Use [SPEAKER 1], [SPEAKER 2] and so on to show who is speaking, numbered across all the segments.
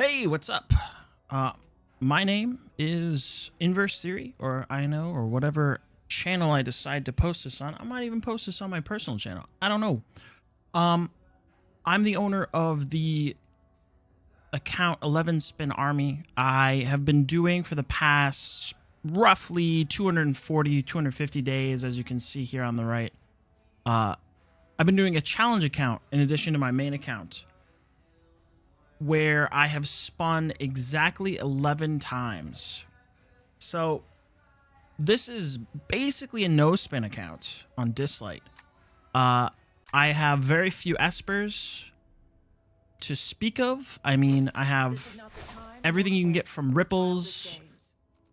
[SPEAKER 1] Hey, what's up? My name is Inverse Theory, or I know, or whatever channel I decide to post this on. I might even post this on my personal channel. I don't know. I'm the owner of the account 11 Spin Army. I have been doing for the past roughly 240, 250 days, as you can see here on the right. I've been doing a challenge account in addition to my main account, where I have spun exactly 11 times. So this is basically a no spin account on Dislyte. I have very few espers to speak of. I mean, I have everything you can get from ripples,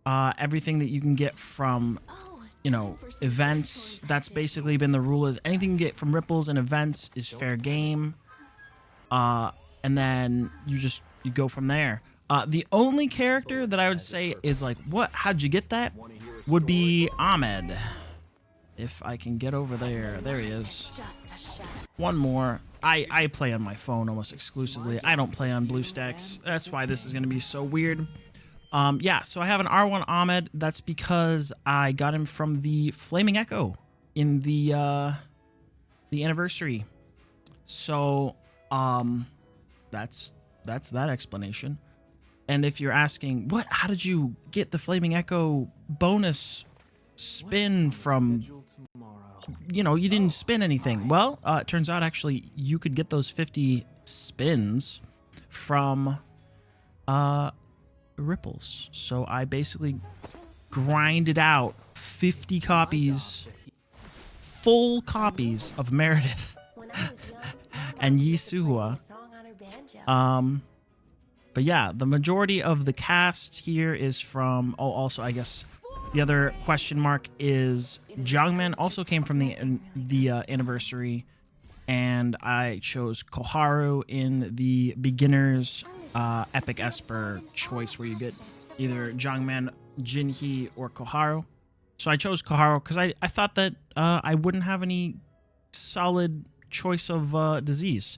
[SPEAKER 1] everything that you can get from, you know, events. That's basically been the rule, is anything you get from ripples and events is fair game. And then you go from there. The only character that I would say is like, what? How'd you get that? Would be Ahmed. If I can get over there. There he is. One more. I play on my phone almost exclusively. I don't play on BlueStacks. That's why this is going to be so weird. Yeah, so I have an R1 Ahmed. That's because I got him from the Flaming Echo in the anniversary. So, that's that explanation. And if you're asking, how did you get the Flaming Echo bonus spin from, you know, you didn't spin anything? Well, it turns out actually you could get those 50 spins from ripples. So I basically grinded out 50 copies, full copies of Meredith and Yisuhua. But yeah, the majority of the cast here is from, also I guess the other question mark is Jungman also came from the anniversary, and I chose Koharu in the beginners epic esper choice, where you get either Jungman, Jinhee, or Koharu. So I chose Koharu because I thought that I wouldn't have any solid choice of disease.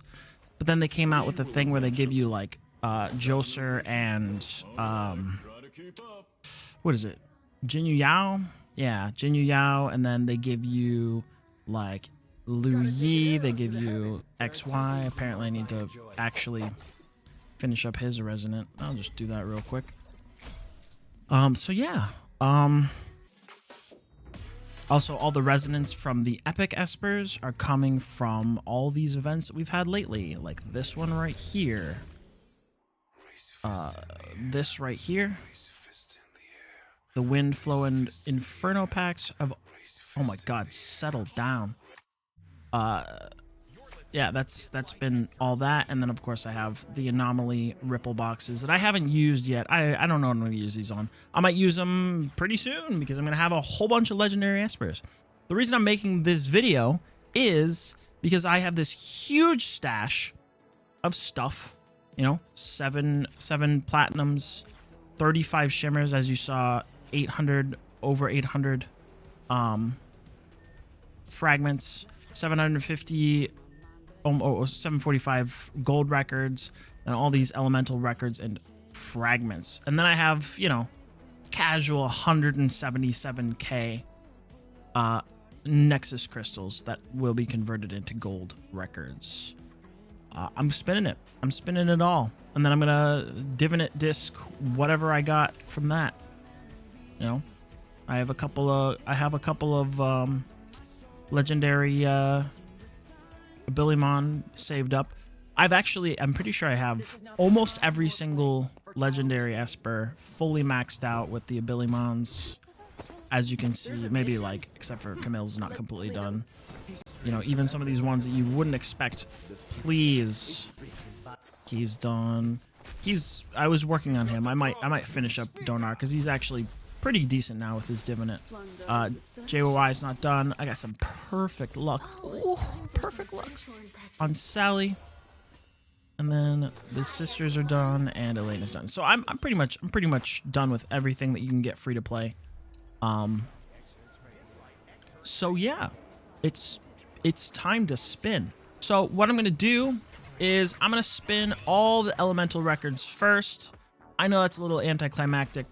[SPEAKER 1] But then they came out with a thing where they give you like Joser and what is it? Jinyu Yao? Yeah, Jinyu Yao, and then they give you like Lu Yi, they give you XY. Apparently I need to actually finish up his resonant. I'll just do that real quick. So yeah. Also, all the resonance from the epic espers are coming from all these events that we've had lately, like this one right here. This right here. The Wind Flow and Inferno packs of, oh my god, settle down. Yeah, that's been all that, and then of course I have the anomaly ripple boxes that I haven't used yet. I don't know what I'm going to use these on. I might use them pretty soon because I'm going to have a whole bunch of legendary espers. The reason I'm making this video is because I have this huge stash of stuff. You know, seven platinums, 35 shimmers, as you saw, 800, over 800 fragments, 750, 745 gold records, and all these elemental records and fragments. And then I have, you know, casual 177k Nexus crystals that will be converted into gold records. I'm spinning it. I'm spinning it all, and then I'm gonna divinate disc whatever I got from that. You know, I have a couple of legendary Abilimon saved up. I'm pretty sure I have almost every single legendary esper fully maxed out with the Abilimons. As you can see, maybe like except for Camille's not completely done. You know, even some of these ones that you wouldn't expect. Please. He's done. I was working on him. I might finish up Donar because he's actually pretty decent now with his divinate. JOI is not done. I got some perfect luck. Ooh, perfect luck on Sally. And then the sisters are done and Elaine is done. So I'm pretty much done with everything that you can get free to play. So yeah, it's time to spin. So what I'm gonna do is I'm going to spin all the elemental records first. I know that's a little anticlimactic,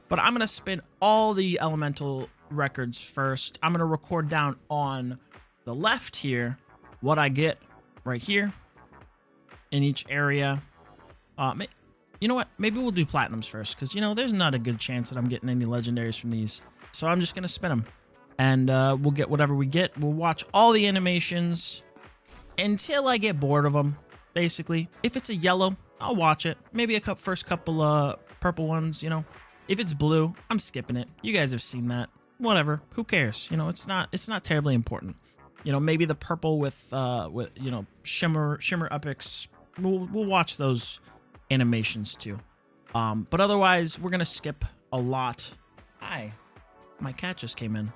[SPEAKER 1] but I'm going to spin all the elemental records first. I'm going to record down on the left here what I get right here in each area. You know what? Maybe we'll do platinums first because, you know, there's not a good chance that I'm getting any legendaries from these. So I'm just going to spin them and we'll get whatever we get. We'll watch all the animations until I get bored of them, basically. If it's a yellow, I'll watch it. Maybe first couple purple ones, you know. If it's blue, I'm skipping it. You guys have seen that. Whatever. Who cares? You know, it's not terribly important. You know, maybe the purple with you know, shimmer epics. We'll watch those animations too. But otherwise, we're gonna skip a lot. Hi. My cat just came in.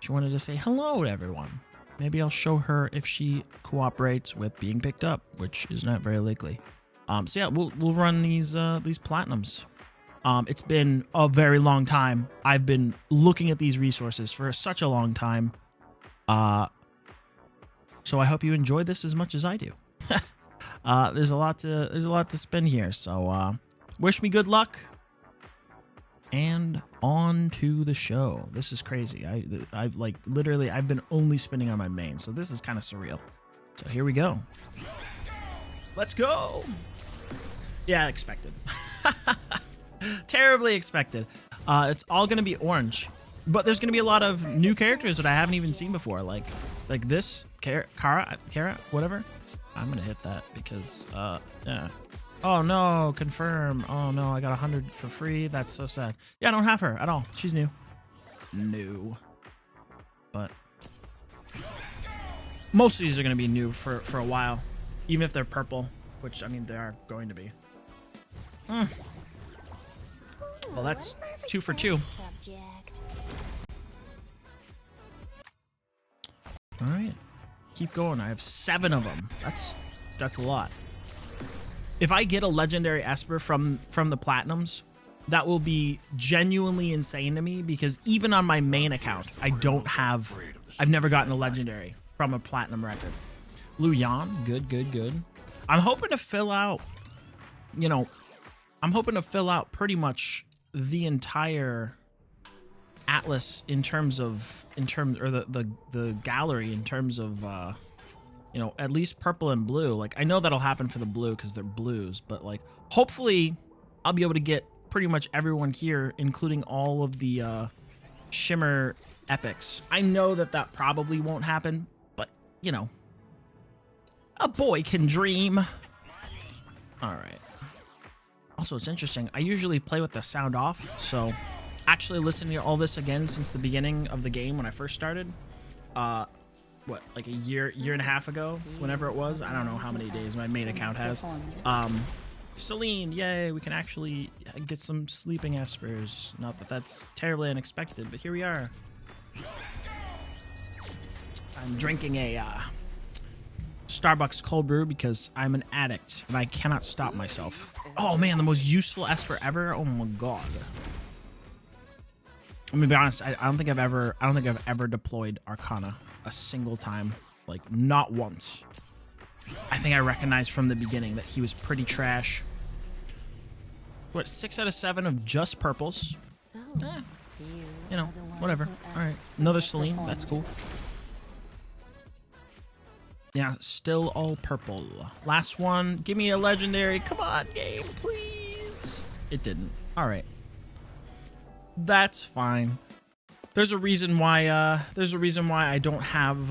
[SPEAKER 1] She wanted to say hello to everyone. Maybe I'll show her if she cooperates with being picked up, which is not very likely. So yeah, we'll run these platinums. It's been a very long time. I've been looking at these resources for such a long time. So I hope you enjoy this as much as I do. There's a lot to spin here. So wish me good luck. And on to the show. This is crazy. I like literally I've been only spinning on my main, so this is kind of surreal. So here we go. Let's go. Yeah, expected. Terribly expected. It's all gonna be orange, but there's gonna be a lot of new characters that I haven't even seen before, like this Kara, whatever. I'm gonna hit that because yeah. Oh no, confirm. Oh no, I got 100 for free. That's so sad. Yeah, I don't have her at all. She's new. New. But most of these are gonna be new for a while, even if they're purple, which I mean they are going to be. Well, that's 2 for 2. All right, keep going. I have 7 of them. That's a lot. If I get a legendary Esper from the platinums, that will be genuinely insane to me because even on my main account, I've never gotten a legendary from a platinum record. Lu Yan, good. I'm hoping to fill out, you know, pretty much the entire atlas in terms or the gallery in terms of you know, at least purple and blue. Like I know that'll happen for the blue because they're blues, but like hopefully I'll be able to get pretty much everyone here, including all of the shimmer epics. I know that probably won't happen, but you know, a boy can dream. All right. Also, it's interesting. I usually play with the sound off, so actually listening to all this again since the beginning of the game when I first started, what, like a year and a half ago, whenever it was. I don't know how many days my main account has. Celine, yay, we can actually get some sleeping espers. Not that that's terribly unexpected, but here we are. I'm drinking a Starbucks cold brew because I'm an addict and I cannot stop myself. Oh man, the most useful esper ever. Oh my god. I'm gonna be honest. I don't think I've ever deployed Arcana a single time. Like not once. I think I recognized from the beginning that he was pretty trash. What, 6 out of 7 of just purples? You know, whatever. All right, another Celine. That's cool. Yeah, still all purple. Last one. Give me a legendary. Come on, game, please. It didn't. All right. That's fine. There's a reason why. I don't have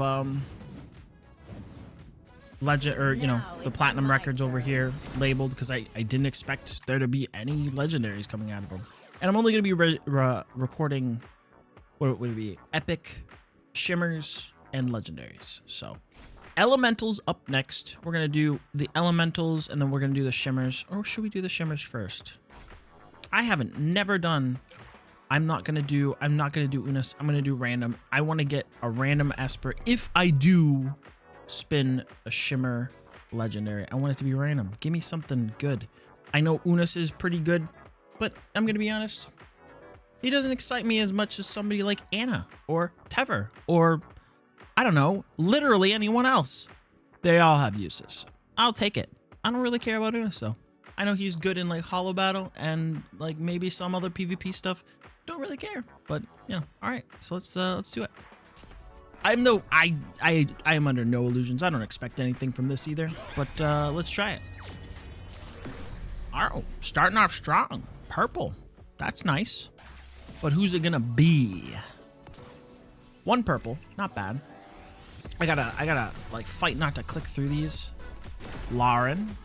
[SPEAKER 1] legend or the platinum records over here labeled because I didn't expect there to be any legendaries coming out of them, and I'm only gonna be recording what would it be, epic, shimmers, and legendaries. So. Elementals up next. We're gonna do the elementals and then we're gonna do the shimmers. Or should we do the shimmers first? Never done. I'm not gonna do Unis. I'm gonna do random. I want to get a random Esper. If I do spin a shimmer legendary, I want it to be random. Give me something good. I know Unis is pretty good, but I'm gonna be honest. He doesn't excite me as much as somebody like Anna or Tever or I don't know, literally anyone else. They all have uses. I'll take it. I don't really care about Unis though. I know he's good in like Hollow Battle and like maybe some other PvP stuff. Don't really care, but you know, all right. So let's do it. I am under no illusions. I don't expect anything from this either, but let's try it. Oh, starting off strong. Purple. That's nice. But who's it gonna be? One purple, not bad. I gotta like fight not to click through these. Lauren,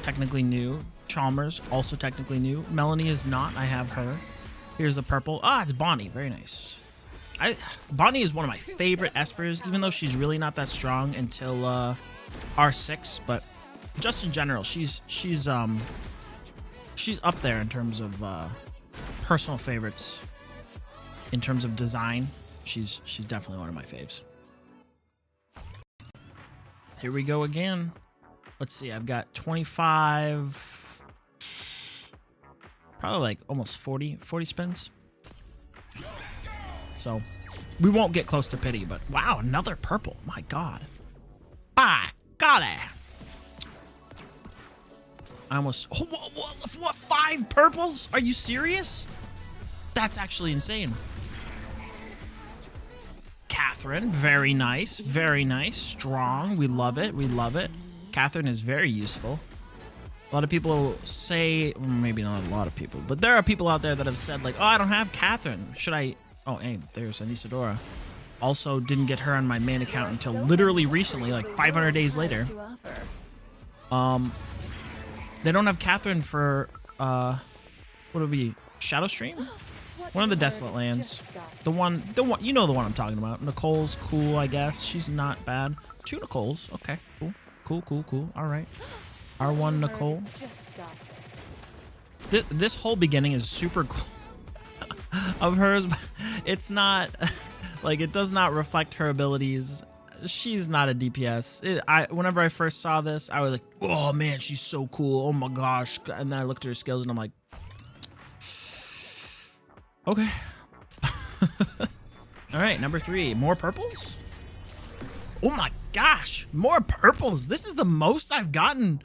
[SPEAKER 1] technically new. Chalmers, also technically new. Melanie is not. I have her. Here's the purple. Ah, it's Bonnie. Very nice. Bonnie is one of my favorite espers, even though she's really not that strong until R6. But just in general, she's up there in terms of personal favorites. In terms of design, she's definitely one of my faves. Here we go again. Let's see. I've got 25, probably like almost 40 spins. So we won't get close to pity, but wow, another purple. My God. By golly. I almost, oh, what, 5 purples? Are you serious? That's actually insane. Catherine, very nice, strong. We love it, Catherine is very useful. A lot of people say, maybe not a lot of people, but there are people out there that have said like, oh, I don't have Catherine. Should I? Oh, hey, there's Anisadora. Also, didn't get her on my main account until literally recently, like 500 days later. They don't have Catherine for, what would it be? Shadowstream? One of the Dislyte lands. The one, you know the one I'm talking about. Nicole's cool, I guess. She's not bad. 2 Nicoles. Okay, cool. All right. R1 Nicole. This whole beginning is super cool of hers. It's not, like, it does not reflect her abilities. She's not a DPS. Whenever I first saw this, I was like, oh man, she's so cool. Oh my gosh. And then I looked at her skills and I'm like, okay. All right, number 3. More purples? Oh my gosh, more purples. This is the most I've gotten.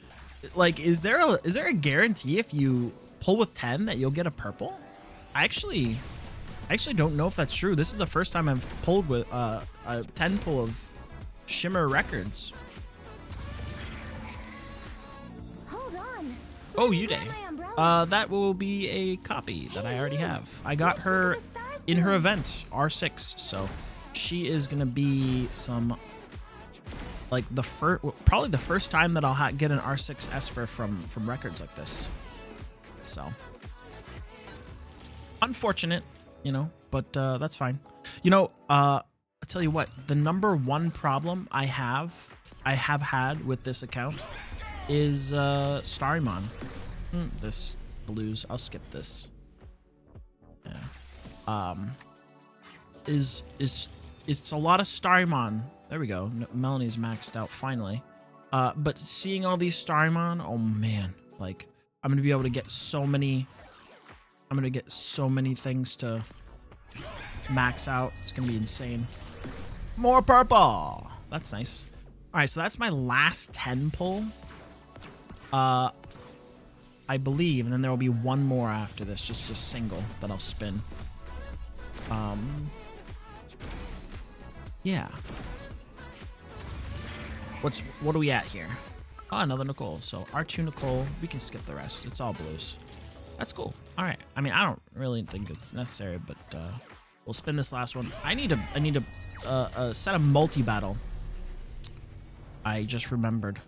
[SPEAKER 1] Like, is there a guarantee if you pull with 10 that you'll get a purple? I actually don't know if that's true. This is the first time I've pulled with a 10 pull of Shimmer Records.
[SPEAKER 2] Hold on.
[SPEAKER 1] Oh, Yude. That will be a copy that I already have. I got her in her event, R6, so she is gonna be some, like, probably the first time that I'll get an R6 Esper from records like this. So unfortunate, you know, but that's fine. You know, I'll tell you what, the number 1 problem I have had with this account is Starrymon. This blues, I'll skip this. Yeah. It's a lot of Starrymon. There we go. Melanie's maxed out finally. But seeing all these Starrymon, oh man, like I'm gonna be able to get so many. I'm gonna get so many things to max out. It's gonna be insane. More purple. That's nice. All right, so that's my last 10 pull. I believe, and then there will be one more after this, just a single that I'll spin. Yeah. What are we at here? Oh, another Nicole. So R2 Nicole. We can skip the rest. It's all blues. That's cool. All right. I mean, I don't really think it's necessary, but we'll spin this last one. I need to set a multi-battle. I just remembered.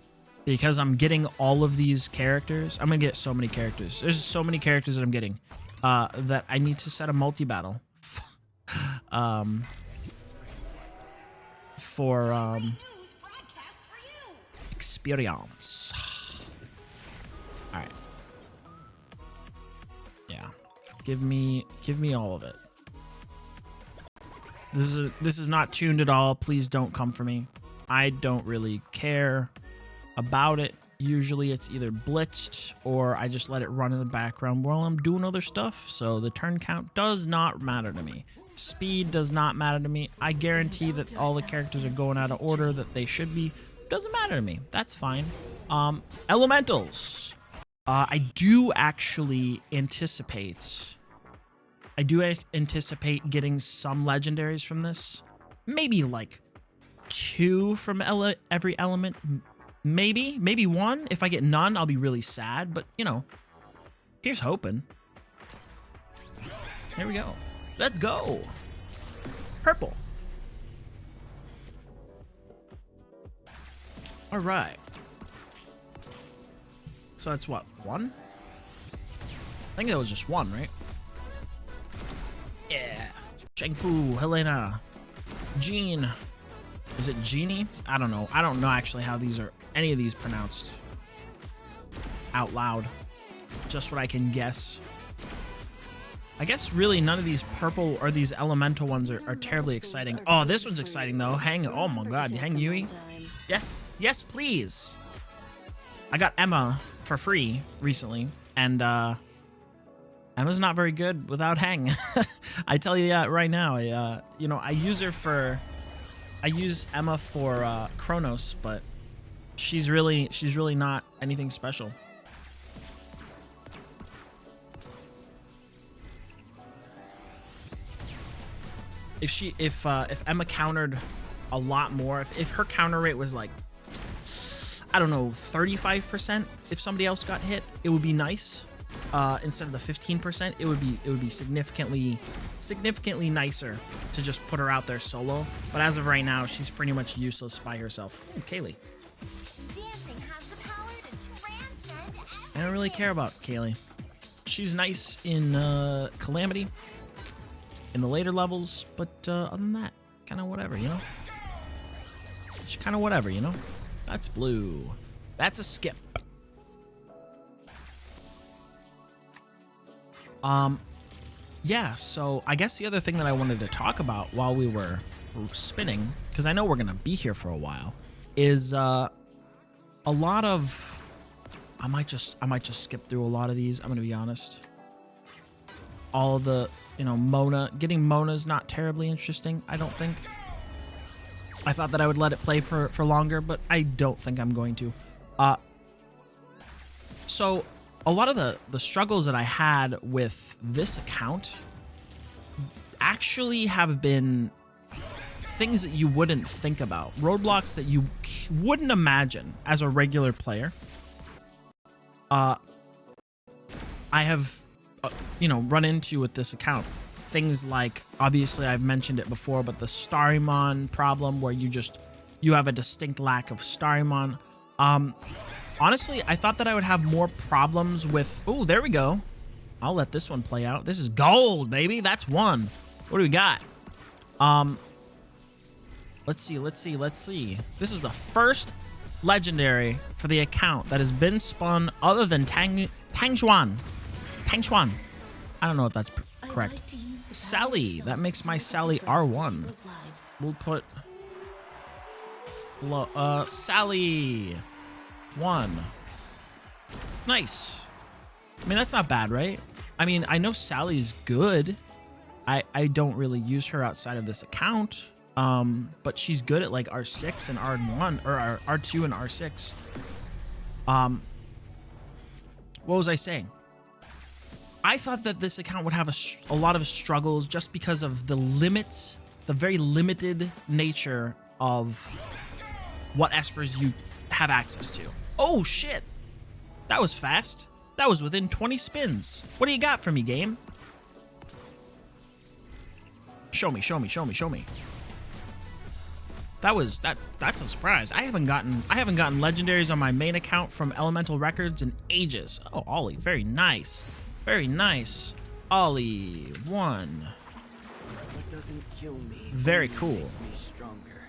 [SPEAKER 1] Because I'm getting all of these characters. I'm going to get so many characters. There's so many characters that I'm getting. That I need to set a multi-battle. For experience. All right. Yeah. Give me all of it. This is not tuned at all. Please don't come for me. I don't really care about it. Usually it's either blitzed or I just let it run in the background while I'm doing other stuff. So the turn count does not matter to me. Speed does not matter to me. I guarantee that all the characters are going out of order that they should be. Doesn't matter to me. That's fine. Elementals. I do anticipate getting some legendaries from this. Maybe like 2 from every element. Maybe 1. If I get none, I'll be really sad. But, you know, here's hoping. Here we go. Let's go. Purple. All right. So that's what, 1? I think that was just 1, right? Yeah. Chengpu, Helena, Jean. Is it Genie? I don't know. I don't know actually how any of these pronounced out loud. Just what I can guess. I guess really none of these purple or these elemental ones are terribly exciting. Oh, this one's exciting though. Oh my god, Hang Yui. Yes, yes please. I got Emma for free recently, and Emma's not very good without Hang. I tell you right now, you know, I use Emma for Kronos, but she's really not anything special. If Emma countered a lot more, if her counter rate was like, I don't know, 35%, if somebody else got hit, it would be nice. Instead of the 15%, it would be significantly nicer to just put her out there solo. But as of right now, she's pretty much useless by herself. Ooh, Kaylee.
[SPEAKER 2] Dancing has the power to transcend
[SPEAKER 1] I don't really care about Kaylee. She's nice in Calamity, in the later levels, but other than that, kind of whatever, you know? She's kind of whatever, you know? That's blue. That's a skip. Yeah, so I guess the other thing that I wanted to talk about while we were spinning, because I know we're gonna be here for a while, is a lot of I might just skip through a lot of these. I'm gonna be honest. All the, you know, Mona, getting Mona's not terribly interesting, I don't think. I thought that I would let it play for longer, but I don't think I'm going to. So a lot of the struggles that I had with this account actually have been things that you wouldn't think about. Roadblocks that you wouldn't imagine as a regular player. I have, you know, run into with this account. Things like, obviously I've mentioned it before, but the Starimon problem where you have a distinct lack of Starimon. Honestly, I thought that I would have more problems with... Oh, there we go. I'll let this one play out. This is gold, baby. That's 1. What do we got? Let's see. This is the first legendary for the account that has been spun other than Tangxuan. I don't know if that's correct. Sally. That makes my Sally R1. We'll put... Sally... 1. Nice. I mean, that's not bad, right? I mean, I know Sally's good. I don't really use her outside of this account. But she's good at like R6 and R1 or R2 and R6. What was I saying? I thought that this account would have a lot of struggles just because of the very limited nature of what espers you have access to. Oh shit, that was fast. That was within 20 spins. What do you got for me, game? Show me. That's a surprise. I haven't gotten legendaries on my main account from Elemental Records in ages. Oh, Ollie, very nice. Ollie 1.
[SPEAKER 3] What doesn't kill me
[SPEAKER 1] Very cool.
[SPEAKER 3] makes me stronger.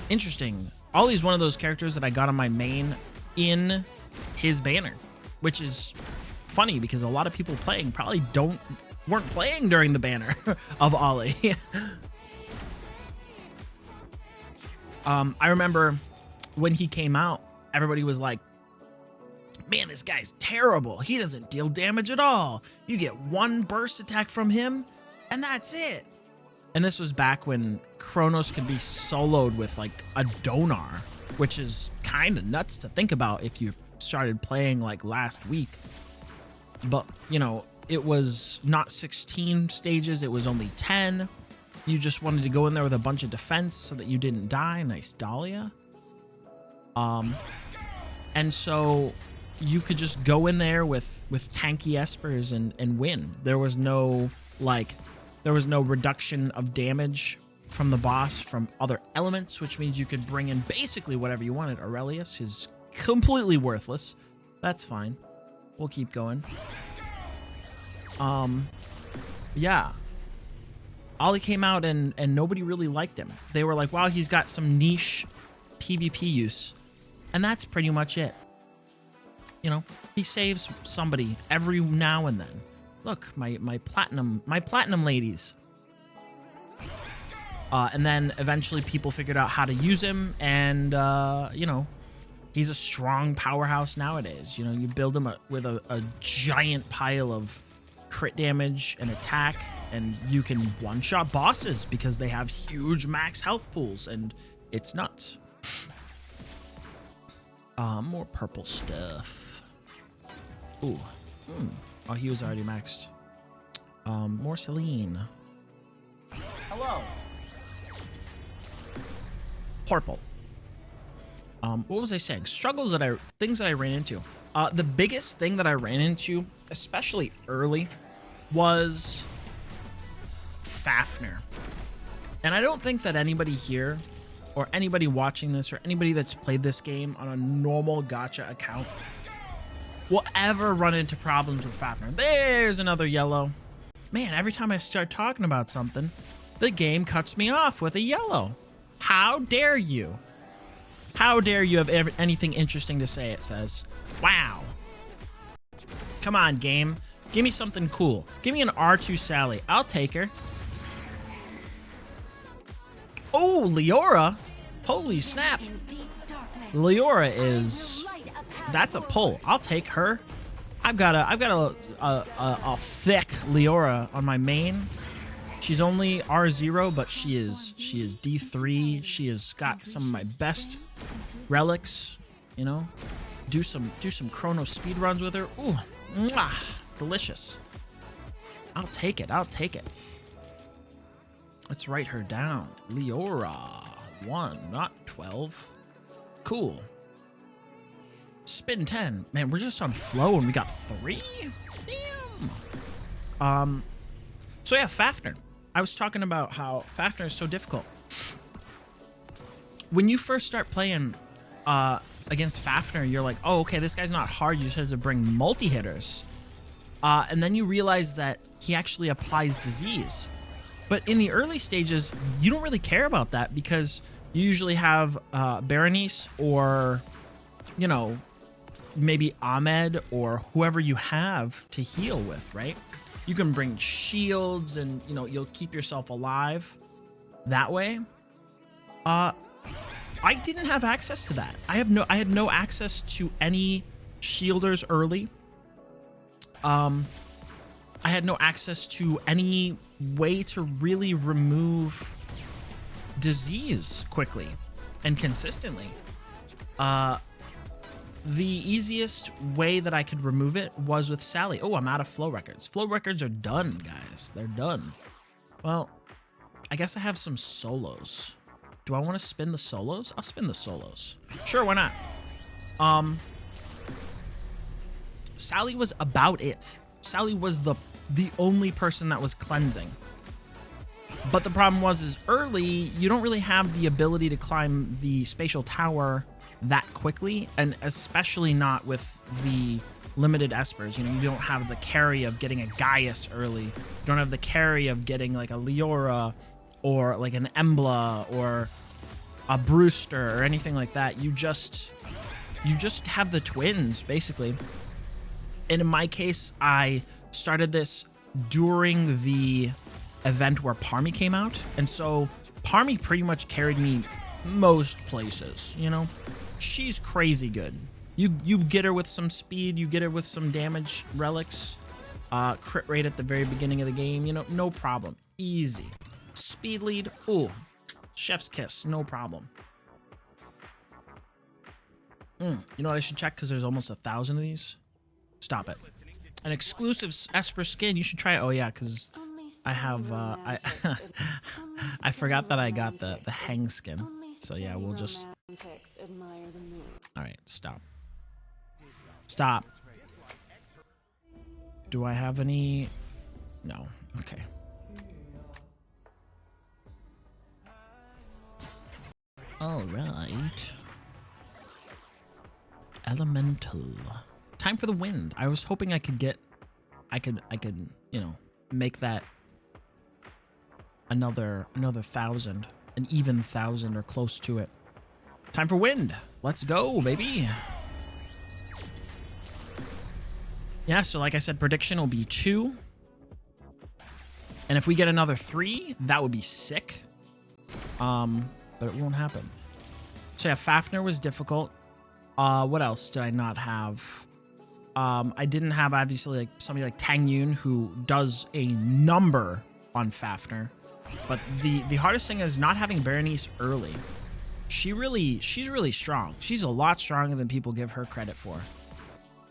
[SPEAKER 1] Interesting. Ollie's one of those characters that I got on my main in his banner, which is funny because a lot of people playing probably weren't playing during the banner of Ollie. I remember when he came out, everybody was like, man, this guy's terrible. He doesn't deal damage at all. You get 1 burst attack from him, and that's it. And this was back when Kronos could be soloed with like a Donar which is kind of nuts to think about if you started playing like last week. But, you know, it was not 16 stages, it was only 10. You just wanted to go in there with a bunch of defense so that you didn't die. Nice Dahlia. And so you could just go in there with tanky espers and win. There was no reduction of damage from the boss from other elements, which means you could bring in basically whatever you wanted. Aurelius is completely worthless. That's fine. We'll keep going. Yeah. Ollie came out and nobody really liked him. They were like, wow, he's got some niche PvP use. And that's pretty much it. You know, he saves somebody every now and then. Look, my platinum ladies. And then eventually people figured out how to use him, and you know, he's a strong powerhouse nowadays. You know, you build him with a giant pile of crit damage and attack, and you can one-shot bosses because they have huge max health pools, and it's nuts. More purple stuff. Ooh. Oh, he was already maxed. More Celine. Hello. Purple. What was I saying? Things that I ran into. The biggest thing that I ran into, especially early, was Fafnir. And I don't think that anybody here, or anybody watching this, or anybody that's played this game on a normal gacha account will ever run into problems with Fafnir. There's another yellow. Man, every time I start talking about something, the game cuts me off with a yellow. How dare you? How dare you have anything interesting to say, it says. Wow. Come on, game. Give me something cool. Give me an R2 Sally. I'll take her. Oh, Leora. Holy snap. Leora is... That's a pull. I'll take her. I've got a thick Leora on my main. She's only R0, but she is D3. She has got some of my best relics, you know. Do some chrono speed runs with her. Ooh, mwah, delicious. I'll take it. I'll take it. Let's write her down. Leora 1, not 12. Cool. Spin 10. Man, we're just on flow and we got 3? Damn. So yeah, Fafnir. I was talking about how Fafnir is so difficult. When you first start playing against Fafnir, you're like, oh, okay, this guy's not hard. You just have to bring multi-hitters. And then you realize that he actually applies disease. But in the early stages, you don't really care about that because you usually have Berenice or, you know, maybe Ahmed or whoever you have to heal with, right? You can bring shields and, you know, you'll keep yourself alive that way. I didn't have access to that. I had no access to any shielders early. I had no access to any way to really remove disease quickly and consistently. The easiest way that I could remove it was with Sally. Oh, I'm out of flow records. Flow records are done, guys. They're done. Well, I guess I have some solos. Do I want to spin the solos? I'll spin the solos. Sure, why not? Sally was about it. Sally was the only person that was cleansing. But the problem is early, you don't really have the ability to climb the spatial tower that quickly, and especially not with the limited espers. You know, you don't have the carry of getting a Gaius early. You don't have the carry of getting like a Leora or like an Embla or a Brewster or anything like that. You just have the twins, basically. And in my case, I started this during the event where Parmy came out, and so Parmy pretty much carried me most places, you know? She's crazy good. You get her with some speed, you get her with some damage relics, crit rate at the very beginning of the game, you know, no problem. Easy. Speed lead, ooh, chef's kiss, no problem. You know what I should check? Because there's almost 1,000 of these. Stop it. An exclusive Esper skin. You should try it. Oh, yeah, because I have... I forgot that I got the hang skin. So, yeah, we'll just... Alright, stop. Stop. Do I have any... No. Okay. Alright. Elemental. Time for the wind. I was hoping I could get... I could, you know, make that another 1,000. An even 1,000 or close to it. Time for wind. Let's go, baby. Yeah, so like I said, prediction will be 2. And if we get another 3, that would be sick. But it won't happen. So yeah, Fafnir was difficult. What else did I not have? I didn't have, obviously, like somebody like Tang Yun, who does a number on Fafnir. But the hardest thing is not having Berenice early. She's really strong. She's a lot stronger than people give her credit for.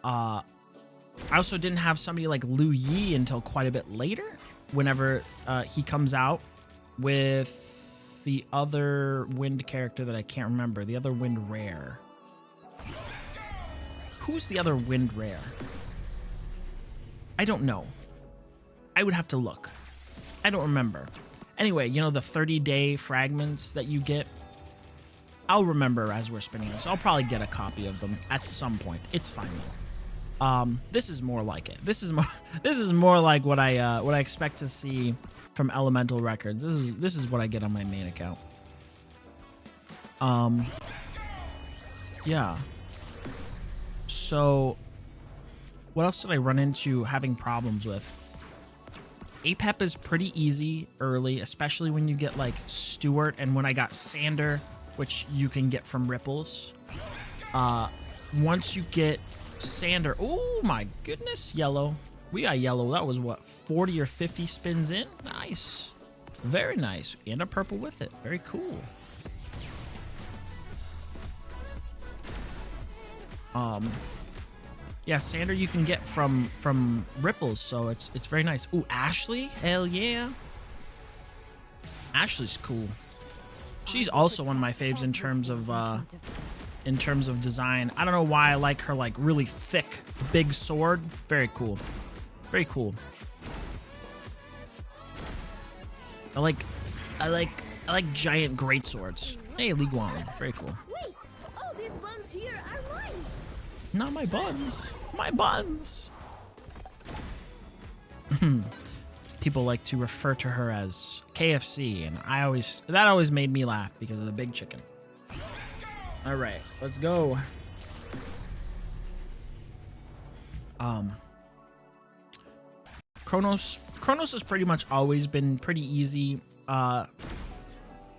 [SPEAKER 1] I also didn't have somebody like Liu Yi until quite a bit later, whenever he comes out with the other wind character that I can't remember. The other wind rare. Who's the other wind rare? I don't know. I would have to look. I don't remember. Anyway, you know the 30-day fragments that you get? I'll remember as we're spinning this. I'll probably get a copy of them at some point. It's fine though. This is more like it. This is more like what I expect to see from Elemental Records. This is what I get on my main account. Yeah. So, what else did I run into having problems with? APEP is pretty easy early, especially when you get like Stuart, and when I got Sander, which you can get from Ripples. Once you get Sander, oh my goodness, yellow. We got yellow. That was what, 40 or 50 spins in? Nice. Very nice. And a purple with it. Very cool. Yeah, Sander you can get from Ripples, so it's very nice. Ooh, Ashley? Hell yeah. Ashley's cool. She's also one of my faves in terms of design. I don't know why I like her like really thick, big sword. Very cool. Very cool. I like giant great swords. Hey, Li Guan. Very cool.
[SPEAKER 2] Wait! All these buns here are mine!
[SPEAKER 1] Not my buns. My buns. People like to refer to her as KFC, and that always made me laugh because of the big chicken. All right, let's go. Chronos has pretty much always been pretty easy.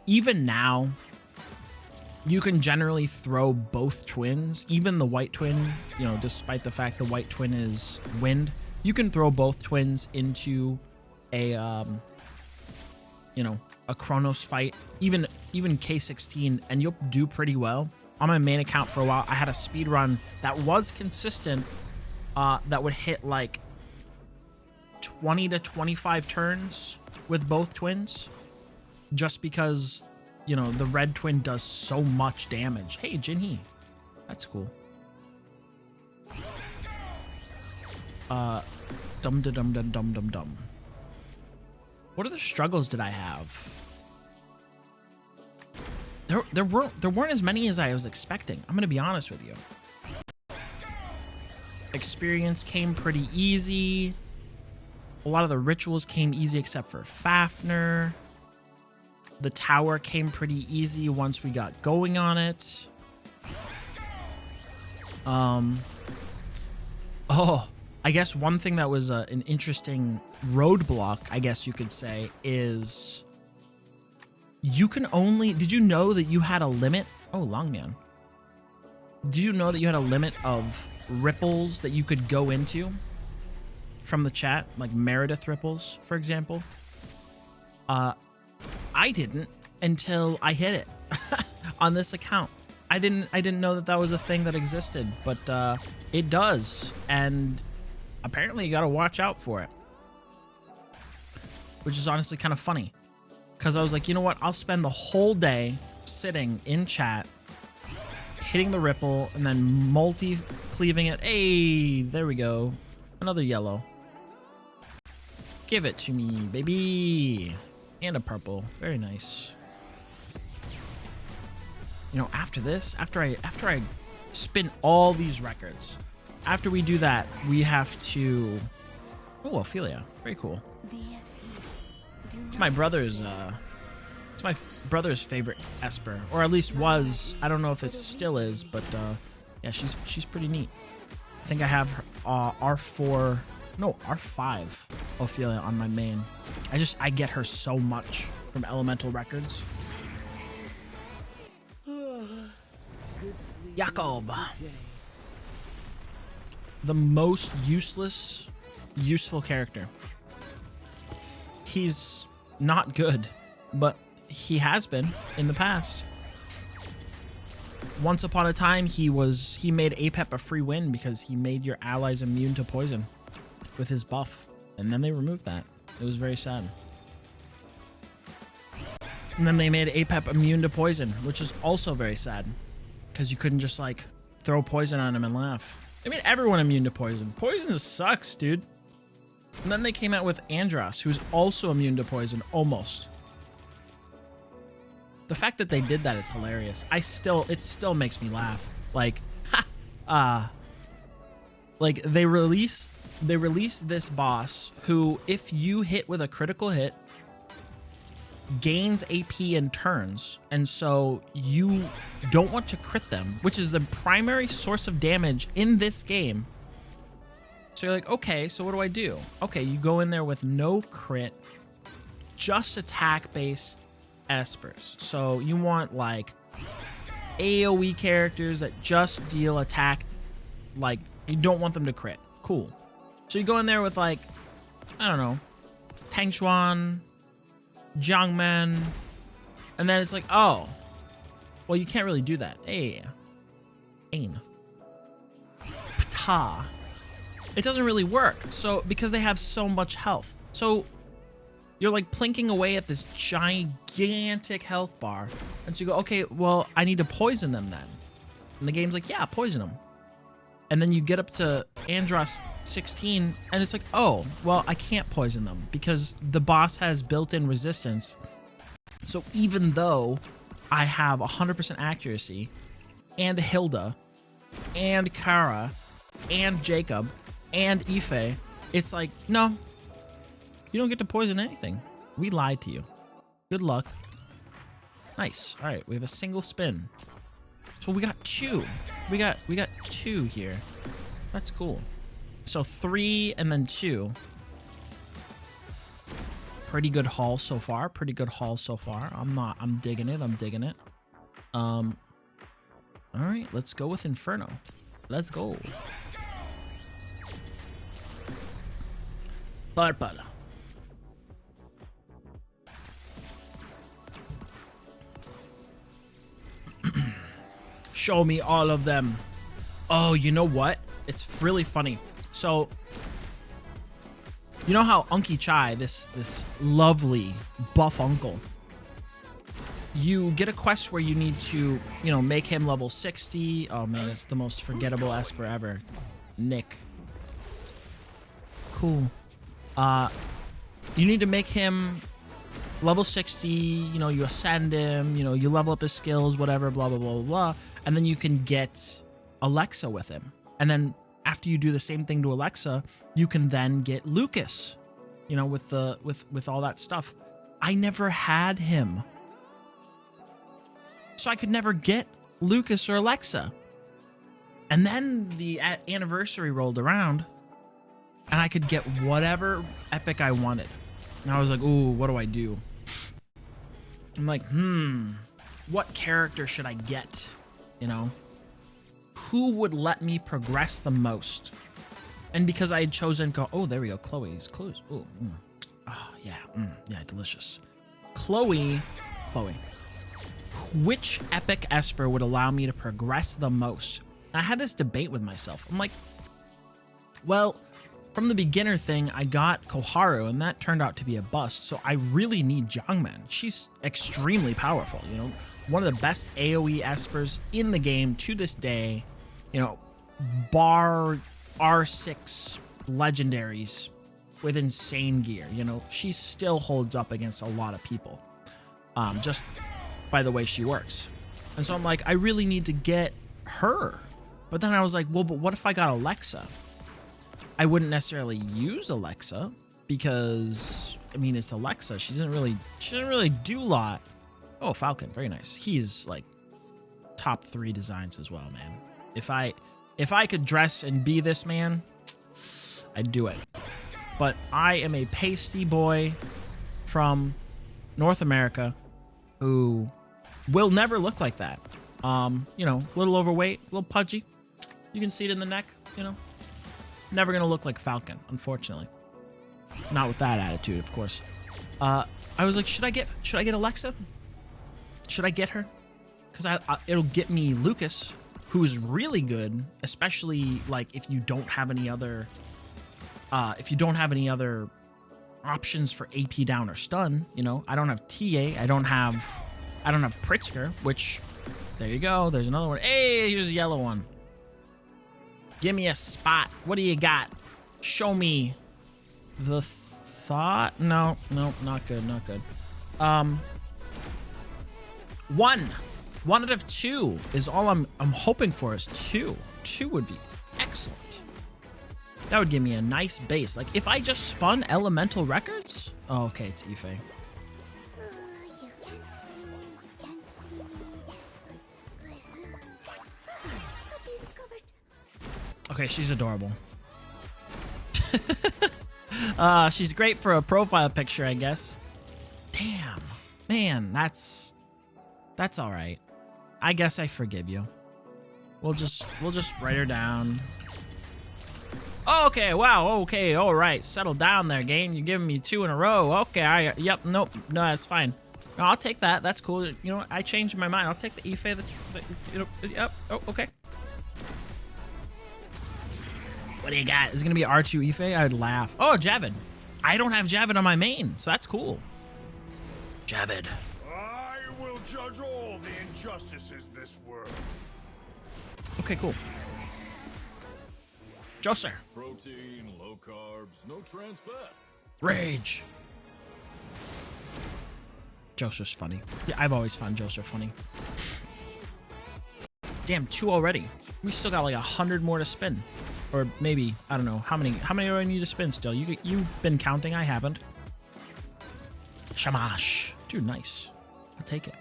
[SPEAKER 1] Even now, you can generally throw both twins, even the white twin, you know, despite the fact the white twin is wind, you can throw both twins into a, you know, a Chronos fight, even K16, and you'll do pretty well. On my main account for a while, I had a speed run that was consistent, that would hit like 20 to 25 turns with both twins, just because, you know, the red twin does so much damage. Hey, Jinhee. That's cool. Dum-da-dum-dum-dum-dum-dum. What other struggles did I have? There weren't as many as I was expecting. I'm gonna be honest with you. Experience came pretty easy. A lot of the rituals came easy except for Fafnir. The tower came pretty easy once we got going on it. Oh, I guess one thing that was an interesting roadblock, I guess you could say, is you can only... Did you know that you had a limit? Oh, Longman. Did you know that you had a limit of ripples that you could go into from the chat? Like Meredith ripples, for example. I didn't until I hit it on this account. I didn't know that that was a thing that existed, but it does, and apparently you gotta watch out for it, which is honestly kind of funny, because I was like, you know what, I'll spend the whole day sitting in chat hitting the ripple and then multi-cleaving it. Hey, there we go, another yellow. Give it to me, baby. And a purple, very nice. You know, after this, after I spin all these records, after we do that, we have to... Oh, Ophelia, very cool. It's my brother's favorite Esper, or at least was. I don't know if it still is, but yeah, she's pretty neat. I think I have R5 Ophelia on my main. I get her so much from Elemental Records. Jakob, the most useful character. He's not good, but he has been in the past. Once upon a time, he made APEP a free win because he made your allies immune to poison with his buff, and then they removed that. It was very sad. And then they made APEP immune to poison, which is also very sad, because you couldn't just like throw poison on him and laugh. I mean, everyone immune to poison. Poison sucks, dude. And then they came out with Andros, who's also immune to poison, almost. The fact that they did that is hilarious. It still makes me laugh. Like, like they release this boss who, if you hit with a critical hit, gains AP in turns, and so you don't want to crit them, which is the primary source of damage in this game. So you're like, okay, so what do I do? Okay, you go in there with no crit, just attack-based Espers. So you want like AoE characters that just deal attack, like you don't want them to crit. Cool. So you go in there with like, I don't know, Tang Xuan, Jiangmen, and then it's like, oh, well, you can't really do that. Hey, Ain, Ptah. It doesn't really work. So because they have so much health, so you're like plinking away at this gigantic health bar, and so you go, okay, well, I need to poison them then. And the game's like, yeah, poison them. And then you get up to Andros 16, and it's like, oh, well, I can't poison them because the boss has built-in resistance. So even though I have 100% accuracy, and Hilda, and Kara, and Jacob, and Ife, it's like, no, you don't get to poison anything. We lied to you. Good luck. Nice. All right, we have a single spin. So we got two. We got two here. That's cool. So 3 and then 2. Pretty good haul so far. Pretty good haul so far. I'm digging it. I'm digging it. All right, let's go with Inferno. Let's go. Purple. Show me all of them. Oh, you know what? It's really funny. So, you know how Unky Chai, this lovely buff uncle, you get a quest where you need to, you know, make him level 60. Oh man, it's the most forgettable Esper ever. Nick. Cool. You need to make him level 60, you know, you ascend him, you know, you level up his skills, whatever, blah, blah, blah, blah, blah. And then you can get Alexa with him. And then after you do the same thing to Alexa, you can then get Lucas, you know, with all that stuff. I never had him. So I could never get Lucas or Alexa. And then the anniversary rolled around and I could get whatever epic I wanted. And I was like, ooh, what do I do? I'm like, what character should I get? You know, who would let me progress the most? And because I had chosen, oh, there we go, Chloe's. Oh, yeah, yeah, delicious. Chloe. which epic Esper would allow me to progress the most. And I had this debate with myself. I'm like, well, from the beginner thing, I got Koharu, and that turned out to be a bust. So I really need Jiangmen. She's extremely powerful, you know, one of the best AoE Espers in the game to this day, you know, bar R6 legendaries with insane gear. You know, she still holds up against a lot of people, just by the way she works. And so I'm like, I really need to get her. But then I was like, well, but what if I got Alexa? I wouldn't necessarily use Alexa because, I mean, it's Alexa. She doesn't really do a lot. Oh, Falcon, very nice. He's like top 3 designs as well, man. If I could dress and be this man, I'd do it. But I am a pasty boy from North America who will never look like that. You know, a little overweight, a little pudgy. You can see it in the neck, you know. Never gonna look like Falcon, unfortunately. Not with that attitude, of course. I was like, should I get Alexa? Should I get her? Because it'll get me Lucas, who is really good, especially like if you don't have any other options for AP down or stun. You know, I don't have TA, I don't have Pritzker, which, there you go. There's another one. Hey, here's a yellow one. Give me a spot. What do you got? Show me the thought. No, not good, not good. One out of 2 is all I'm hoping for is 2. 2 would be excellent. That would give me a nice base. Like if I just spun Elemental Records. Oh, okay, it's Ife.
[SPEAKER 2] You can see me. Puppy discovered.
[SPEAKER 1] Okay, she's adorable. She's great for a profile picture, I guess. Damn, man, that's all right. I guess I forgive you. We'll just write her down. Okay, wow, okay, all right. Settle down there, game. You're giving me 2 in a row. Okay, yep, nope, no, that's fine. No, I'll take that. That's cool. You know what? I changed my mind. I'll take the Ife. You know, yep. Oh, okay. What do you got? Is it gonna be R2 Ife? I'd laugh. Oh, Javid. I don't have Javid on my main, so that's cool. Javid.
[SPEAKER 4] I will judge all the injustices this world.
[SPEAKER 1] Okay, cool. Joser.
[SPEAKER 4] Protein, low carbs, no trans fat.
[SPEAKER 1] Rage. Joser's funny. Yeah, I've always found Joser funny. Damn, 2 already. We still got like 100 more to spin. Or maybe, I don't know. How many do I need to spin still? You've been counting, I haven't. Shamash. Dude, nice. I'll take it.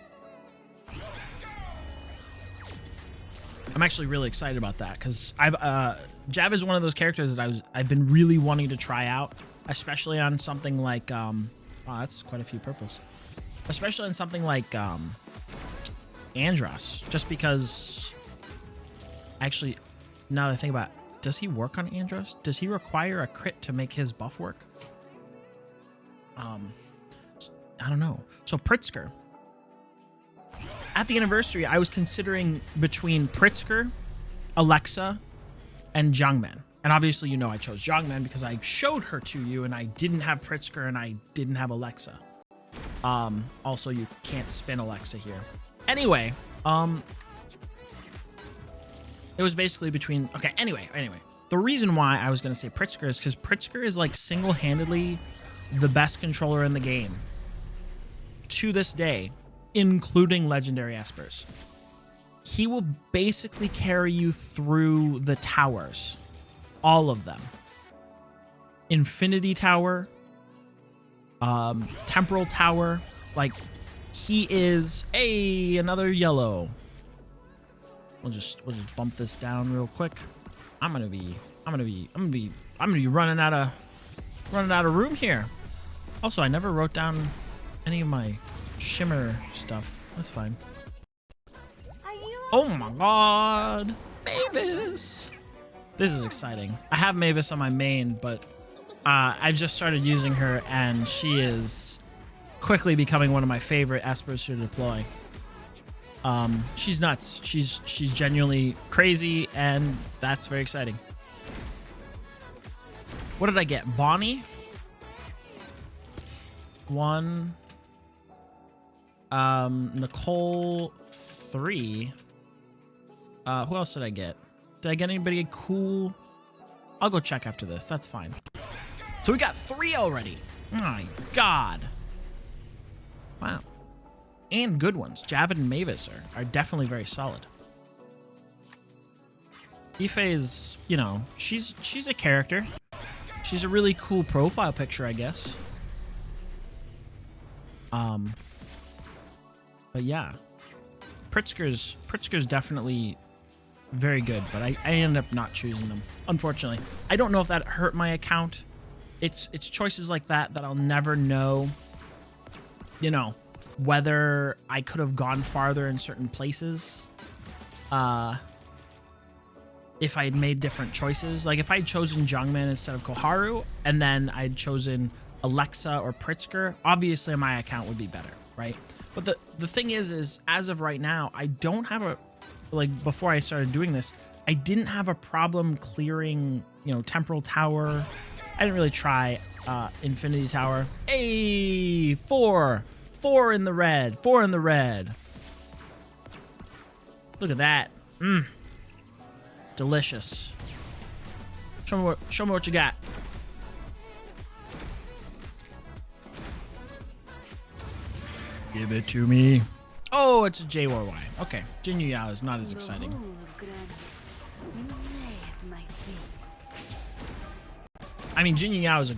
[SPEAKER 1] I'm actually really excited about that because Jav is one of those characters that I've been really wanting to try out, especially on something like oh, that's quite a few purples. Especially on something like Andros, just because actually now that I think about it, does he work on Andros? Does he require a crit to make his buff work? I don't know. So Pritzker. At the anniversary, I was considering between Pritzker, Alexa, and Jiangmen. And obviously, you know, I chose Jiangmen because I showed her to you and I didn't have Pritzker and I didn't have Alexa. Also, you can't spin Alexa here. Anyway, it was basically between... Okay, anyway. The reason why I was going to say Pritzker is because Pritzker is like single-handedly the best controller in the game. To this day, including Legendary Espers. He will basically carry you through the towers. All of them. Infinity Tower. Temporal Tower. Like, he is... another yellow. We'll just bump this down real quick. I'm gonna be running out of room here. Also, I never wrote down any of my shimmer stuff. That's fine.
[SPEAKER 2] Are you
[SPEAKER 1] Oh my god, Mavis! This is exciting. I have Mavis on my main, but I've just started using her, and she is quickly becoming one of my favorite Espers to deploy. She's nuts. She's genuinely crazy, and that's very exciting. What did I get? Bonnie. 1. Nicole 3. Who else did I get? Did I get anybody cool? I'll go check after this. That's fine. So we got 3 already. Oh my god. Wow. And good ones. Javid and Mavis are definitely very solid. Ife is, you know, she's a character. She's a really cool profile picture, I guess. But yeah. Pritzker's definitely very good, but I ended up not choosing them, unfortunately. I don't know if that hurt my account. It's choices like that I'll never know, you know, whether I could have gone farther in certain places if I had made different choices. Like if I had chosen Jungmin instead of Koharu, and then I'd chosen Alexa or Pritzker, obviously my account would be better, right? But the thing is as of right now, I don't have a, like before I started doing this, I didn't have a problem clearing, you know, Temporal Tower. I didn't really try Infinity Tower. Hey, 4 in the red, 4 in the red. Look at that. Delicious. Show me what you got. Give it to me. Oh, it's a JYY. Okay, Jinyu Yao is not as exciting. I mean, Jinyu Yao is a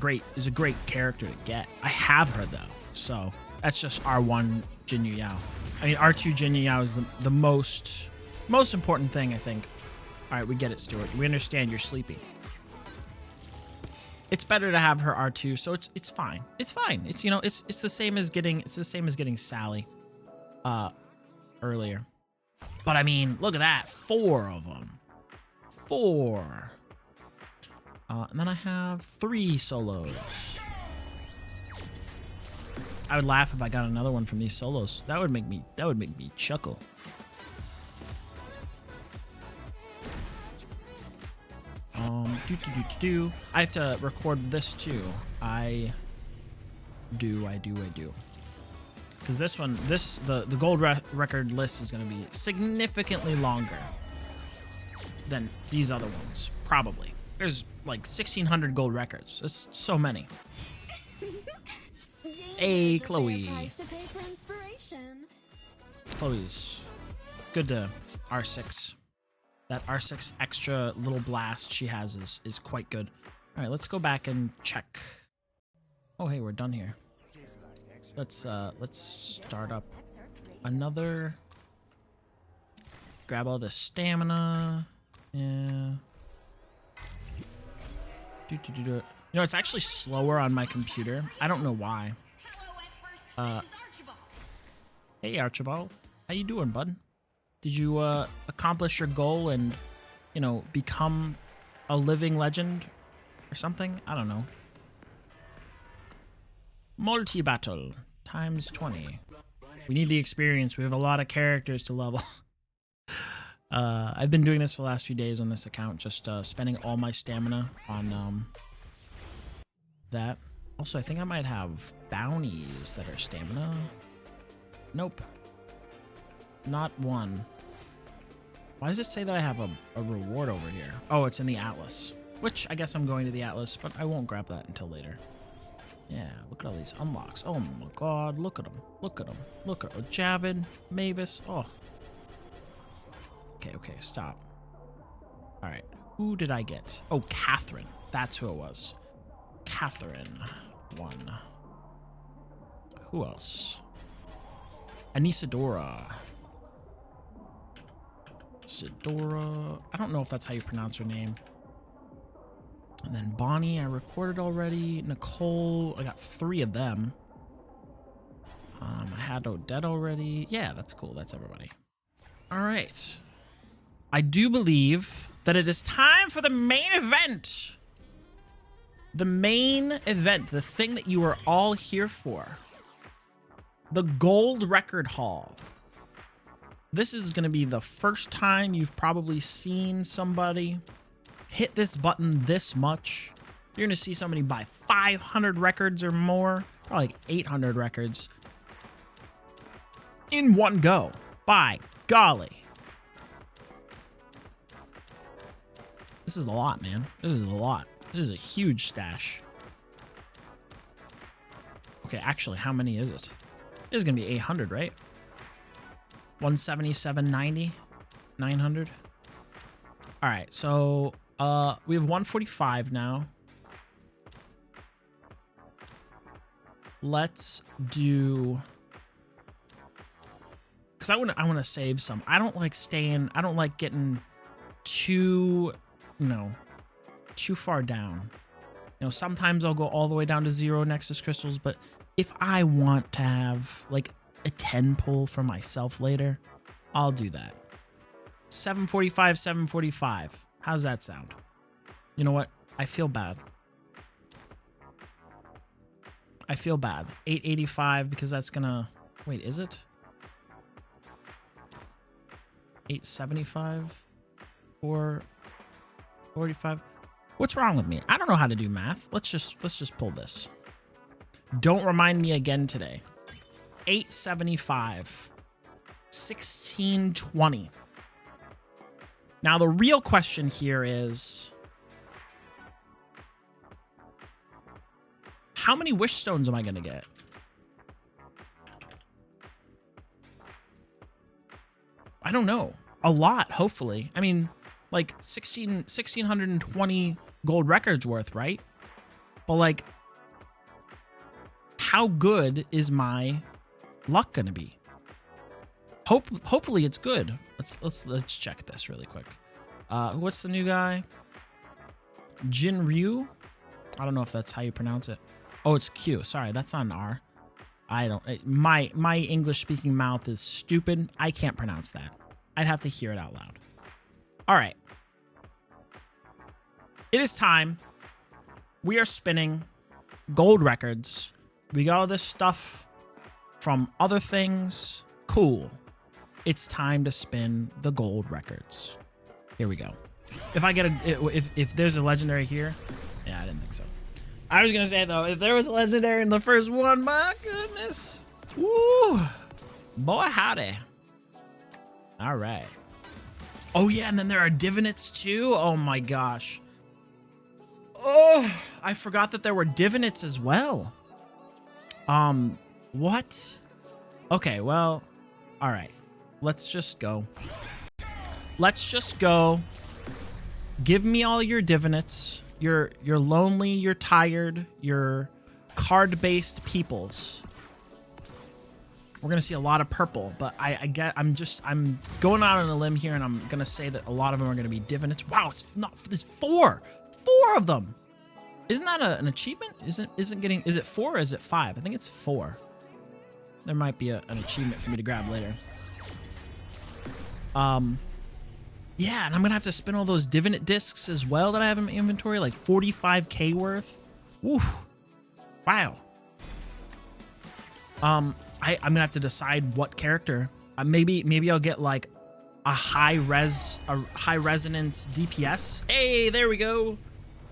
[SPEAKER 1] great character to get. I have her though, so that's just R1 Jinyu Yao. I mean, R2 Jinyu Yao is the most important thing, I think. All right, we get it, Stuart. We understand you're sleepy. It's better to have her R2, so it's fine. It's fine. It's, you know, it's the same as getting Sally earlier. But I mean, look at that, 4 of them. 4. And then I have 3 solos. I would laugh if I got another one from these solos. That would make me chuckle. I have to record this too. I do. Because this one, the gold record list is going to be significantly longer than these other ones, probably. There's like 1,600 gold records. That's so many. Hey, Chloe. Chloe's good to R6. That R6 extra little blast she has is quite good. All right, let's go back and check. Oh, hey, we're done here. Let's start up another. Grab all the stamina. Yeah. You know, it's actually slower on my computer. I don't know why. Hey, Archibald. How you doing, bud? Did you accomplish your goal and, you know, become a living legend or something? I don't know. Multi-battle times 20. We need the experience. We have a lot of characters to level. I've been doing this for the last few days on this account, just spending all my stamina on that. Also, I think I might have bounties that are stamina. Nope. Not one. Why does it say that I have a reward over here? Oh, it's in the Atlas. Which, I guess I'm going to the Atlas, but I won't grab that until later. Yeah, look at all these unlocks. Oh my god, look at them. Look at them. Look at Javid, Mavis. Oh. Okay, stop. Alright, who did I get? Oh, Catherine. That's who it was. Catherine. 1. Who else? Anisadora. Sidora. I don't know if that's how you pronounce her name. And then Bonnie, I recorded already. Nicole, I got 3 of them. I had Odette already. Yeah, that's cool. That's everybody. All right. I do believe that it is time for the main event. The main event, the thing that you are all here for. The gold record haul. this is going to be the first time you've probably seen somebody hit this button this much. You're going to see somebody buy 500 records or more, probably like 800 records in one go. By golly. This is a lot, man. This is a lot. This is a huge stash. Okay, actually, how many is it? This is going to be 800, right? 177.90, 900. All right, so we have 145 now. Let's do, because I want to save some. I don't like getting too, too far down. Sometimes I'll go all the way down to 0 Nexus crystals, but if I want to have like a 10 pull for myself later, I'll do that. 745, 745. How's that sound? You know what? I feel bad. 885, because that's gonna, wait, is it? 875? 445? What's wrong with me? I don't know how to do math. Let's just pull this. Don't remind me again today. 875. 1620. Now the real question here is, how many wish stones am I gonna get? I don't know. A lot, hopefully. I mean, like 1620 gold records worth, right? But like, how good is my luck gonna be? Hopefully it's good. Let's check this really quick. What's the new guy? Jin Ryu? I don't know if that's how you pronounce it. Oh, it's Q. Sorry, that's not an R. I don't. My English speaking mouth is stupid. I can't pronounce that. I'd have to hear it out loud. All right. It is time. We are spinning gold records. We got all this stuff from other things. Cool. It's time to spin the gold records. Here we go. If I get if there's a legendary here, yeah, I didn't think so. I was gonna say though, if there was a legendary in the first one, my goodness, woo, boy howdy. All right. Oh yeah, and then there are divinates too. Oh my gosh. Oh, I forgot that there were divinates as well. What? Okay, well, all right. Let's just go. Let's just go. Give me all your divinates. You're lonely, you're tired, you're card-based peoples. We're gonna see a lot of purple, but I'm going out on a limb here, and I'm gonna say that a lot of them are gonna be divinates. Wow, there's four of them. Isn't that an achievement? Is it 4 or is it 5? I think it's 4. There might be an achievement for me to grab later. Yeah, and I'm gonna have to spin all those divinate discs as well that I have in my inventory, like 45k worth. Woo! Wow. I'm gonna have to decide what character. Maybe I'll get like a high resonance DPS. Hey, there we go.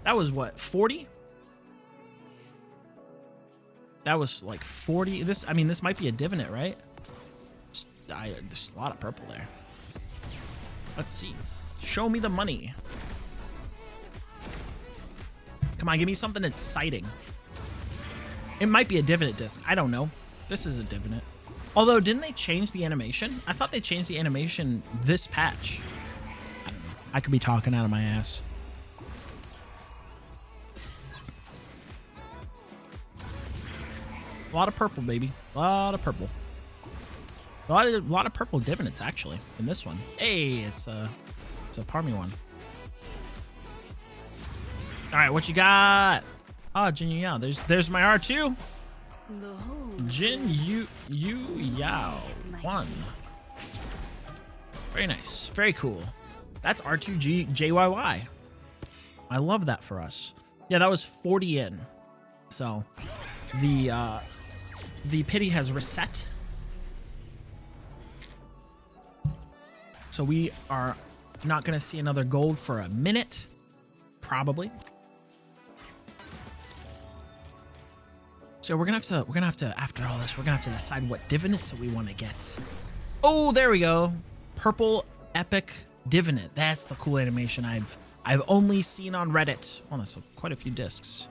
[SPEAKER 1] That was what, 40? That was like 40. This might be a divinate, right? There's a lot of purple there. Let's see. Show me the money. Come on, give me something exciting. It might be a divinate disc. I don't know. This is a divinate. Although, didn't they change the animation? I thought they changed the animation this patch. I don't know. I could be talking out of my ass. A lot of purple, baby. A lot of purple. A lot of purple divinates actually in this one. Hey, it's a Parmy one. All right, what you got? Oh, Jin Yu Yao. There's my R2. Jin Yu Yao 1. Very nice. Very cool. That's R2 JYY. I love that for us. Yeah, that was 40 in. So the pity has reset. So we are not going to see another gold for a minute, probably. So we're gonna have to after all this, we're gonna have to decide what divinates that we want to get. Oh, there we go. Purple epic divinate. That's the cool animation I've only seen on Reddit. Oh, that's quite a few discs.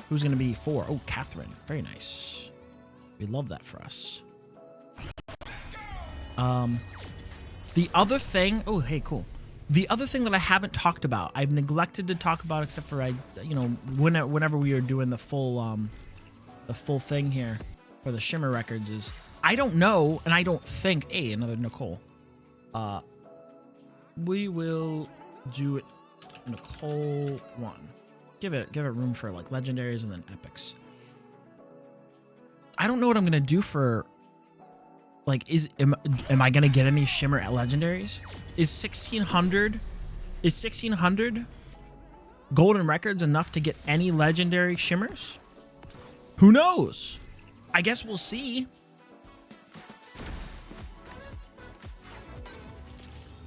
[SPEAKER 1] Who's gonna be 4? Oh, Catherine. Very nice. We love that for us. The other thing. Oh, hey, cool. The other thing that I haven't talked about, I've neglected to talk about, except for whenever we are doing the full thing here for the Shimmer records, is I don't know, and I don't think. Hey, another Nicole. We will do it. Nicole 1. Give it room for like legendaries and then epics. I don't know what I'm gonna do for. Like, am I gonna get any Shimmer legendaries? Is 1600 golden records enough to get any legendary Shimmers? Who knows? I guess we'll see.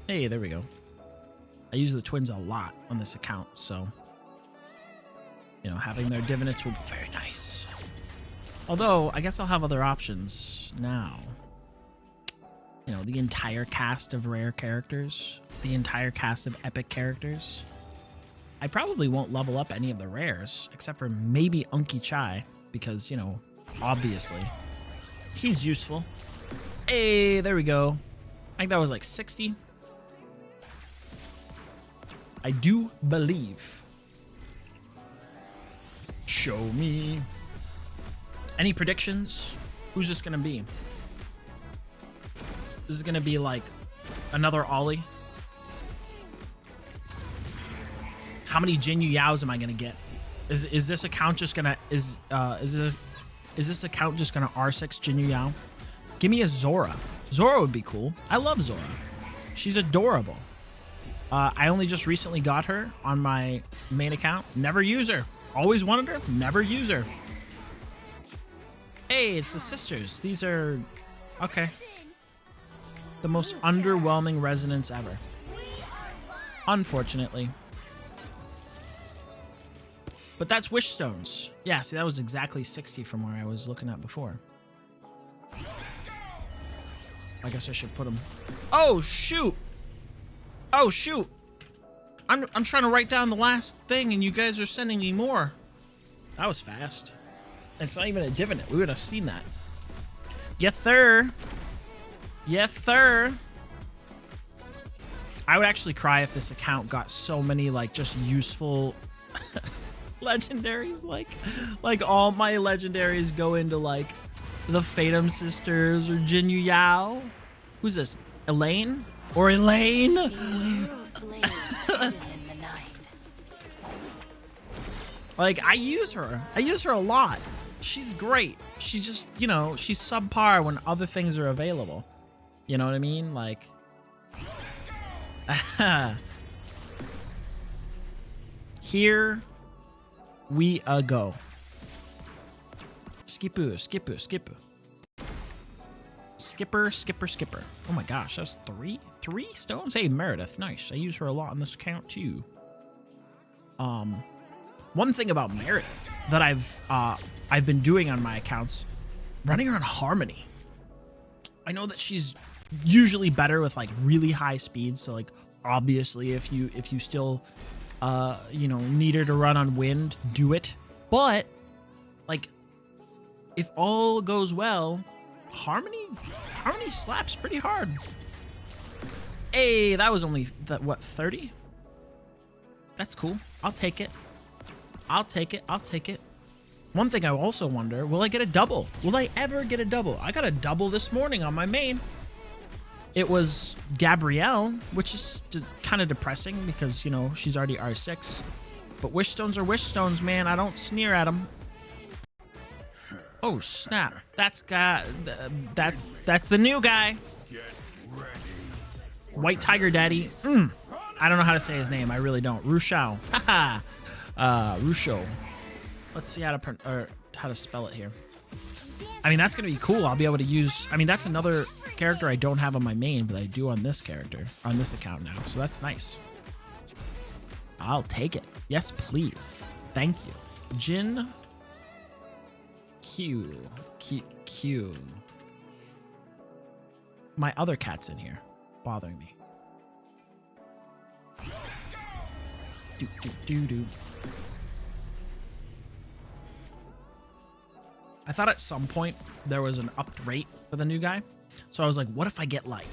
[SPEAKER 1] Hey, there we go. I use the twins a lot on this account, so having their divinates will be very nice. Although I guess I'll have other options now. The entire cast of rare characters, the entire cast of epic characters. I probably won't level up any of the rares, except for maybe Unky Chai, because, obviously, he's useful. Hey, there we go. I think that was like 60. I do believe. Show me. Any predictions? Who's this gonna be? This is gonna be like another Ollie. How many Jinyu Yaos am I gonna get? Is this account just gonna is this account just gonna R6 Jinyu Yao? Give me a Zora. Zora would be cool. I love Zora. She's adorable. I only just recently got her on my main account. Never use her. Always wanted her. Never use her. Hey, it's the sisters. These are okay. The most underwhelming resonance ever. Unfortunately. But that's Wish Stones. Yeah, see, that was exactly 60 from where I was looking at before. I guess I should put them. Oh, shoot. Oh, shoot. I'm trying to write down the last thing, and you guys are sending me more. That was fast. It's not even a divinate. We would have seen that. Yes, sir. Yes, sir. I would actually cry if this account got so many, like, just useful legendaries. Like all my legendaries go into, like, the Fatum Sisters or Jinyu Yao. Who's this? Elaine? Or Elaine? Like, I use her. I use her a lot. She's great. She's just, she's subpar when other things are available. You know what I mean? Like, here we go. Skipper. Oh my gosh, that's three stones. Hey, Meredith, nice. I use her a lot on this account too. One thing about Meredith that I've been doing on my accounts, running her on Harmony. I know that she's usually better with like really high speeds. So like obviously if you still need her to run on Wind, do it. But like if all goes well, Harmony slaps pretty hard. Hey, that was only what, 30? That's cool. I'll take it. One thing I also wonder, will I get a double? Will I ever get a double? I got a double this morning on my main. It was Gabrielle, which is kind of depressing because, she's already R6. But Wish Stones are Wish Stones, man. I don't sneer at them. Oh, snap. That's the new guy. White Tiger Daddy. I don't know how to say his name. I really don't. Rushao. Haha. Rusho. Let's see how to spell it here. I mean, that's going to be cool. I'll be able to use... I mean, that's another character I don't have on my main, but I do on this character, on this account now. So that's nice. I'll take it. Yes, please. Thank you. Jin Q. My other cat's in here, bothering me. Do. I thought at some point there was an upped rate for the new guy. So I was like, what if I get like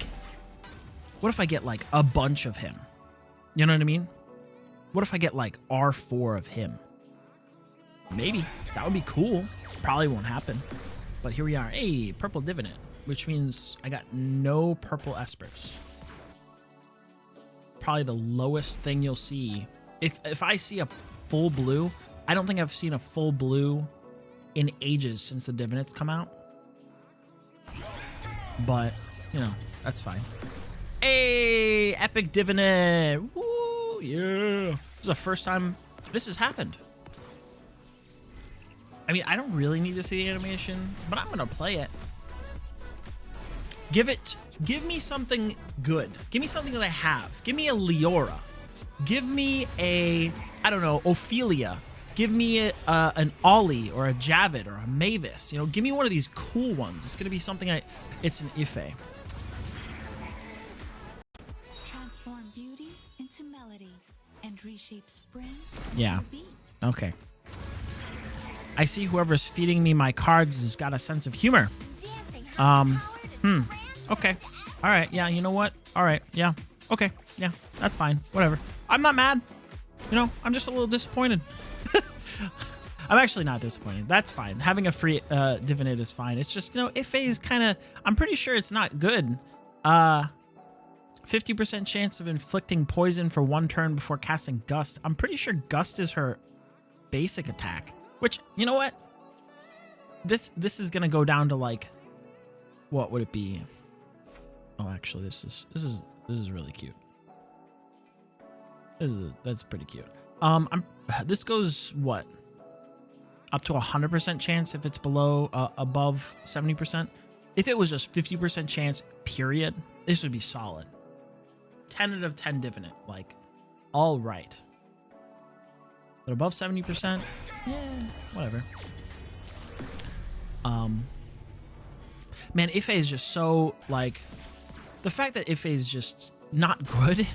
[SPEAKER 1] a bunch of him? You know what I mean? What if I get like R4 of him? Maybe. That would be cool. Probably won't happen. But here we are. Hey, purple dividend, which means I got no purple espers. Probably the lowest thing you'll see. If I see a full blue, I don't think I've seen a full blue in ages since the dividends come out. But, you know, that's fine. Hey, epic dividend. Woo, yeah. This is the first time this has happened. I mean, I don't really need to see the animation, but I'm going to play it. Give me something good. Give me something that I have. Give me a Leora. Give me a, I don't know, Ophelia. Give me an Ollie or a Javid or a Mavis. You know, give me one of these cool ones. It's going to be something it's an Ife.
[SPEAKER 5] Transform beauty into melody and reshape spring
[SPEAKER 1] Yeah.
[SPEAKER 5] into beat.
[SPEAKER 1] Okay. I see whoever's feeding me my cards has got a sense of humor. Okay. All right. Yeah, you know what? All right. Yeah. Okay. Yeah, that's fine. Whatever. I'm not mad. You know, I'm just a little disappointed. I'm actually not disappointed. That's fine. Having a free divinate is fine. It's just, you know, Ife is kind of, I'm pretty sure it's not good. 50% chance of inflicting poison for 1 turn before casting Gust. I'm pretty sure Gust is her basic attack, which, you know what? This is going to go down to like, what would it be? Oh, actually, this is really cute. That's pretty cute. This goes what? Up to 100% chance if it's below above 70%. If it was just 50% chance, period, this would be solid. 10 out of 10 divinant, like, all right. But above 70%, yeah, whatever. Man, Ife is just so, like, the fact that Ife is just not good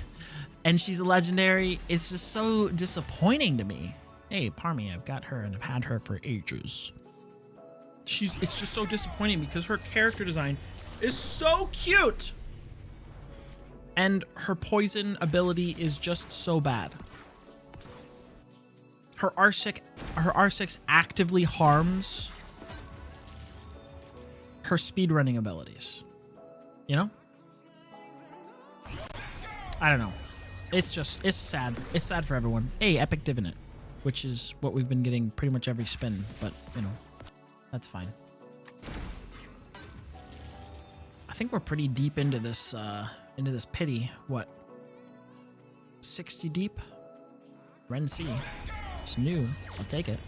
[SPEAKER 1] and she's a legendary is just so disappointing to me. Hey, Parmy, I've got her and I've had her for ages. It's just so disappointing because her character design is so cute. And her poison ability is just so bad. Her R6 actively harms her speedrunning abilities. You know? I don't know. It's sad. It's sad for everyone. Hey, epic dividend, which is what we've been getting pretty much every spin, but you know, that's fine. I think we're pretty deep into this pity. What? 60 deep? Ren C. It's new. I'll take it.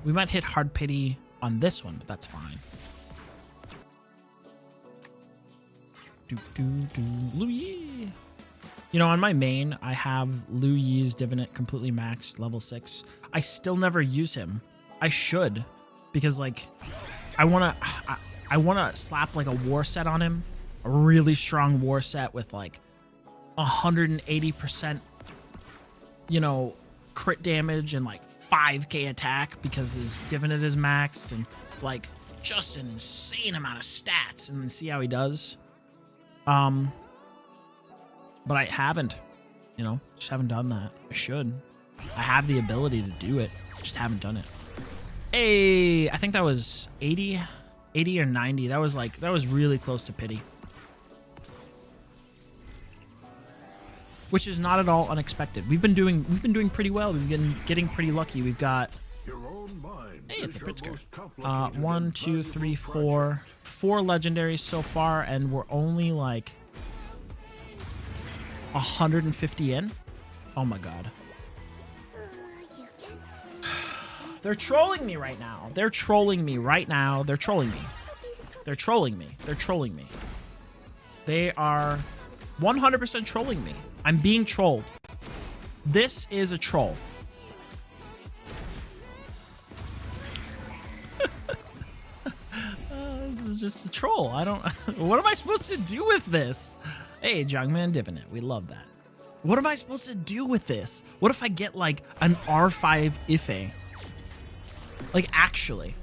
[SPEAKER 1] We might hit hard pity on this one, but that's fine. Lu Yi. You know, on my main, I have Lu Yi's divinant completely maxed, level 6. I still never use him. I should, because like, I wanna slap like a war set on him, a really strong war set with like 180%, you know, crit damage and like 5k attack because his divinant is maxed and like just an insane amount of stats, and then see how he does. But I haven't, you know, just haven't done that. I should. I have the ability to do it, just haven't done it. Hey, I think that was 80 or 90. That was really close to pity. Which is not at all unexpected. We've been doing pretty well. We've been getting pretty lucky. We've got, hey, it's a Pritzker. 1, 2, 3, 4 legendaries so far, and we're only like 150 in. Oh my god. They're trolling me right now. They're trolling me right now. They're trolling me. They're trolling me. They're trolling me. They are 100% trolling me. I'm being trolled. This is a troll. This is just a troll. I don't... What am I supposed to do with this? Hey, Jungman Divinant. We love that. What am I supposed to do with this? What if I get, like, an R5 Ife? Like, actually.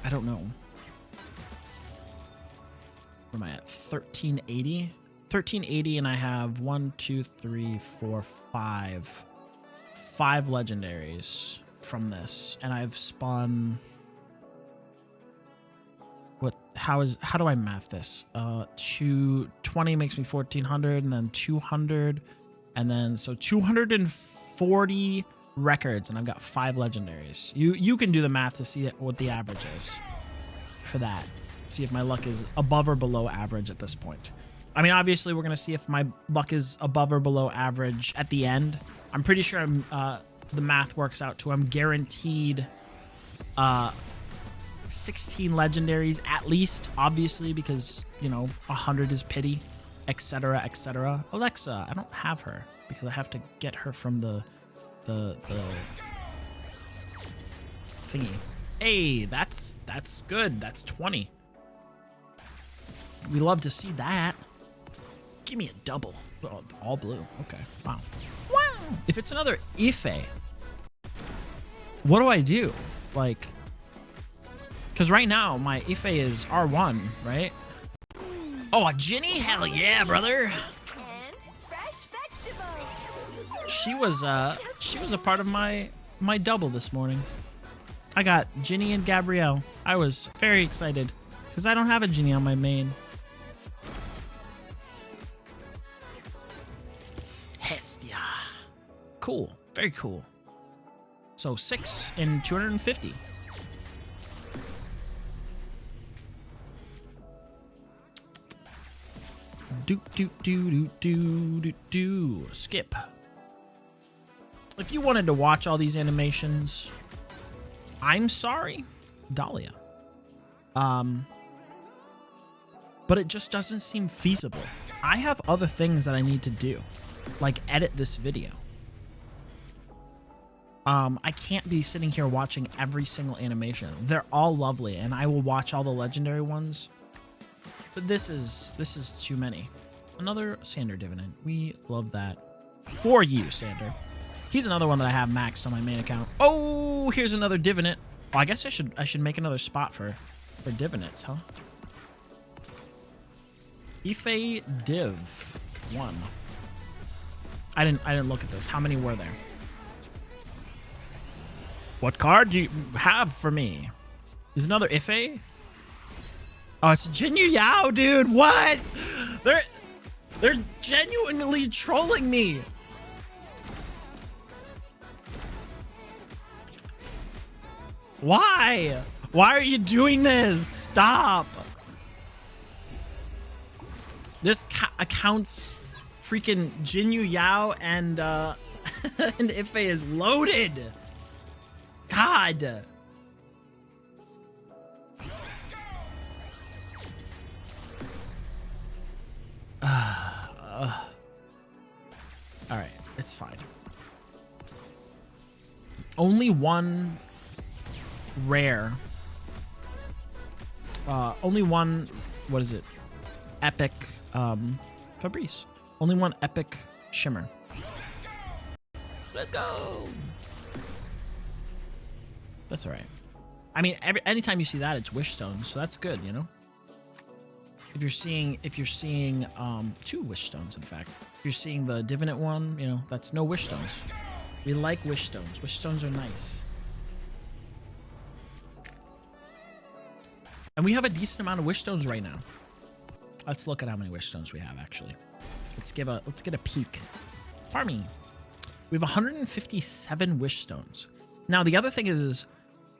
[SPEAKER 1] I don't know. Where am I at? 1380? 1380, and I have 5 legendaries from this, and I've spun how do I math this? 220 makes me 1400, and then 200, and then so 240 records, and I've got 5 legendaries. You can do the math to see what the average is for that. See if my luck is above or below average at this point. I mean, obviously, we're gonna see if my luck is above or below average at the end. I'm pretty sure the math works out to I'm guaranteed 16 legendaries at least, obviously, because, you know, 100 is pity, etc., etc. Alexa, I don't have her because I have to get her from the thingy. Hey, that's good. That's 20. We love to see that. Give me a double. Oh, all blue. Okay. Wow. Wow. If it's another Ife, what do I do? Like, because right now my Ife is R1, right? Oh, a Ginny? Hell yeah, brother.
[SPEAKER 2] And fresh vegetables.
[SPEAKER 1] She was a part of my double this morning. I got Ginny and Gabrielle. I was very excited because I don't have a Ginny on my main. Hestia. Cool. Very cool. So 6 in 250. Do. Skip. If you wanted to watch all these animations, I'm sorry, Dahlia. But it just doesn't seem feasible. I have other things that I need to do, like edit this video. I can't be sitting here watching every single animation. They're all lovely, and I will watch all the legendary ones. But this is too many. Another Sander Dividend. We love that. For you, Sander. He's another one that I have maxed on my main account. Oh, here's another Dividend. Oh, I guess I should make another spot for Dividends, huh? Ife Div 1. I didn't look at this. How many were there? What card do you have for me? Is another Ife? Oh, it's Jinyu Yao, dude. What? They're genuinely trolling me. Why? Why are you doing this? Stop. This account's freaking Jinyu Yao and and Ife is loaded. God. All right, it's fine. Only one rare. Only one. What is it? Epic. Fabrice. Only one epic shimmer. Let's go. That's all right. I mean, anytime you see that, it's wish stones, so that's good, you know. If you're seeing 2 wish stones, in fact, if you're seeing the Divinant one, you know, that's no wish stones. We like wish stones. Wish stones are nice. And we have a decent amount of wish stones right now. Let's look at how many wish stones we have, actually. Let's get a peek. Farming. We have 157 wish stones. Now, the other thing is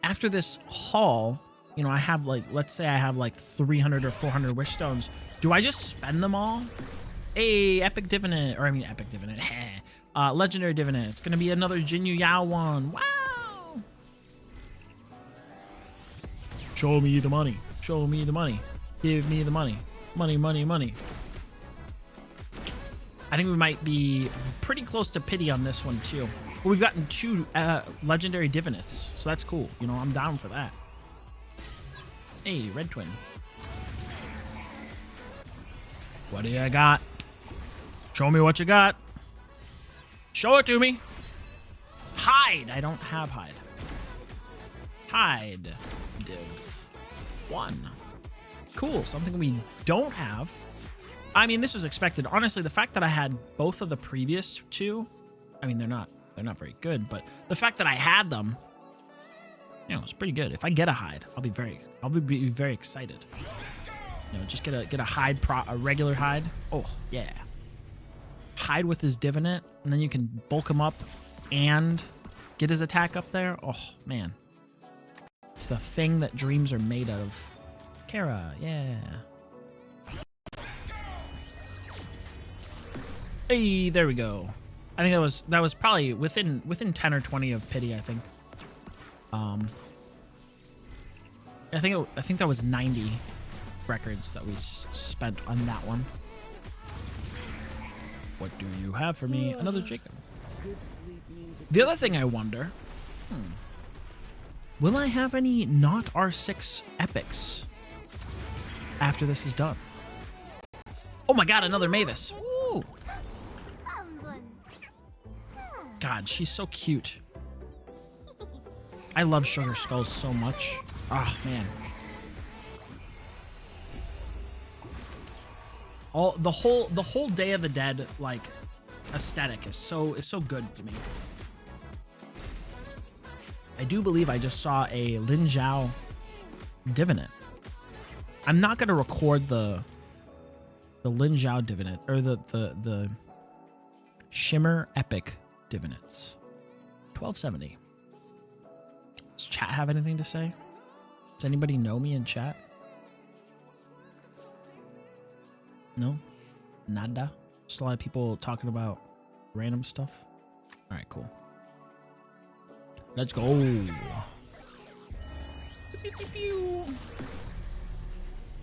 [SPEAKER 1] after this haul, you know, I have like, let's say I have like 300 or 400 wish stones. Do I just spend them all? Hey, epic dividend, or I mean epic dividend. Legendary dividend. It's gonna be another Jinyu Yao one. Wow. Show me the money. Show me the money. Give me the money. Money, money, money. I think we might be pretty close to pity on this one too. But we've gotten 2 legendary divinists, so that's cool. You know, I'm down for that. Hey, red twin. What do you got? Show me what you got. Show it to me. Hide. I don't have hide. Hide. Div 1. Cool. Something we don't have. I mean, this was expected. Honestly, the fact that I had both of the previous 2, I mean, they're not very good, but the fact that I had them, you know, it's pretty good. If I get a hide, I'll be very excited. You know, just get a hide, a regular hide. Oh yeah, hide with his divinant, and then you can bulk him up and get his attack up there. Oh man, it's the thing that dreams are made of. Kara, yeah. Hey, there we go. I think that was probably within 10 or 20 of pity. I think. I think that was 90 records that we spent on that one. What do you have for me? Another Jacob. The other thing I wonder, will I have any not R6 epics after this is done? Oh my god, another Mavis. Ooh. God, she's so cute. I love Sugar Skulls so much. Oh man. The whole Day of the Dead like aesthetic is so good to me. I do believe I just saw a Lin Zhao divinant. I'm not gonna record the Lin Zhao divinant or the Shimmer Epic divinants. 1270. Does chat have anything to say? Does anybody know me in chat? No? Nada? Just a lot of people talking about random stuff. Alright, cool. Let's go. Did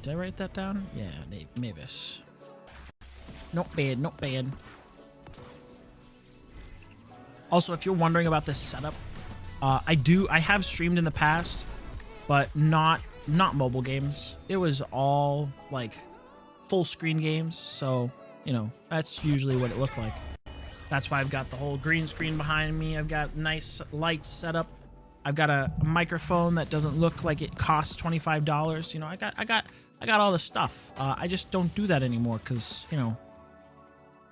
[SPEAKER 1] I write that down? Yeah, Mavis. Not bad, not bad. Also, if you're wondering about this setup, I have streamed in the past, but not mobile games. It was all like full screen games, so you know that's usually what it looked like. That's why I've got the whole green screen behind me. I've got nice lights set up. I've got a microphone that doesn't look like it costs $25. You know, I got all the stuff. I just don't do that anymore because you know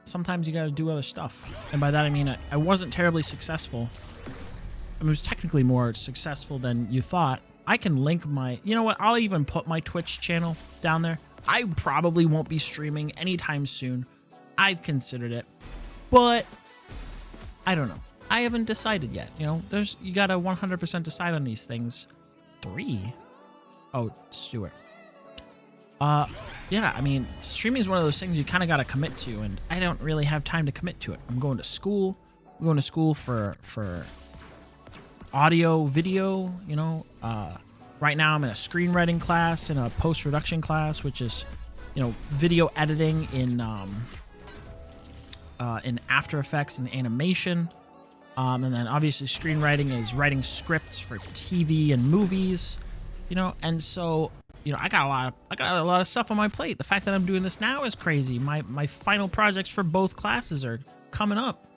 [SPEAKER 1] sometimes you got to do other stuff, and by that I mean I wasn't terribly successful. I mean, it was technically more successful than you thought. I can link my, you know what? I'll even put my Twitch channel down there. I probably won't be streaming anytime soon. I've considered it, but I don't know. I haven't decided yet. You know, you gotta 100% decide on these things. 3? Oh, Stuart. Yeah, I mean, streaming is one of those things you kind of gotta commit to, and I don't really have time to commit to it. I'm going to school. I'm going to school for audio, video, you know. Right now I'm in a screenwriting class and a post-production class, which is, you know, video editing in After Effects and animation. And then obviously screenwriting is writing scripts for TV and movies, you know. And so, you know, I got a lot of stuff on my plate. The fact that I'm doing this now is crazy. My final projects for both classes are coming up,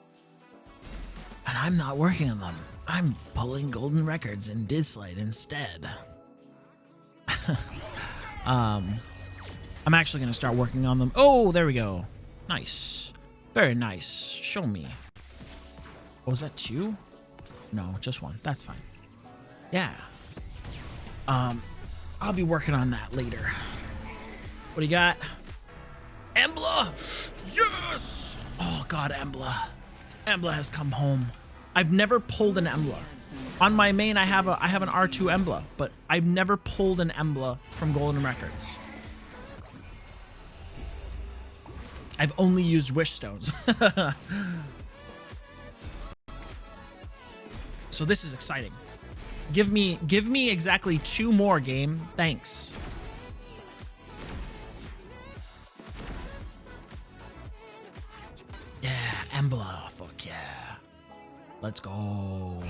[SPEAKER 1] and I'm not working on them. I'm pulling golden records in Dislyte instead. I'm actually gonna start working on them. Oh, there we go. Nice, very nice. Show me. Oh, was that 2? No, just 1. That's fine. Yeah. I'll be working on that later. What do you got? Embla! Yes! Oh god, Embla. Embla has come home. I've never pulled an Embla. On my main, I have an R2 Embla, but I've never pulled an Embla from Golden Records. I've only used wish stones. So this is exciting. Give me exactly 2 more, game. Thanks. Yeah, Embla. Fuck yeah. Let's go.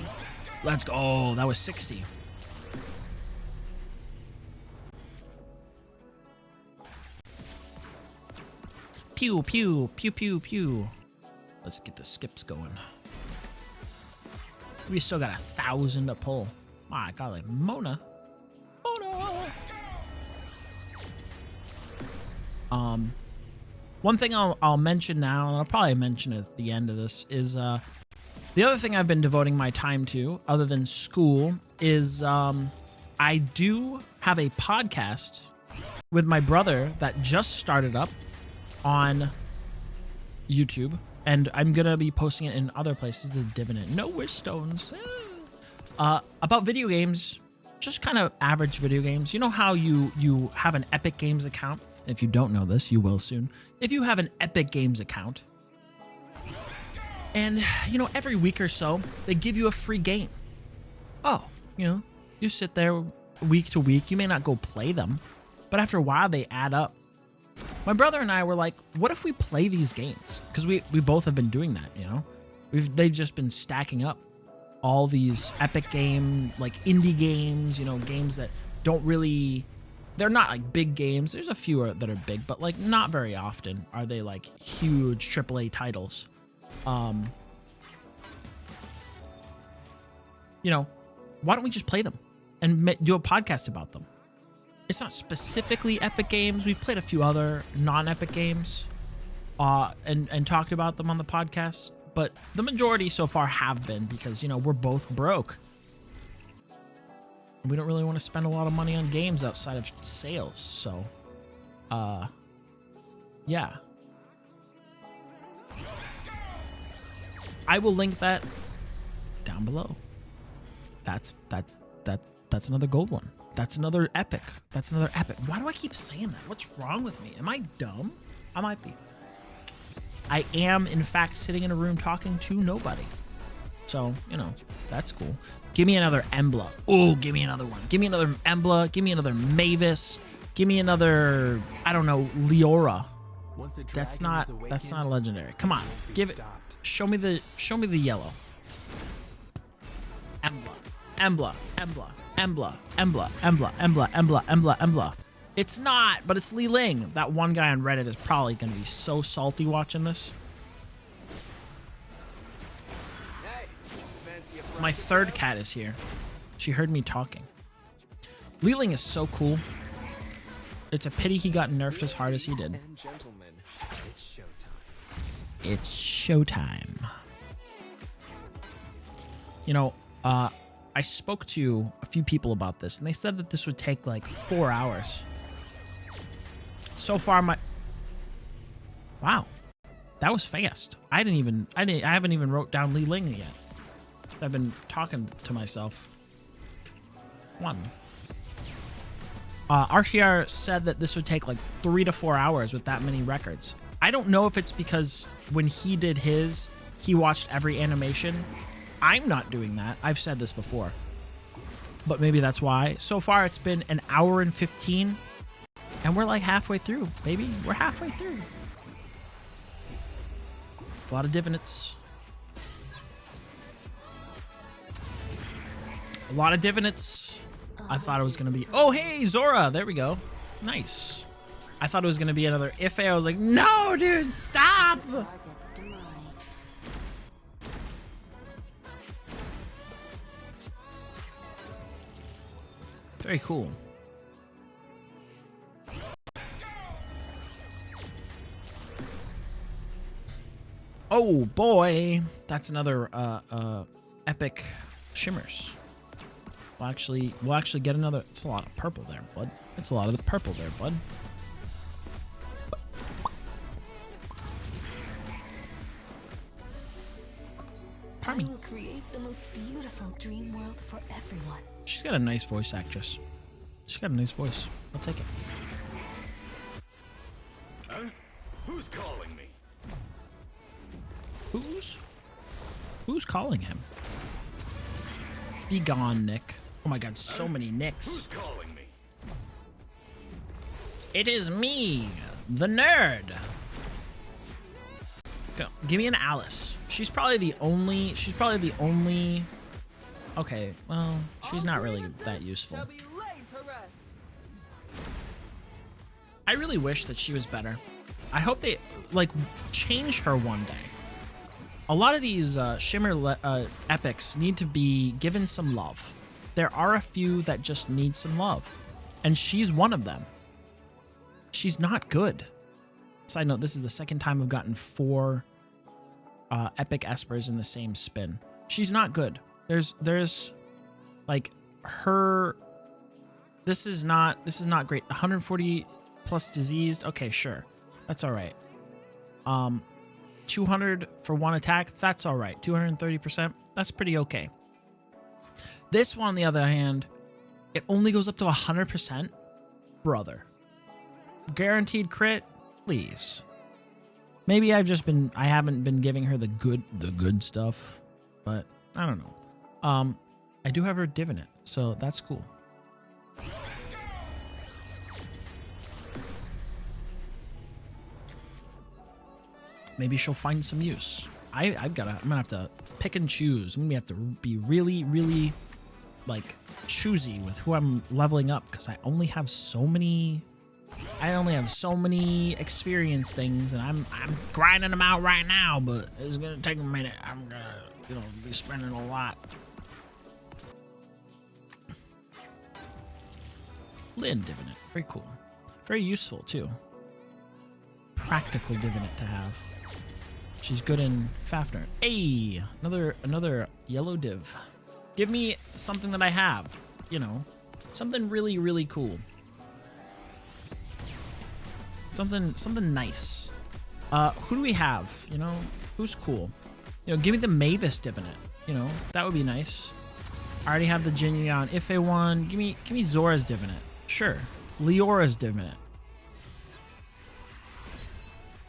[SPEAKER 1] Let's go. That was 60. Pew, pew, pew, pew, pew. Let's get the skips going. We still got 1,000 to pull. My God, like Mona. Mona! One thing I'll mention now, and I'll probably mention at the end of this, is the other thing I've been devoting my time to, other than school, is I do have a podcast with my brother that just started up on YouTube, and I'm gonna be posting it in other places. The Dividend, no wish stones, about video games, just kind of average video games. You know how you have an Epic Games account? If you don't know this, you will soon. If you have an Epic Games account, and you know, every week or so they give you a free game. Oh, you know, you sit there week to week. You may not go play them, but after a while they add up. My brother and I were like, what if we play these games? Because we both have been doing that, you know? They've just been stacking up all these Epic game, like indie games, you know, games that don't really, they're not like big games. There's a few that are big, but like not very often are they like huge AAA titles. You know, why don't we just play them and do a podcast about them? It's not specifically Epic Games. We've played a few other non-Epic games and talked about them on the podcast, but the majority so far have been because, you know, we're both broke. We don't really want to spend a lot of money on games outside of sales, so yeah. I will link that down below. That's another gold one. That's another epic. That's another epic. Why do I keep saying that? What's wrong with me? Am I dumb? I might be. I am, in fact, sitting in a room talking to nobody. So, you know, that's cool. Give me another Embla. Oh, give me another one. Give me another Embla. Give me another Mavis. Give me another, I don't know, Leora. That's not a legendary. Come on. Give it. Show me the yellow. Embla. Embla. It's not, but it's Li Ling. That one guy on Reddit is probably going to be so salty watching this. My third cat is here. She heard me talking. Li Ling is so cool. It's a pity he got nerfed as hard as he did. It's showtime. You know, I spoke to a few people about this, and they said that this would take like 4 hours. So far, wow, that was fast. I haven't even wrote down Li Ling yet. I've been talking to myself. RCR said that this would take like 3 to 4 hours with that many records. I don't know if it's because when he did his, he watched every animation. I'm not doing that. I've said this before. But maybe that's why. So far, it's been 1 hour and 15. And we're like halfway through, baby. We're halfway through. A lot of divinates. A lot of divinates. I thought it was going to be... Oh, hey, Zora. There we go. Nice. I thought it was going to be another Ife. I was like, no, dude, stop. Very cool. Oh boy, that's another epic shimmers. We'll actually get another. It's a lot of purple there, bud. It's a lot of the purple there, bud.
[SPEAKER 5] I will create the most beautiful dream world for everyone.
[SPEAKER 1] She's got a nice voice actress. She's got a nice voice. I'll take it.
[SPEAKER 4] Huh? Who's calling me?
[SPEAKER 1] Who's calling him? Be gone, Nick. Oh my god, so many Nicks.
[SPEAKER 4] Who's calling me?
[SPEAKER 1] It is me, the nerd. Go, give me an Alice. She's probably the only. Okay, well, she's not really that useful. I really wish that she was better. I hope they like change her one day. A lot of these Shimmer epics need to be given some love. There are a few that just need some love, and she's one of them. She's not good. Side note, this is the second time I've gotten 4 epic espers in the same spin. She's not good. There's like her. This is not great. 140 plus diseased. Okay, sure, that's all right. 200 for 1 attack. That's all right. 230%. That's pretty okay. This one, on the other hand, it only goes up to 100%. Brother, guaranteed crit. Please. Maybe I haven't been giving her the good stuff, but I don't know. I do have her Divinate, so that's cool. Maybe she'll find some use. I'm gonna have to pick and choose. I'm gonna have to be really, really like choosy with who I'm leveling up because I only have so many experience things, and I'm grinding them out right now, but it's gonna take a minute. I'm gonna, be spending a lot. Lynn Divinate, very cool, very useful too. Practical Divinate to have. She's good in Fafnir. Hey, another yellow div. Give me something that I have, something really, really cool. Something nice. Who do we have? Who's cool? Give me the Mavis Divinate. That would be nice. I already have the Jinyan Ife one. Give me Zora's Divinate. Sure. Leora's Divinate.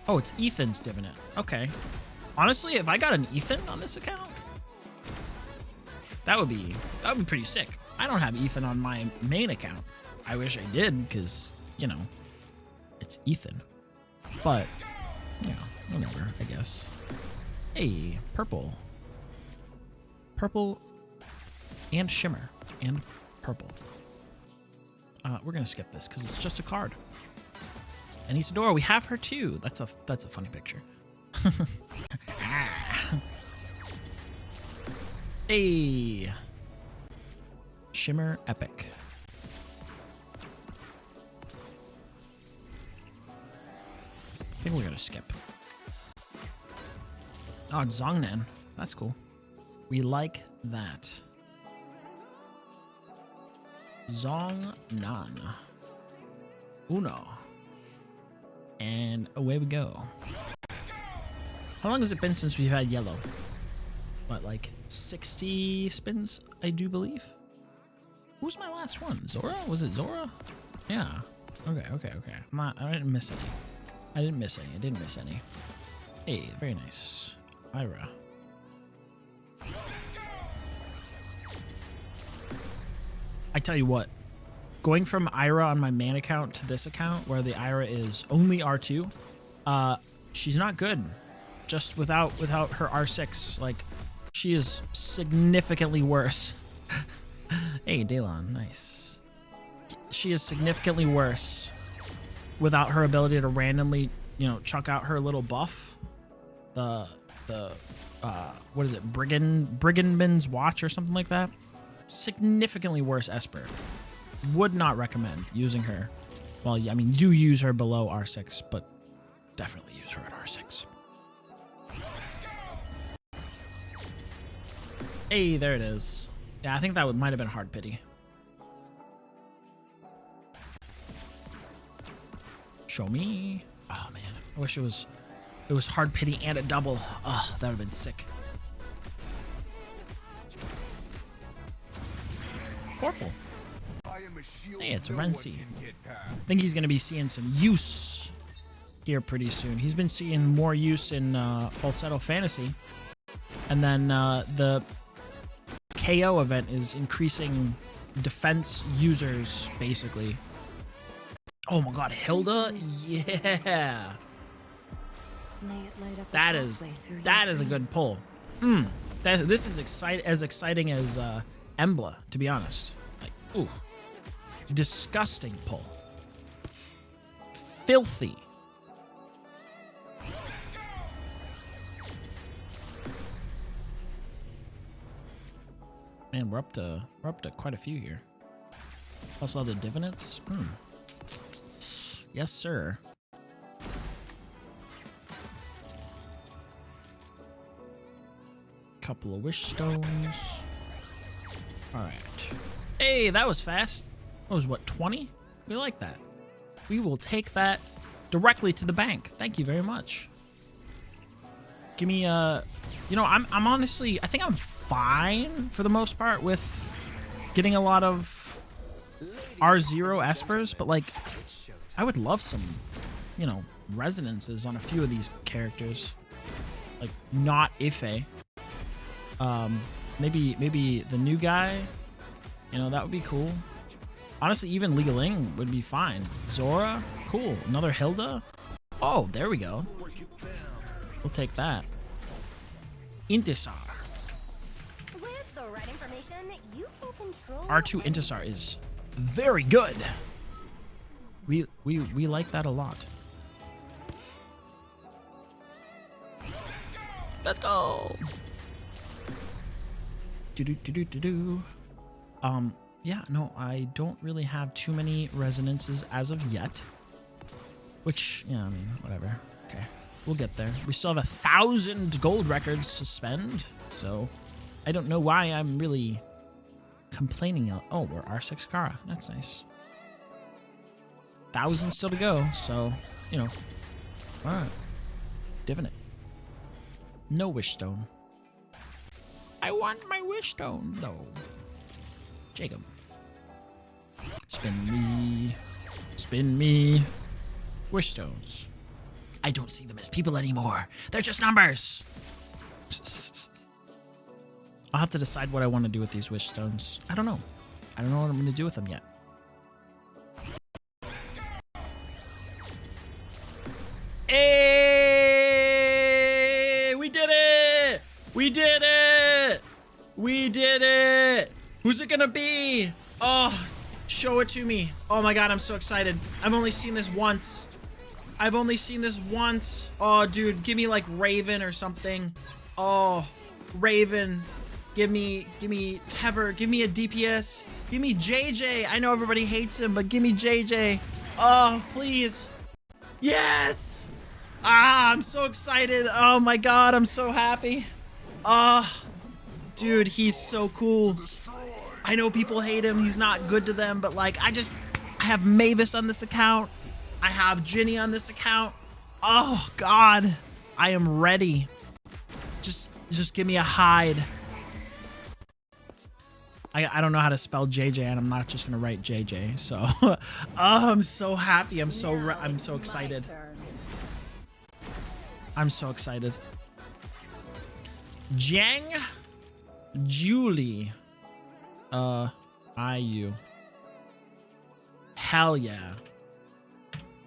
[SPEAKER 1] Oh, it's Ethan's Divinate. Okay. Honestly, if I got an Ethan on this account, that would be pretty sick. I don't have Ethan on my main account. I wish I did, because, it's Ethan. But, whatever, I guess. Hey, purple. Purple and shimmer and purple. We're gonna skip this because it's just a card. And Isadora, we have her too. That's a funny picture. Hey, Shimmer Epic. I think we're gonna skip. Oh, it's Zongnan. That's cool. We like that. Zongnan. Uno. And away we go. How long has it been since we've had yellow? What, like 60 spins, I do believe? Who's my last one? Zora? Was it Zora? Yeah. Okay. I didn't miss any. Hey, very nice. Ira. I tell you what, going from Ira on my main account to this account where the Ira is only R2, she's not good. Just without her R6, like, she is significantly worse. Hey, Daylon, nice. She is significantly worse without her ability to randomly, chuck out her little buff. The what is it, Brigandman's Watch or something like that? Significantly worse Esper. Would not recommend using her. Well, I mean, do use her below R6, but definitely use her at R6. Hey, there it is. Yeah, I think that might have been hard pity. Show me. Oh man, I wish it was hard pity and a double. Oh, that would have been sick. Purple. Hey, it's Renzi. I think he's gonna be seeing some use. here pretty soon. He's been seeing more use in Falsetto Fantasy. And then the KO event is increasing defense users, basically. Oh my god, Hilda? Yeah. That is a good pull. This is as exciting as Embla, to be honest. Like, ooh. Disgusting pull. Filthy. Man, we're up to quite a few here. Also the divinates. Yes, sir. Couple of wish stones. All right. Hey, that was fast. That was what, 20? We like that. We will take that directly to the bank. Thank you very much. Give me you know, I'm honestly, I think I'm fine for the most part with getting a lot of R0 espers, but like I would love some, you know, resonances on a few of these characters. Like not Ife. Maybe the new guy, you know, that would be cool. Honestly, even Li Ling would be fine. Zora, cool. Another Hilda. Oh, there we go. We'll take that. Intisar.
[SPEAKER 2] With the right information, you can control
[SPEAKER 1] R2 Intisar is very good. We like that a lot. Let's go. Yeah, no, I don't really have too many resonances as of yet. Which, yeah, I mean, whatever. Okay, we'll get there. We still have 1,000 gold records to spend, so I don't know why I'm really complaining. Oh, we're R6 Kara. That's nice. 1,000 still to go, so, you know. All right. Divinate. No wish stone. I want my wish stone, though. Jacob. Spin me. Spin me. Wish stones. I don't see them as people anymore. They're just numbers. I'll have to decide what I want to do with these wish stones. I don't know. I don't know what I'm going to do with them yet. Hey! We did it! We did it! We did it! Who's it gonna be? Oh, show it to me. Oh my god, I'm so excited. I've only seen this once. I've only seen this once. Oh, dude, give me like Raven or something. Oh, Raven. Give me Tever. Give me a DPS. Give me JJ. I know everybody hates him, but give me JJ. Oh, please. Yes! Ah, I'm so excited. Oh my god, I'm so happy. Dude, he's so cool. I know people hate him. He's not good to them, but like, I have Mavis on this account. I have Ginny on this account. Oh god, I am ready. Just give me a hide. I don't know how to spell JJ, and I'm not just gonna write JJ. So, oh, I'm so happy. I'm so excited. I'm so excited. Jiang Julie. IU. Hell yeah.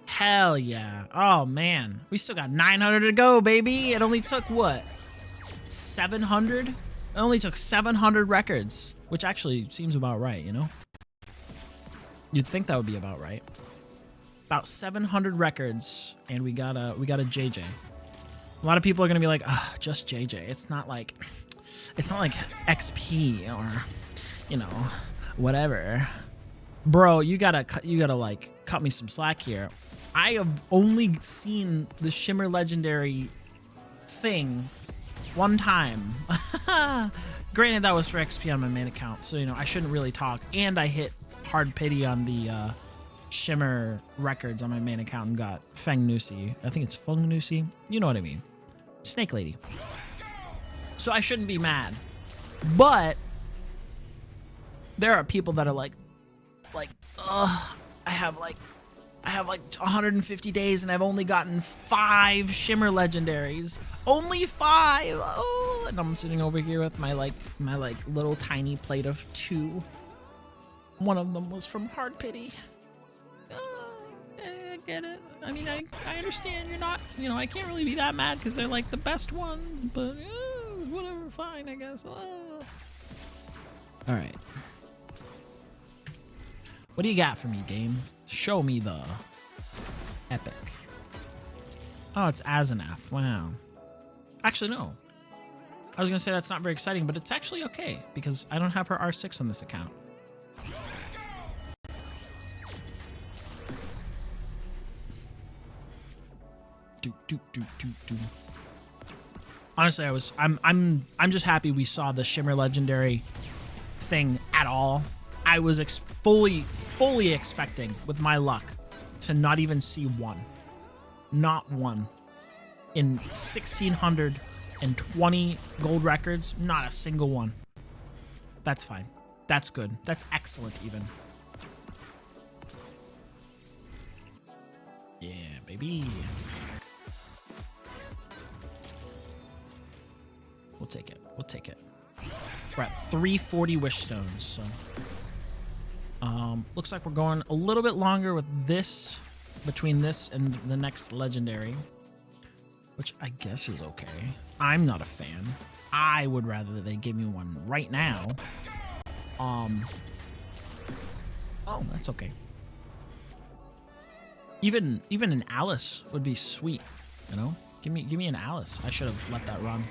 [SPEAKER 1] Hell yeah. Oh man. We still got 900 to go, baby. It only took what? 700? It only took 700 records, which actually seems about right, you know? You'd think that would be about right. About 700 records, and we got a JJ. A lot of people are gonna be like, "Ugh, just JJ." It's not like XP or, you know, whatever. Bro, you gotta like cut me some slack here. I have only seen the Shimmer Legendary thing one time. Granted, that was for XP on my main account, so you know I shouldn't really talk. And I hit hard pity on the Shimmer records on my main account and got Feng Nusi. I think it's Feng Nusi. You know what I mean. Snake Lady. So I shouldn't be mad. But there are people that are like, I I have like 150 days and I've only gotten 5 Shimmer legendaries. Only 5. Oh, and I'm sitting over here with my little tiny plate of 2. One of them was from Hard Pity. I get it. I mean, I understand you're not, I can't really be that mad because they're like the best ones, but whatever, fine, I guess. All right. What do you got for me, game? Show me the epic. Oh, it's Asenath. Wow. Actually, no. I was going to say that's not very exciting, but it's actually okay because I don't have her R6 on this account. Honestly, I'm just happy we saw the Shimmer Legendary thing at all. I was fully expecting, with my luck, to not even see one. Not one. In 1,620 gold records, not a single one. That's fine. That's good. That's excellent, even. Yeah, baby. We'll take it. We'll take it. We're at 340 wish stones, so looks like we're going a little bit longer with this, between this and the next legendary, which I guess is okay. I'm not a fan. I would rather that they give me one right now. Oh, that's okay. Even an Alice would be sweet, you know? Give me an Alice. I should have let that run.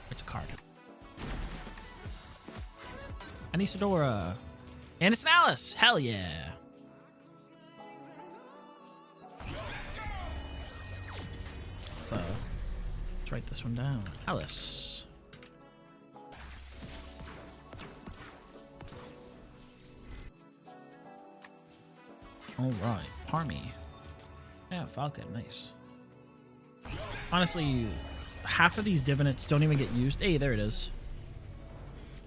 [SPEAKER 1] It's a card. Anisadora. And it's an Alice! Hell yeah! Let's write this one down. Alice. Alright, Parmy. Yeah, Falcon, nice. Honestly, half of these divinates don't even get used. Hey, there it is.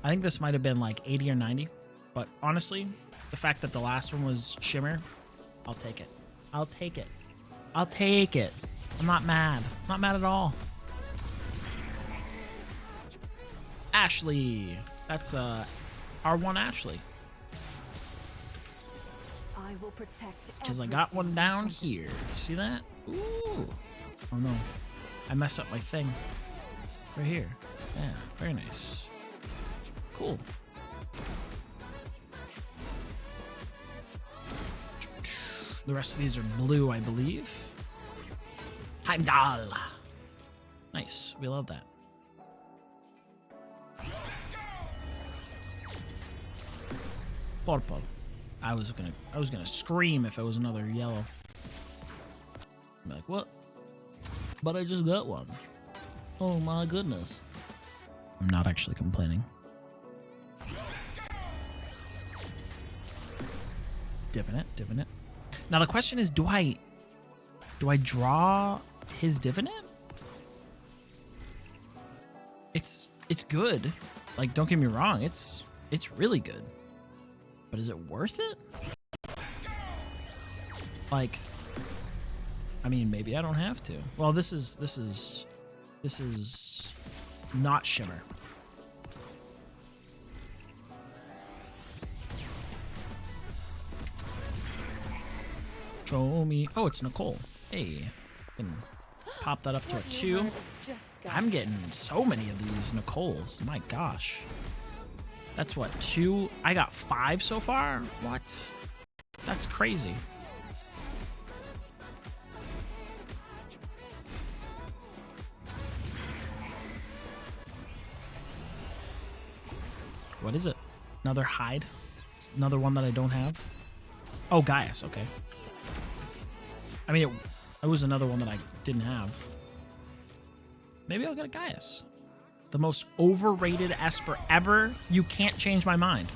[SPEAKER 1] I think this might have been like 80 or 90. But honestly, the fact that the last one was Shimmer, I'll take it. I'll take it. I'll take it. I'm not mad. Not mad at all. Ashley. That's R1 Ashley.
[SPEAKER 2] I will protect.
[SPEAKER 1] Because I got one down here. See that? Ooh. Oh no. I messed up my thing. Right here. Yeah, very nice. Cool. The rest of these are blue, I believe. Heimdall. Nice. We love that. Purple. I was gonna scream if it was another yellow. I'm like, what? But I just got one. Oh my goodness. I'm not actually complaining. Divinate. Now the question is, do I draw his Divinate? It's good. Like, don't get me wrong, it's really good. But is it worth it? Like, I mean, maybe I don't have to. Well, this is not Shimmer. Show me. Oh, it's Nicole. Hey, can pop that up to a 2. I'm getting so many of these Nicoles. My gosh. That's what, 2? I got 5 so far? What? That's crazy. What is it? Another hide? It's another one that I don't have? Oh, Gaius, okay. I mean, it was another one that I didn't have. Maybe I'll get a Gaius. The most overrated Esper ever. You can't change my mind.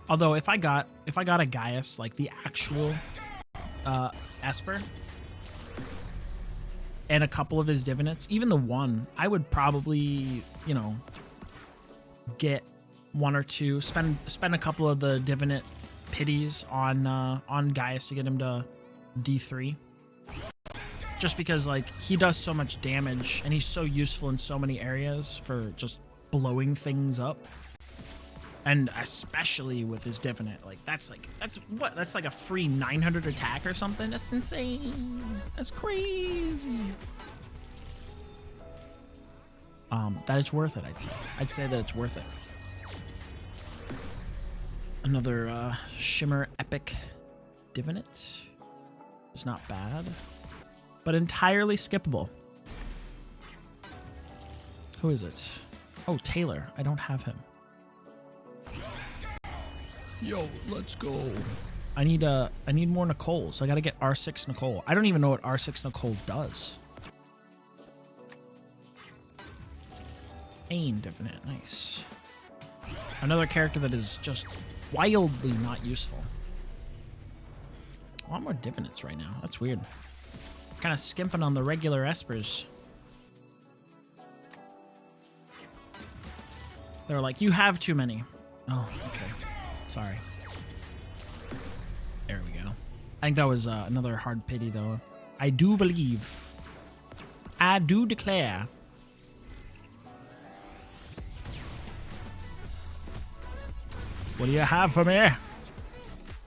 [SPEAKER 1] Although if I got a Gaius, like the actual Esper, and a couple of his divinates, even the one, I would probably, you know, get one or two, spend a couple of the divinate pities on Gaius to get him to D3. Just because, like, he does so much damage and he's so useful in so many areas for just blowing things up. And especially with his divinate, like that's like a free 900 attack or something. That's insane. That's crazy. That it's worth it, I'd say. I'd say that it's worth it. Another Shimmer Epic Divinate. It's not bad, but entirely skippable. Who is it? Oh, Taylor. I don't have him. Yo, let's go. I need more Nicole, so I gotta get R6 Nicole. I don't even know what R6 Nicole does. Ain Divinate, nice. Another character that is just wildly not useful. A lot more divinates right now. That's weird. Kind of skimping on the regular espers. They're like, you have too many. Oh, okay. Sorry. There we go. I think that was another hard pity, though. I do believe. I do declare. What do you have for me?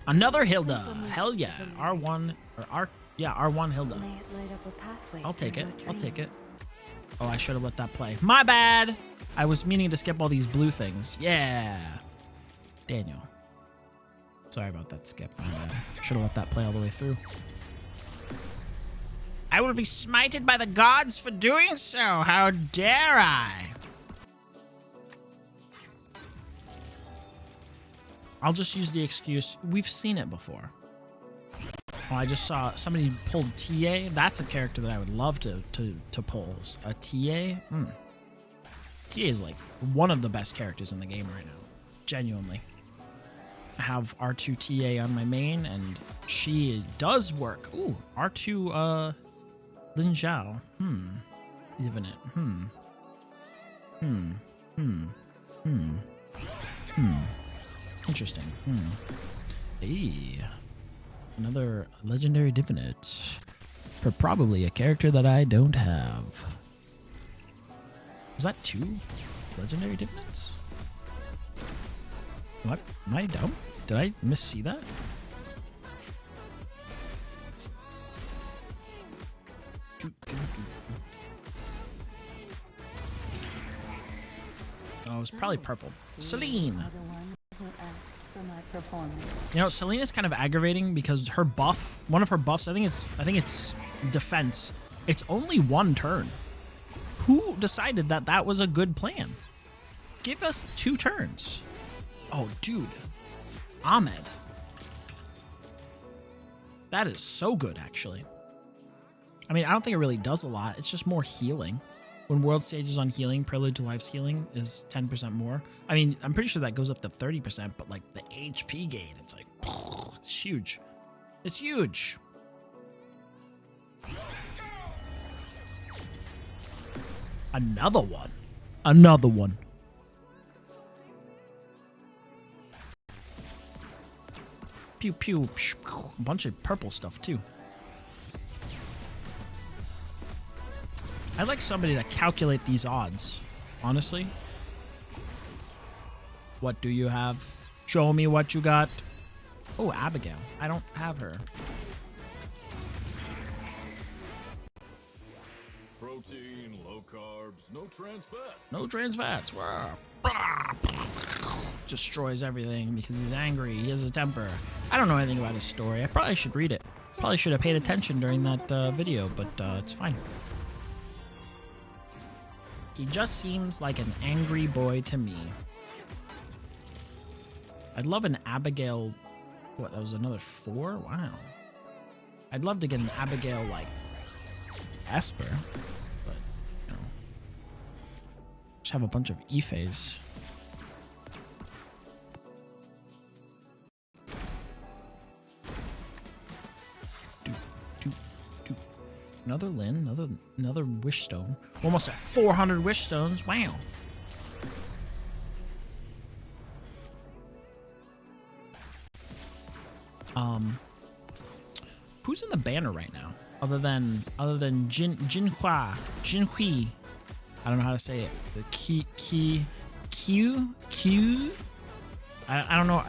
[SPEAKER 1] Another Hilda. Hell yeah. R1 or R. Yeah, R1 Hilda. I'll take it. I'll take it. Oh, I should have let that play. My bad. I was meaning to skip all these blue things. Yeah. Daniel. Sorry about that skip. My bad. Should have let that play all the way through. I will be smited by the gods for doing so. How dare I? I'll just use the excuse, we've seen it before. Oh, I just saw somebody pulled TA. That's a character that I would love to pull. A TA? TA is like one of the best characters in the game right now. Genuinely. I have R2 TA on my main, and she does work. Ooh, R2 Lin Zhao. Divinate. Interesting. Hey. Another legendary divinate. For probably a character that I don't have. Was that 2 legendary divinates? What? Am I dumb? Did I missee that? Oh, it was probably purple. Celine! You know, Celine is kind of aggravating because her buff, one of her buffs, I think it's defense. It's only 1 turn. Who decided that that was a good plan? Give us 2 turns. Oh, dude. Ahmed. That is so good, actually. I mean, I don't think it really does a lot. It's just more healing. When World Stage is on healing, Prelude to Life's healing is 10% more. I mean, I'm pretty sure that goes up to 30%, but like the HP gain, it's like, it's huge. It's huge. Another one. Another one. Pew pew. A bunch of purple stuff too. I'd like somebody to calculate these odds, honestly. What do you have? Show me what you got. Oh, Abigail. I don't have her.
[SPEAKER 4] Protein, low carbs, no trans fat.
[SPEAKER 1] No trans fats. Destroys everything because he's angry. He has a temper. I don't know anything about his story. I probably should read it. Probably should have paid attention during that video, but it's fine. He just seems like an angry boy to me. I'd love an Abigail. What, that was another 4? Wow. I'd love to get an Abigail like Esper, but you know, just have a bunch of Ifes. Another Lin, another wish stone. We're almost at 400 wish stones. Wow. Who's in the banner right now? Other than Jinhui. I don't know how to say it. The Q. I don't know.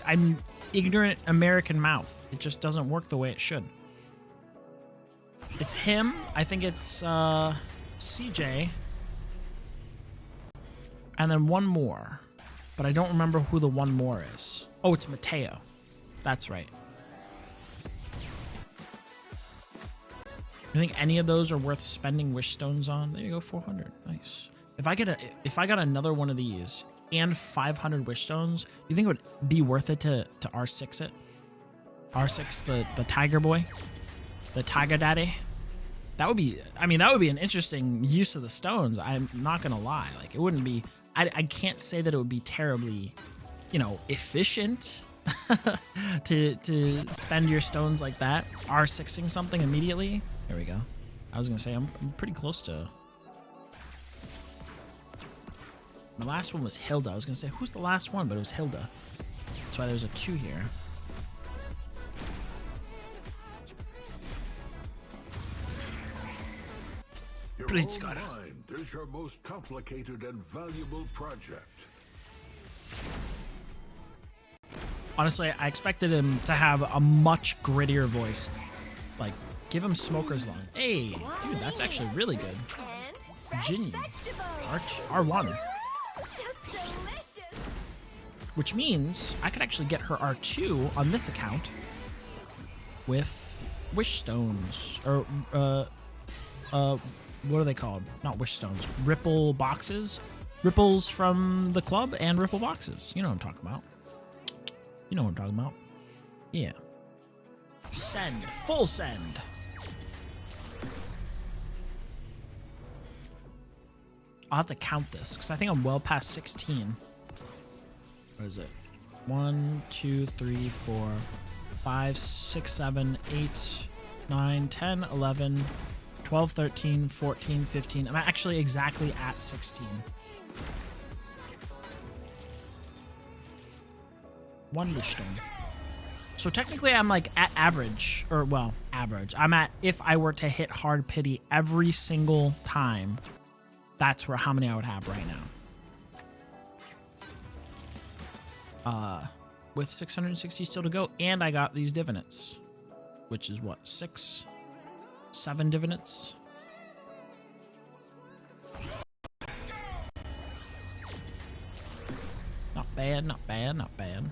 [SPEAKER 1] I'm ignorant American mouth. It just doesn't work the way it should. It's him. I think it's CJ. And then one more. But I don't remember who the one more is. Oh, it's Mateo. That's right. You think any of those are worth spending wish stones on? There you go, 400. Nice. If I got another one of these and 500 wish stones, do you think it would be worth it to R6 it? R6 the tiger boy? The tiger daddy? That would be, I mean, that would be an interesting use of the stones. I'm not gonna lie. Like, it wouldn't be, I can't say that it would be terribly, you know, efficient to spend your stones like that. R6ing something immediately. There we go. I was gonna say I'm pretty close to. My last one was Hilda. I was gonna say who's the last one, but it was Hilda. That's why there's a 2 here.
[SPEAKER 6] Your
[SPEAKER 1] Please,
[SPEAKER 6] own
[SPEAKER 1] God.
[SPEAKER 6] mind is your most complicated and valuable project.
[SPEAKER 1] Honestly, I expected him to have a much grittier voice. Like, give him Smoker's Lung. Hey, dude, that's actually really good.
[SPEAKER 2] And fresh
[SPEAKER 1] Ginny.
[SPEAKER 2] vegetables.
[SPEAKER 1] R1.
[SPEAKER 2] Just delicious.
[SPEAKER 1] Which means I could actually get her R2 on this account with wish stones. Or, what are they called? Not wish stones. Ripple boxes. Ripples from the club and ripple boxes. You know what I'm talking about. You know what I'm talking about. Yeah. Send. Full send. I'll have to count this because I think I'm well past 16. What is it? 1, 2, 3, 4, 5, 6, 7, 8, 9, 10, 11, 12, 13, 14, 15. I'm actually exactly at 16. One wish stone. So technically I'm like at average, or well, average. I'm at, if I were to hit hard pity every single time, that's where how many I would have right now. With 660 still to go, and I got these divinates, which is what, 6, 7 divinates. Not bad, not bad, not bad.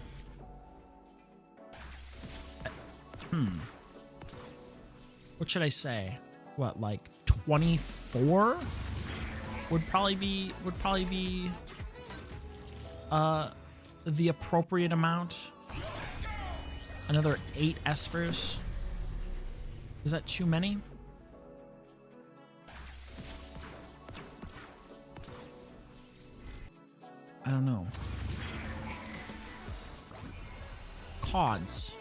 [SPEAKER 1] What should I say? What, like 24 would probably be the appropriate amount. Another 8 espers. Is that too many? I don't know. Cods.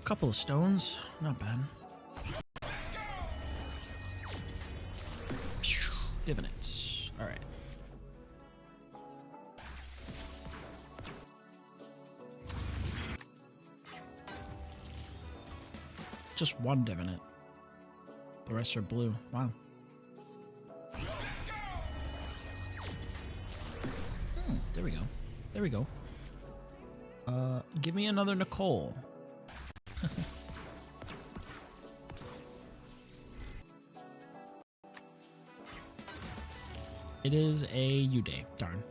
[SPEAKER 1] Couple of stones, not bad. Divinates. All right. Just one divinate. The rest are blue. Wow. There we go. There we go. Give me another Nicole. It is a U-Day. Darn.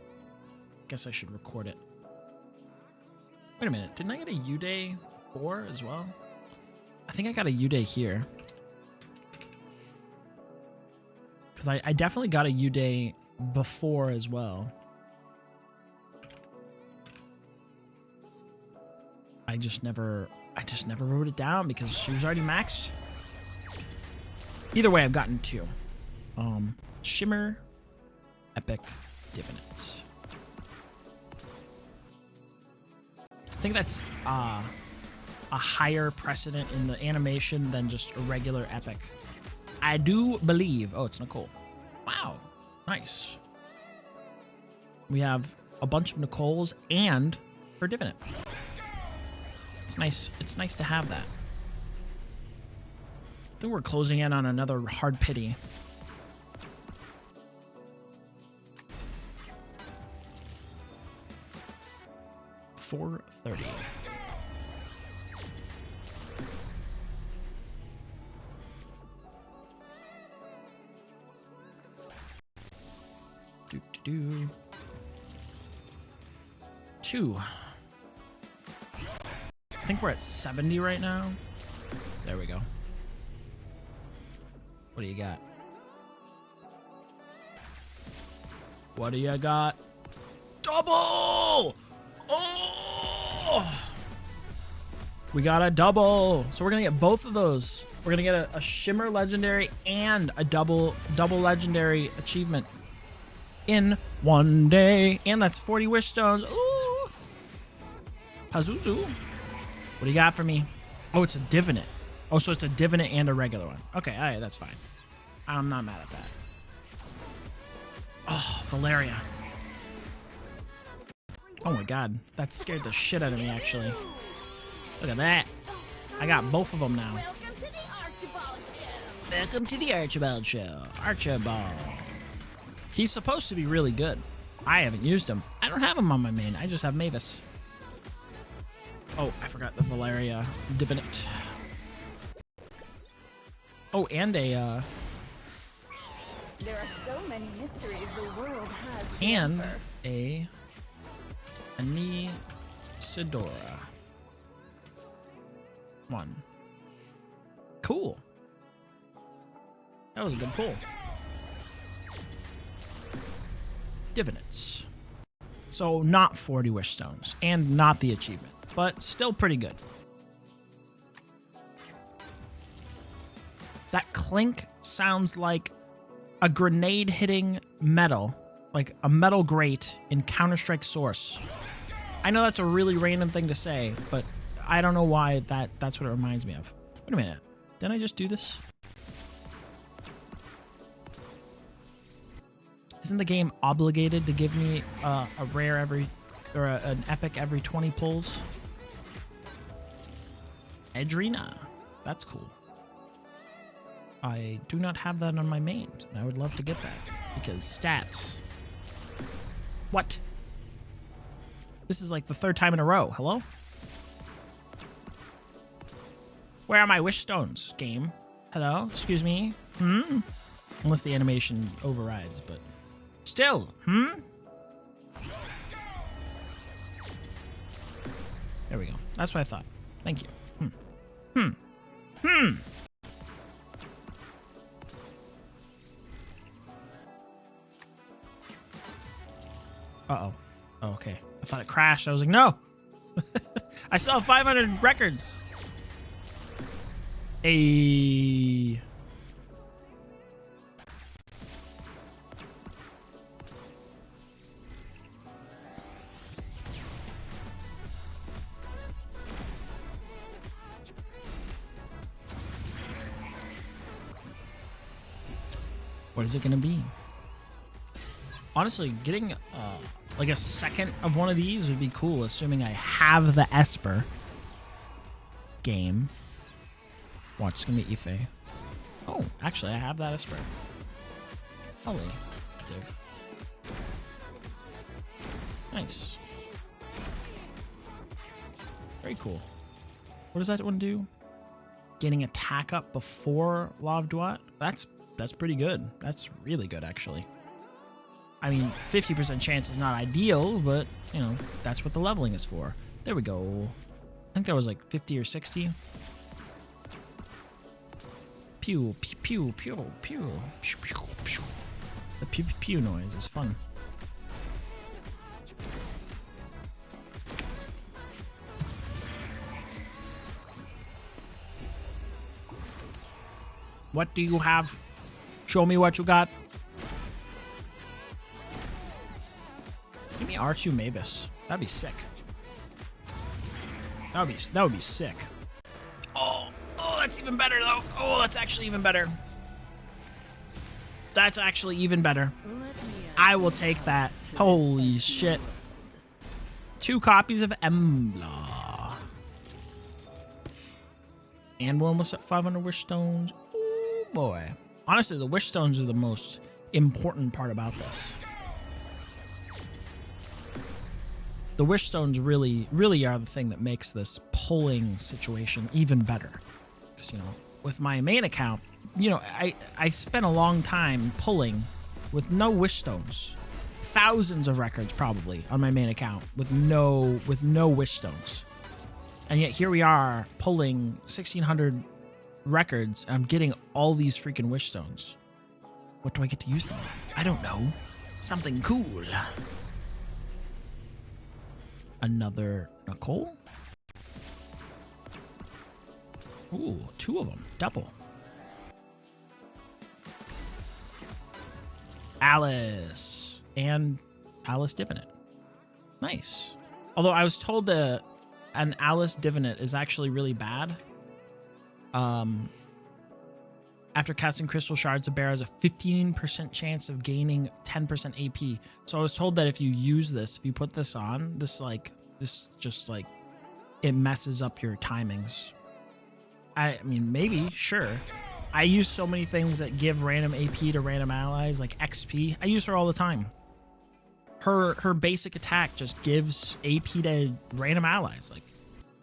[SPEAKER 1] Guess I should record it. Wait a minute. Didn't I get a U-Day 4 as well? I think I got a U-Day here. Because I definitely got a U-Day before as well. I just never wrote it down because she was already maxed. Either way, I've gotten 2. Shimmer, Epic, Divinate. I think that's a higher precedent in the animation than just a regular epic. I do believe. Oh, it's Nicole. Wow. Nice. We have a bunch of Nicoles and her Divinite. It's nice. It's nice to have that. I think we're closing in on another hard pity. $430. Do. 2. I think we're at 70 right now. There we go. What do you got? What do you got? Double! Oh! We got a double. So we're gonna get both of those. We're gonna get a shimmer legendary and a double legendary achievement in one day. And that's 40 wish stones. Ooh. Pazuzu. What do you got for me? Oh, it's a divinite. Oh, so it's a divinite and a regular one. Okay, all right, that's fine. I'm not mad at that. Oh, Valeria. Oh my god, that scared the shit out of me, actually. Look at that. I got both of them now.
[SPEAKER 2] Welcome to the Archibald Show.
[SPEAKER 1] Welcome to the Archibald Show. Archibald. He's supposed to be really good. I haven't used him. I don't have him on my main. I just have Mavis. Oh, I forgot the Valeria Divinite. Oh, and a,
[SPEAKER 2] There are so many mysteries the world has to
[SPEAKER 1] and
[SPEAKER 2] offer.
[SPEAKER 1] a Sidora. 1. Cool. That was a good pull. Divinites. So not 40 wish stones and not the achievement, but still pretty good. That clink sounds like a grenade hitting metal, like a metal grate in Counter-Strike Source. I know that's a really random thing to say, but I don't know why that's what it reminds me of. Wait a minute. Didn't I just do this? Isn't the game obligated to give me a rare every, or an epic every 20 pulls? Edrina. That's cool. I do not have that on my main. I would love to get that because stats. What? This is like the 3rd time in a row. Hello? Where are my wish stones, game? Hello? Excuse me? Unless the animation overrides, but still, There we go. That's what I thought. Thank you. Uh-oh. Oh, okay. I thought it crashed. I was like, no! I saw 500 records! Ayy. What is it gonna be? Honestly, getting like a second of one of these would be cool, assuming I have the Esper game. Watch, it's gonna be Ife. Oh, actually, I have that Esper. Holy div. Nice. Very cool. What does that one do? Getting attack up before Law of Duat? That's pretty good. That's really good, actually. I mean, 50% chance is not ideal, but, you know, that's what the leveling is for. There we go. I think that was like 50 or 60. Pew, pew, pew, pew, pew. Pew, pew, pew. The pew, pew, pew noise is fun. What do you have? Show me what you got. Give me R2 Mavis. That'd be sick. That would be sick. that's even better though. Oh, that's actually even better. That's actually even better. I will take that. Holy shit. 2 copies of Embla. And we're almost at 500 wish stones. Oh boy. Honestly, the wish stones are the most important part about this. The wish stones really are the thing that makes this pulling situation even better. Because, you know, with my main account, you know, I spent a long time pulling with no wish stones. Thousands of records probably on my main account with no wish stones. And yet here we are pulling 1,600 records and I'm getting all these freaking wish stones. What do I get to use them on? I don't know. Something cool. Another Nicole? Ooh, 2 of them. Double. Alice. And Alice Divinite. Nice. Although I was told that an Alice Divinite is actually really bad. After casting Crystal Shards, a bear has a 15% chance of gaining 10% AP. So I was told that if you use this, if you put this on, this just like, it messes up your timings. I mean, maybe, sure. I use so many things that give random AP to random allies, like XP. I use her all the time. Her basic attack just gives AP to random allies. Like,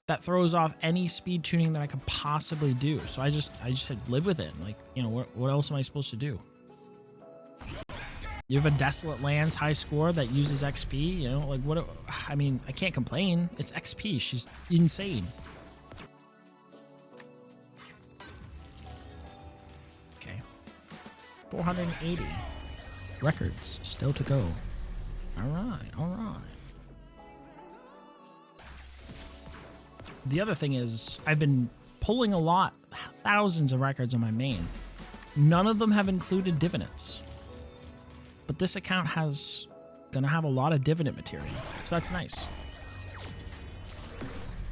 [SPEAKER 1] that throws off any speed tuning that I could possibly do. So I just had to live with it. Like, you know, what else am I supposed to do? You have a Desolate Lands high score that uses XP, you know, like what? I mean, I can't complain. It's XP. She's insane. Okay. 480 records still to go. All right. The other thing is, I've been pulling a lot, thousands of records on my main. None of them have included divinates. But this account gonna have a lot of divinate material, so that's nice.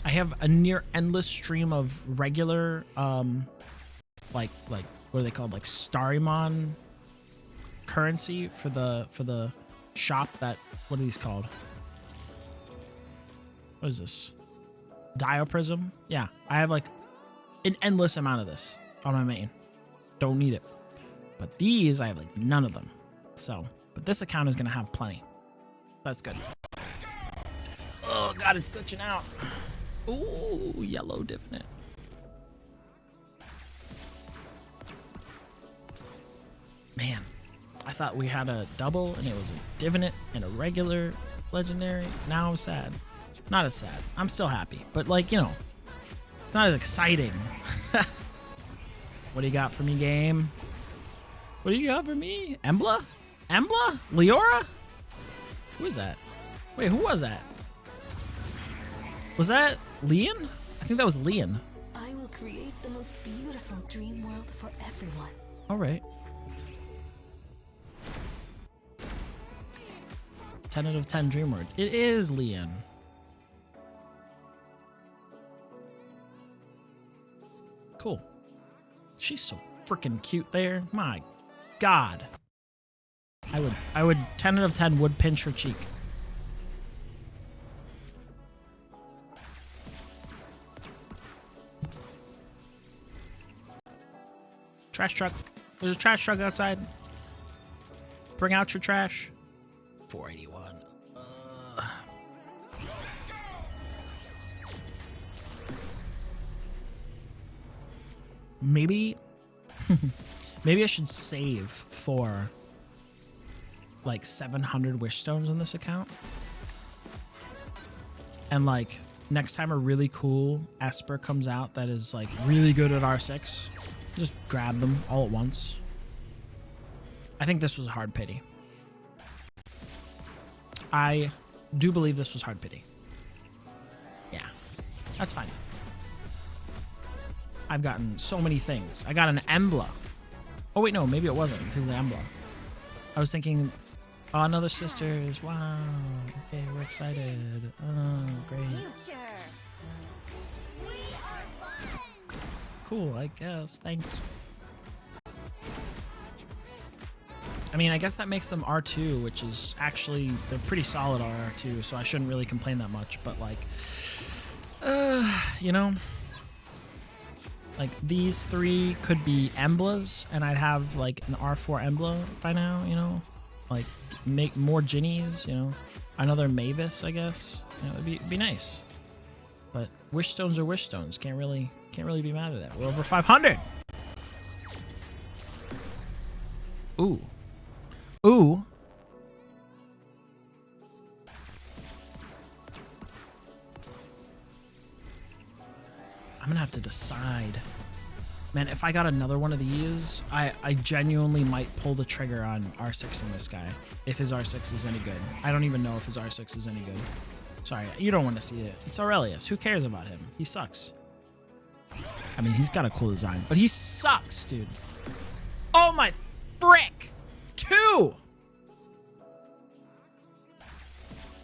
[SPEAKER 1] I have a near endless stream of regular, like what are they called, like Starimon currency for the shop that, what are these called? What is this? Dioprism? Yeah, I have like an endless amount of this on my main. Don't need it. But these, I have like none of them. So, but this account is gonna have plenty. That's good. Oh god, it's glitching out. Ooh, yellow divinate. Man, I thought we had a double and it was a divinate and a regular legendary. Now I'm sad. Not as sad. I'm still happy, but like, you know, it's not as exciting. What do you got for me, game? What do you got for me? Embla? Embla? Leora? Who is that? Wait, who was that? Was that Leon? I think that was Leon.
[SPEAKER 5] I will create the most beautiful dream world for everyone.
[SPEAKER 1] All right. 10 out of 10 dream world. It is Leon. Cool. She's so freaking cute there. My god. I would 10 out of 10 would pinch her cheek. Trash truck. There's a trash truck outside. Bring out your trash. 481. Maybe maybe I should save for like 700 wish stones on this account. And like next time a really cool Esper comes out that is like really good at R6, just grab them all at once. I think this was a hard pity. I do believe this was hard pity. Yeah, that's fine. I've gotten so many things. I got an Embla. Oh wait, no, maybe it wasn't because of the Embla. I was thinking, oh, another sisters. Wow. Okay, we're excited. Oh, great.
[SPEAKER 2] Future. We are one.
[SPEAKER 1] cool, I guess. Thanks. I mean, I guess that makes them R2, which is actually, they're pretty solid on R2, so I shouldn't really complain that much, but like, you know, like these three could be Emblas, and I'd have like an R4 Embla by now, you know, like make more Ginnies, you know, another Mavis, I guess, you know, it'd be nice, but Wish Stones are Wish Stones, can't really be mad at it. We're over 500. Ooh. Ooh. I'm gonna have to decide. Man, if I got another one of these, I genuinely might pull the trigger on R6 in this guy. If his R6 is any good. I don't even know if his R6 is any good. Sorry, you don't want to see it. It's Aurelius. Who cares about him? He sucks. I mean, he's got a cool design, but he sucks, dude. Oh my frick! 2!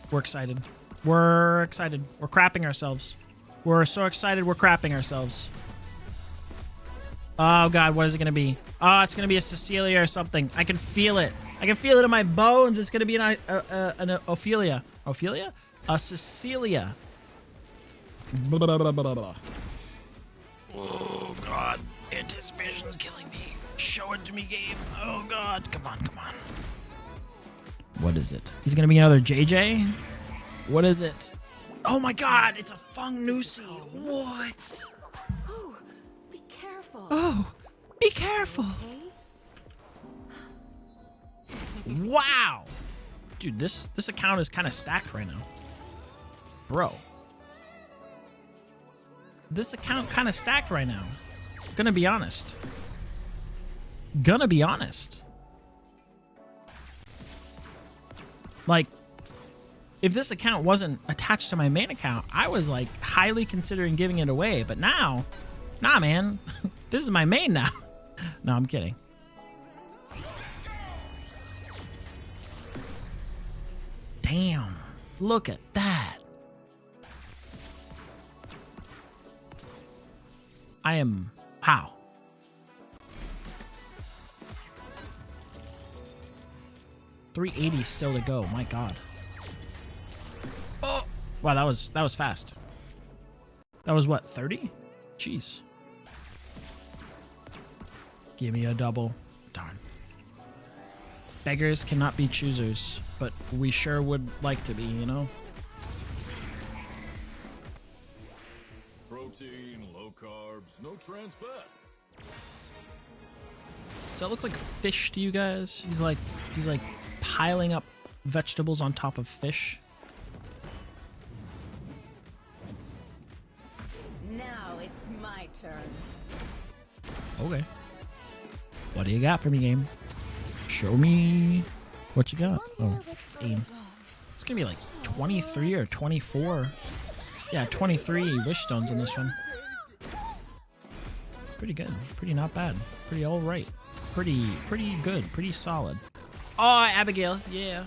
[SPEAKER 1] We're excited. We're excited. We're crapping ourselves. We're so excited we're crapping ourselves. Oh god, what is it gonna be? Oh, it's gonna be a Cecilia or something. I can feel it. I can feel it in my bones. It's gonna be an Ophelia. Ophelia? A Cecilia. Oh god. Anticipation's killing me. Show it to me, game. Oh god. Come on, come on. What is it? Is it gonna be another JJ? What is it? Oh my god, it's a Feng Nusi. What?
[SPEAKER 2] Oh, be careful.
[SPEAKER 1] Oh, be careful. Wow. Dude, this account is kind of stacked right now. Bro. This account kind of stacked right now. Gonna be honest. Gonna be honest. Like, if this account wasn't attached to my main account, I was like highly considering giving it away. But now, nah, man, this is my main now. No, I'm kidding. Damn, look at that. I am, wow. $380 still to go. My God. Oh, wow, that was fast. That was what, 30? Jeez. Give me a double. Darn. Beggars cannot be choosers, but we sure would like to be, you know?
[SPEAKER 6] Protein, low carbs, no trans fat.
[SPEAKER 1] Does that look like fish to you guys? He's like piling up vegetables on top of fish.
[SPEAKER 2] Now it's my turn.
[SPEAKER 1] Okay. What do you got for me, game? Show me what you got. Oh, it's aim. It's gonna be like 23 or 24. Yeah, 23 wish stones in this one. Pretty good. Pretty not bad. Pretty all right. Pretty good. Pretty solid. Oh, Abigail. Yeah.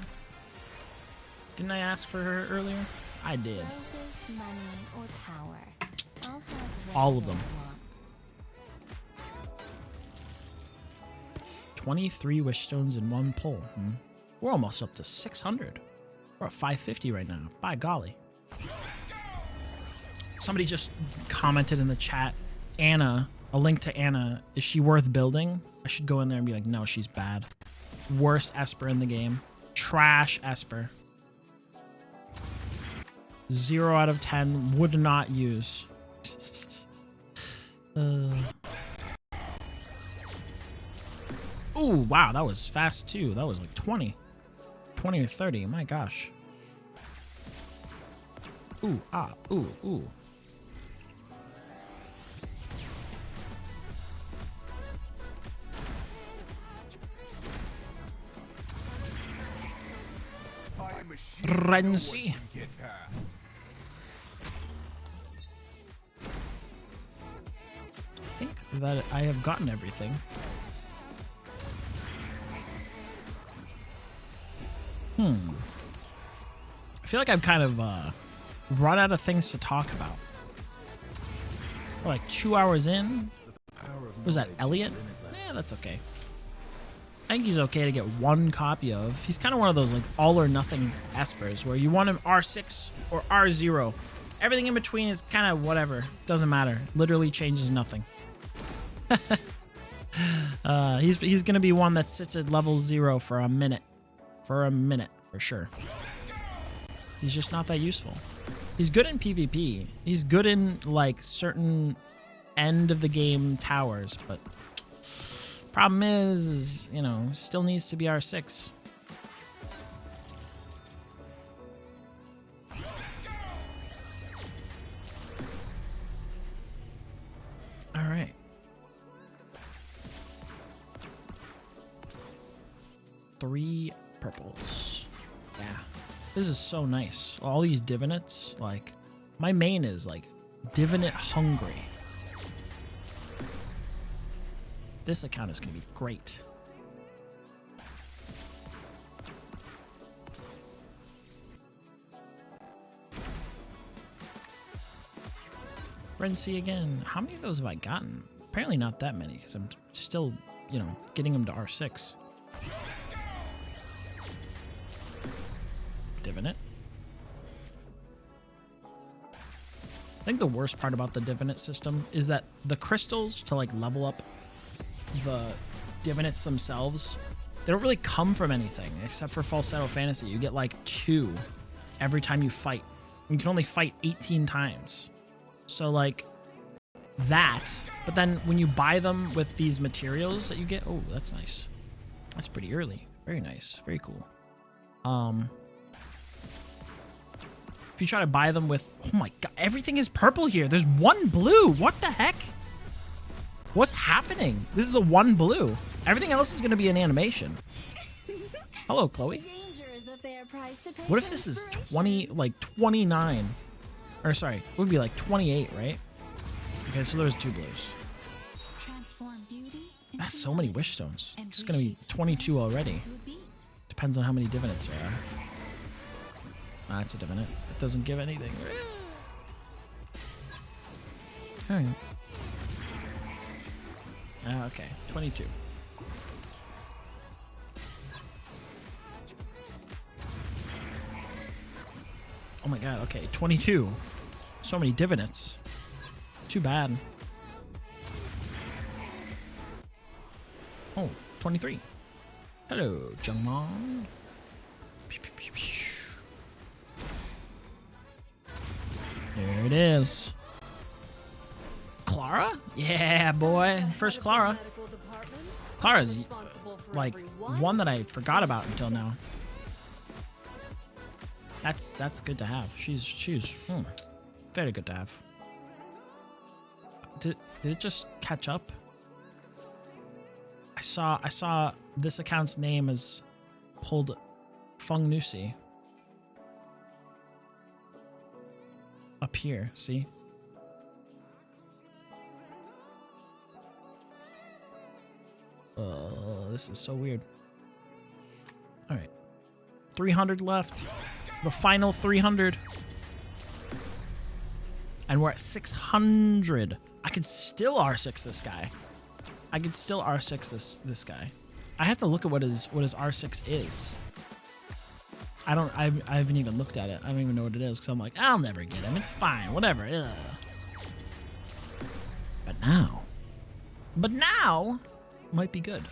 [SPEAKER 1] Didn't I ask for her earlier? I did.
[SPEAKER 2] Roses, money, or power. I'll have
[SPEAKER 1] All of them.
[SPEAKER 2] whatever I want.
[SPEAKER 1] 23 wish stones in one pull. We're almost up to 600. We're at 550 right now. By golly. Somebody just commented in the chat, Anna, a link to Anna, is she worth building? I should go in there and be like, no, she's bad. Worst Esper in the game. Trash Esper. 0 out of 10. Would not use. Ooh, wow, that was fast too. That was like 20. 20 or 30, my gosh. Ooh, ah, ooh, ooh. Renzi. I think that I have gotten everything. I feel like I've kind of run out of things to talk about. We're like 2 hours in. Was that Elliot? Yeah, that's okay. I think he's okay to get one copy of. He's kind of one of those like all or nothing espers where you want him R6 or R0. Everything in between is kind of whatever. Doesn't matter. Literally changes nothing. He's gonna be one that sits at level 0 for a minute. For sure. He's just not that useful. He's good in PvP. He's good in like certain end of the game towers, but problem is, you know, still needs to be R6. All right. Three purples. Yeah. This is so nice. All these divinates, like, my main is like divinate hungry. This account is going to be great. Frenzy again. How many of those have I gotten? Apparently not that many, because I'm still, you know, getting them to R6. Divinate. I think the worst part about the divinate system is that the crystals to like level up the divinates themselves, they don't really come from anything except for Falsetto Fantasy. You get like 2 every time you fight. You can only fight 18 times. So like that, but then when you buy them with these materials that you get, oh, that's nice. That's pretty early. Very nice. Very cool. If you try to buy them with, oh my god, everything is purple here. There's one blue. What the heck? What's happening? This is the one blue. Everything else is going to be an animation. Hello, Chloe. What if this is 20, like 29? Or sorry, it would be like 28, right? Okay, so there's 2 blues. That's so many wish stones. It's going to be 22 already. Depends on how many divinates there are. Ah, it's a divinate. It doesn't give anything. Okay. Okay, 22. Oh my god, okay, 22. So many divinates. Too bad. Oh, 23. Hello, Jungmon. There it is. Clara? Yeah, boy. First Clara. Clara's like one that I forgot about until now. That's good to have. She's very good to have. Did it just catch up? I saw this account's name is pulled Feng Nusi. Up here, see? This is so weird. All right. 300 left. The final 300. And we're at 600. I could still R6 this guy. I could still R6 this guy. I have to look at what his R6 is. I haven't even looked at it. I don't even know what it is because I'm like, I'll never get him. It's fine. Whatever. Ugh. But now might be good.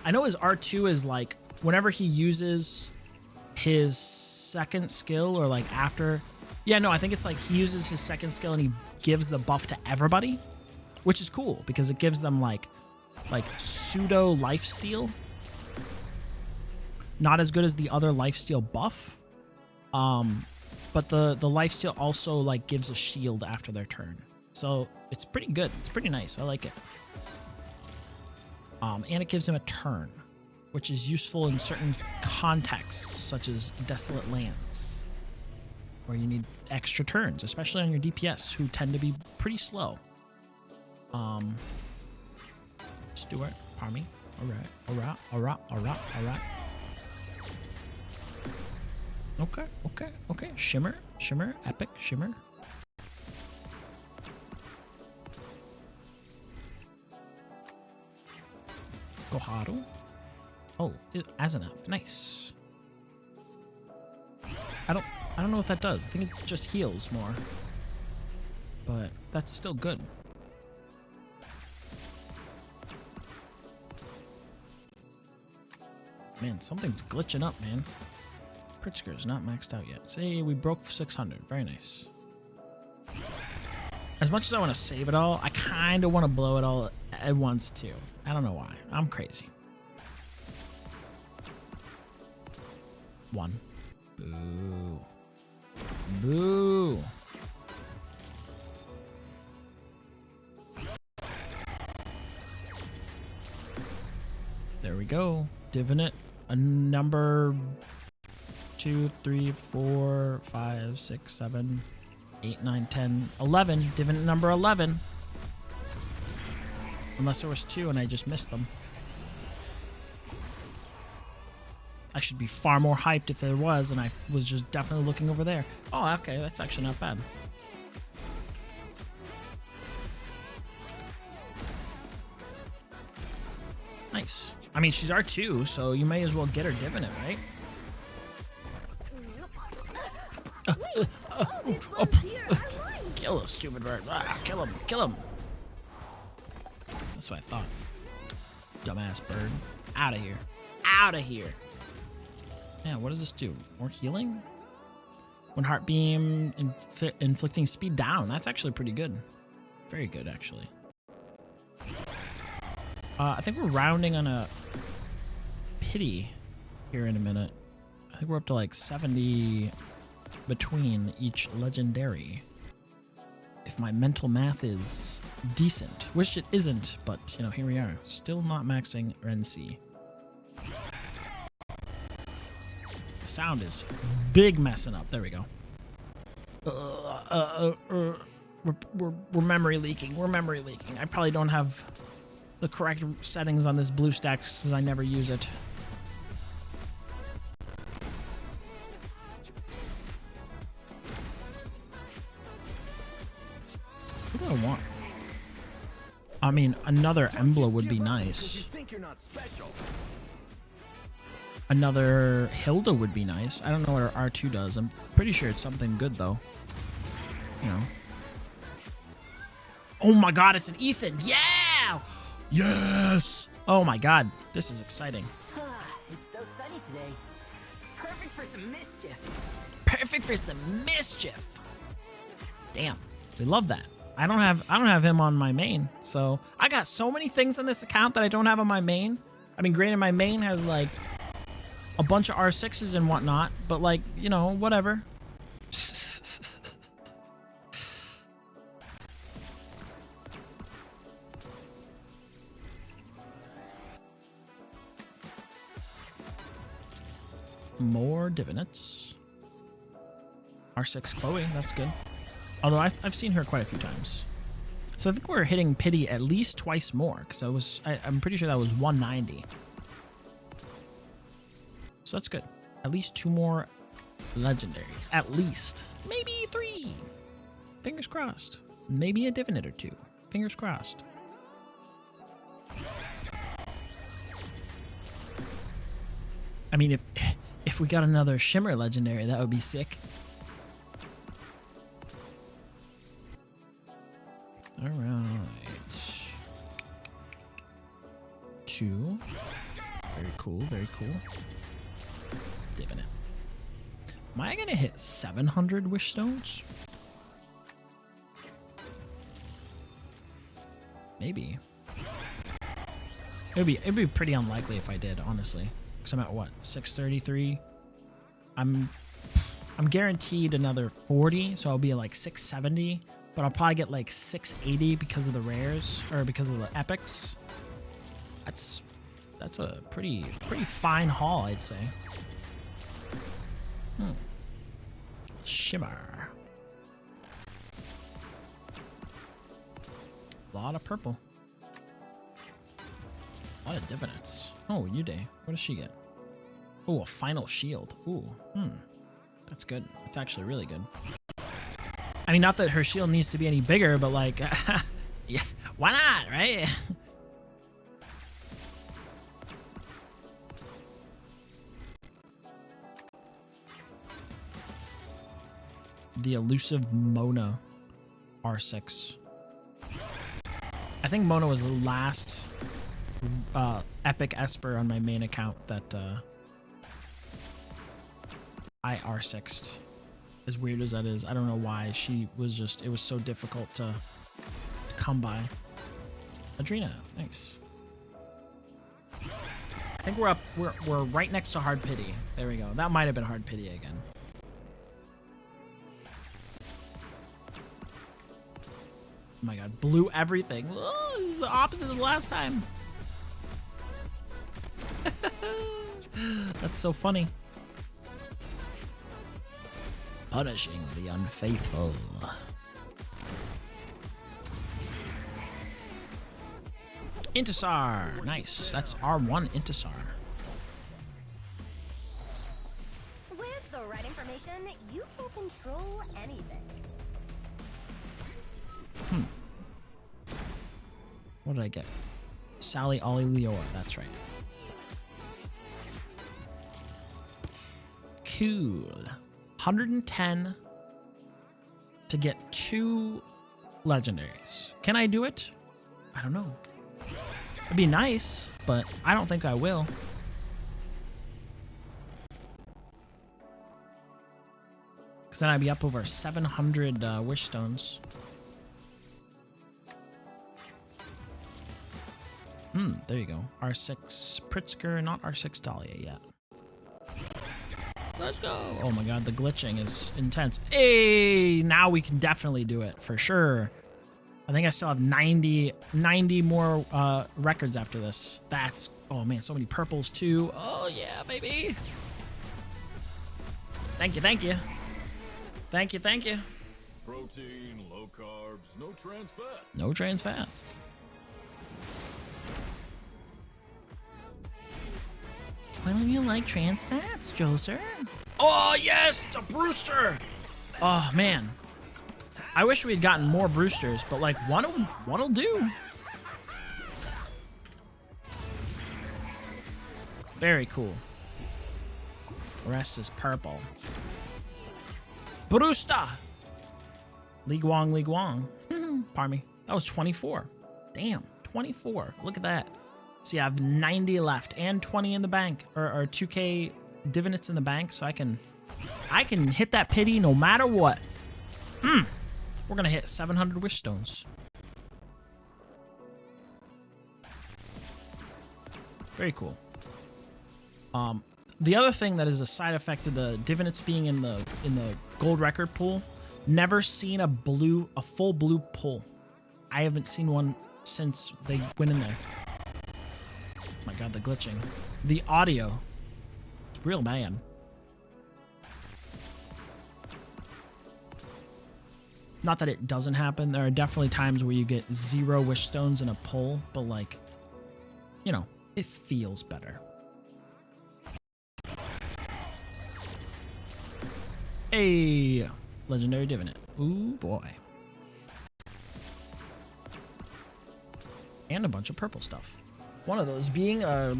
[SPEAKER 1] I know his R2 is like whenever he uses his second skill or like after. Yeah, no, I think it's like he uses his second skill and he gives the buff to everybody, which is cool because it gives them like pseudo lifesteal. Not as good as the other lifesteal buff, but the lifesteal also like gives a shield after their turn, so it's pretty good. It's pretty nice. I like it. And it gives him a turn, which is useful in certain contexts, such as Desolate Lands, where you need extra turns, especially on your DPS, who tend to be pretty slow. Stuart, Parmy, alright. Okay. Shimmer, epic, Shimmer. Koharu. Oh, Azanath. Nice. I don't know what that does. I think it just heals more. But that's still good. Man, something's glitching up, man. Pritzker is not maxed out yet. Say we broke 600. Very nice. As much as I want to save it all, I kind of want to blow it all at once, too. I don't know why. I'm crazy. 1. Boo. Boo. There we go. Divinate. A number 2, 3, 4, 5, 6, 7, 8, 9, 10, 11. Divinate number 11. Unless there was 2 and I just missed them. I should be far more hyped if there was, and I was just definitely looking over there. Oh, okay, that's actually not bad. Nice. I mean, she's R2, so you may as well get her Divinate, right? Kill the stupid bird. Kill him. Kill him. That's what I thought. Dumbass bird. Out of here. Out of here. Yeah, what does this do? More healing? When Heart Beam inflicting speed down. That's actually pretty good. Very good, actually. I think we're rounding on a pity here in a minute. I think we're up to like 70 between each legendary. If my mental math is decent. Which it isn't, but, you know, here we are. Still not maxing NC. The sound is big messing up. There we go. We're memory leaking. We're memory leaking. I probably don't have the correct settings on this BlueStacks because I never use it. What do I want? I mean, another Embla would be nice.
[SPEAKER 3] You think you're not special.
[SPEAKER 1] Another Hilda would be nice. I don't know what our R2 does. I'm pretty sure it's something good, though. You know. Oh my god, it's an Ethan! Yeah! Yes! Oh my god, this is exciting.
[SPEAKER 7] It's so sunny today. Perfect for some mischief.
[SPEAKER 1] Perfect for some mischief. Damn, we love that. I don't have him on my main, so I got so many things on this account that I don't have on my main. I mean, granted, my main has like a bunch of R6s and whatnot, but like, you know, whatever. More divinates. R6 Chloe, that's good. Although I've seen her quite a few times. So I think we're hitting pity at least twice more, because I'm pretty sure that was 190. So that's good. At least 2 more legendaries. At least. Maybe 3. Fingers crossed. Maybe a divinate or 2. Fingers crossed. I mean, if we got another Shimmer legendary, that would be sick. All right. 2. Very cool, very cool. Divinate. Am I gonna hit 700 Wish Stones? Maybe. It'd be pretty unlikely if I did, honestly. Because I'm at what? 633? I'm guaranteed another 40, so I'll be at like 670. But I'll probably get like 680 because of the rares, or because of the epics. That's a pretty fine haul, I'd say. Shimmer. A lot of purple. A lot of divinates. Oh, Yude. What does she get? Oh, a final shield. Ooh. That's good. That's actually really good. I mean, not that her shield needs to be any bigger, but like, yeah, why not, right? the elusive Mona R6. I think Mona was the last epic Esper on my main account that I R6'd. As weird as that is, I don't know why. She was just, it was so difficult to come by. Adrena, nice. I think we're up, we're right next to Hard Pity. There we go. That might have been Hard Pity again. Oh my god, blew everything. Oh, this is the opposite of the last time. That's so funny. Punishing the unfaithful. Intisar, nice. That's R1 Intisar.
[SPEAKER 2] With the right information, you can control anything.
[SPEAKER 1] What did I get? Sally, Ollie, Leora. That's right. Cool. 110 to get 2 legendaries. Can I do it? I don't know. It'd be nice, but I don't think I will. Because then I'd be up over 700 wish stones. There you go. R6 Pritzker, not R6 Dahlia yet. Let's go. Oh my god, the glitching is intense. Hey, now we can definitely do it for sure. I think I still have 90 more records after this. That's, oh man, so many purples too. Oh yeah, baby. Thank you, thank you. Thank you, thank you.
[SPEAKER 6] Protein, low carbs, no trans fat.
[SPEAKER 1] No trans fats. Why don't you like trans fats, Joser? Oh, yes! It's a Brewster! Oh, man. I wish we had gotten more Brewsters, but, like, one'll do. Very cool. The rest is purple. Brewster! Li Guang. Pardon me. That was 24. Damn, 24. Look at that. See, I have 90 left and 20 in the bank, or 2k divinates in the bank, so I can hit that pity no matter what. We're gonna hit 700 wish stones. Very cool. The other thing that is a side effect of the divinates being in the gold record pool, never seen a full blue pull. I haven't seen one since they went in there. Oh my god, the glitching. The audio. It's real bad. Not that it doesn't happen. There are definitely times where you get 0 wish stones in a pull, but like, you know, it feels better. Hey, legendary divinate. Ooh boy. And a bunch of purple stuff. One of those being a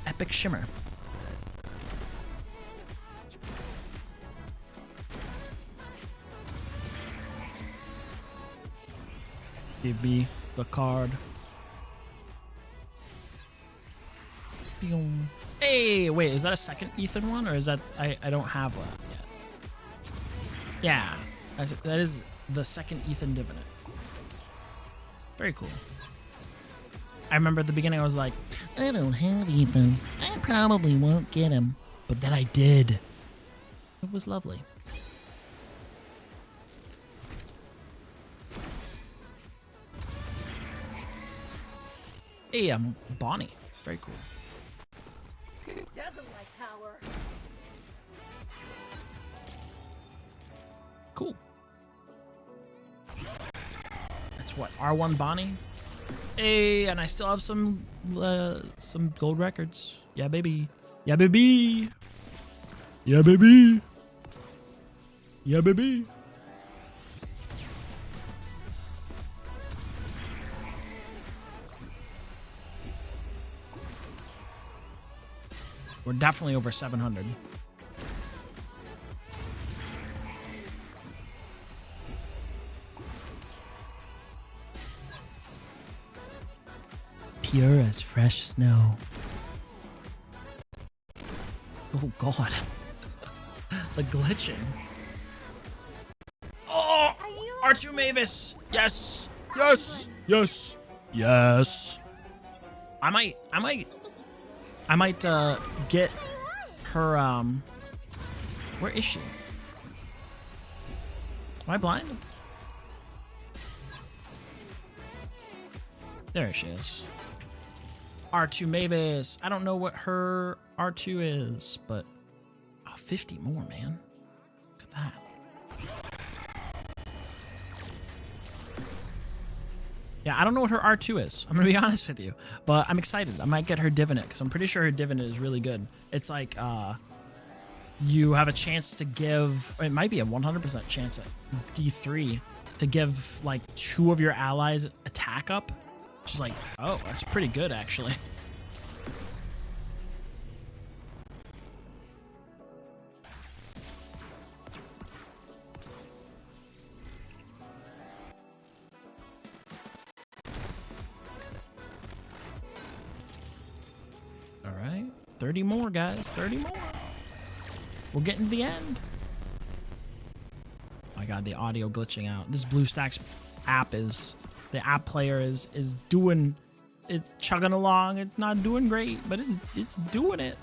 [SPEAKER 1] epic shimmer. Give me the card. Hey, wait, is that a second Ethan one, or is that I don't have that yet? Yeah, that is the second Ethan divinate. Very cool. I remember at the beginning I was like, I don't have Ethan. I probably won't get him. But then I did. It was lovely. Hey, I'm Bonnie. Very cool.
[SPEAKER 7] Who doesn't like power?
[SPEAKER 1] Cool. That's what, R1 Bonnie? Hey, and I still have some gold records. Yeah, baby. Yeah, baby. Yeah, baby. Yeah, baby. We're definitely over 700. pure as fresh snow. Oh god. The glitching. Oh! R2 Mavis! Yes! Yes! Yes! Yes! I might get her, where is she? Am I blind? There she is. R2 Mavis. I don't know what her R2 is, but 50 more, man. Look at that. Yeah, I don't know what her R2 is. I'm gonna be honest with you, but I'm excited. I might get her Divinate because I'm pretty sure her Divinate is really good. It's like you have a chance to give. It might be a 100% chance at D3 to give like 2 of your allies attack up. Which is like, oh, that's pretty good actually. All right, 30 more, guys. 30 more. We're getting to the end. Oh my god, the audio glitching out. This BlueStacks app is, the app player is doing, it's chugging along. It's not doing great, but it's doing it.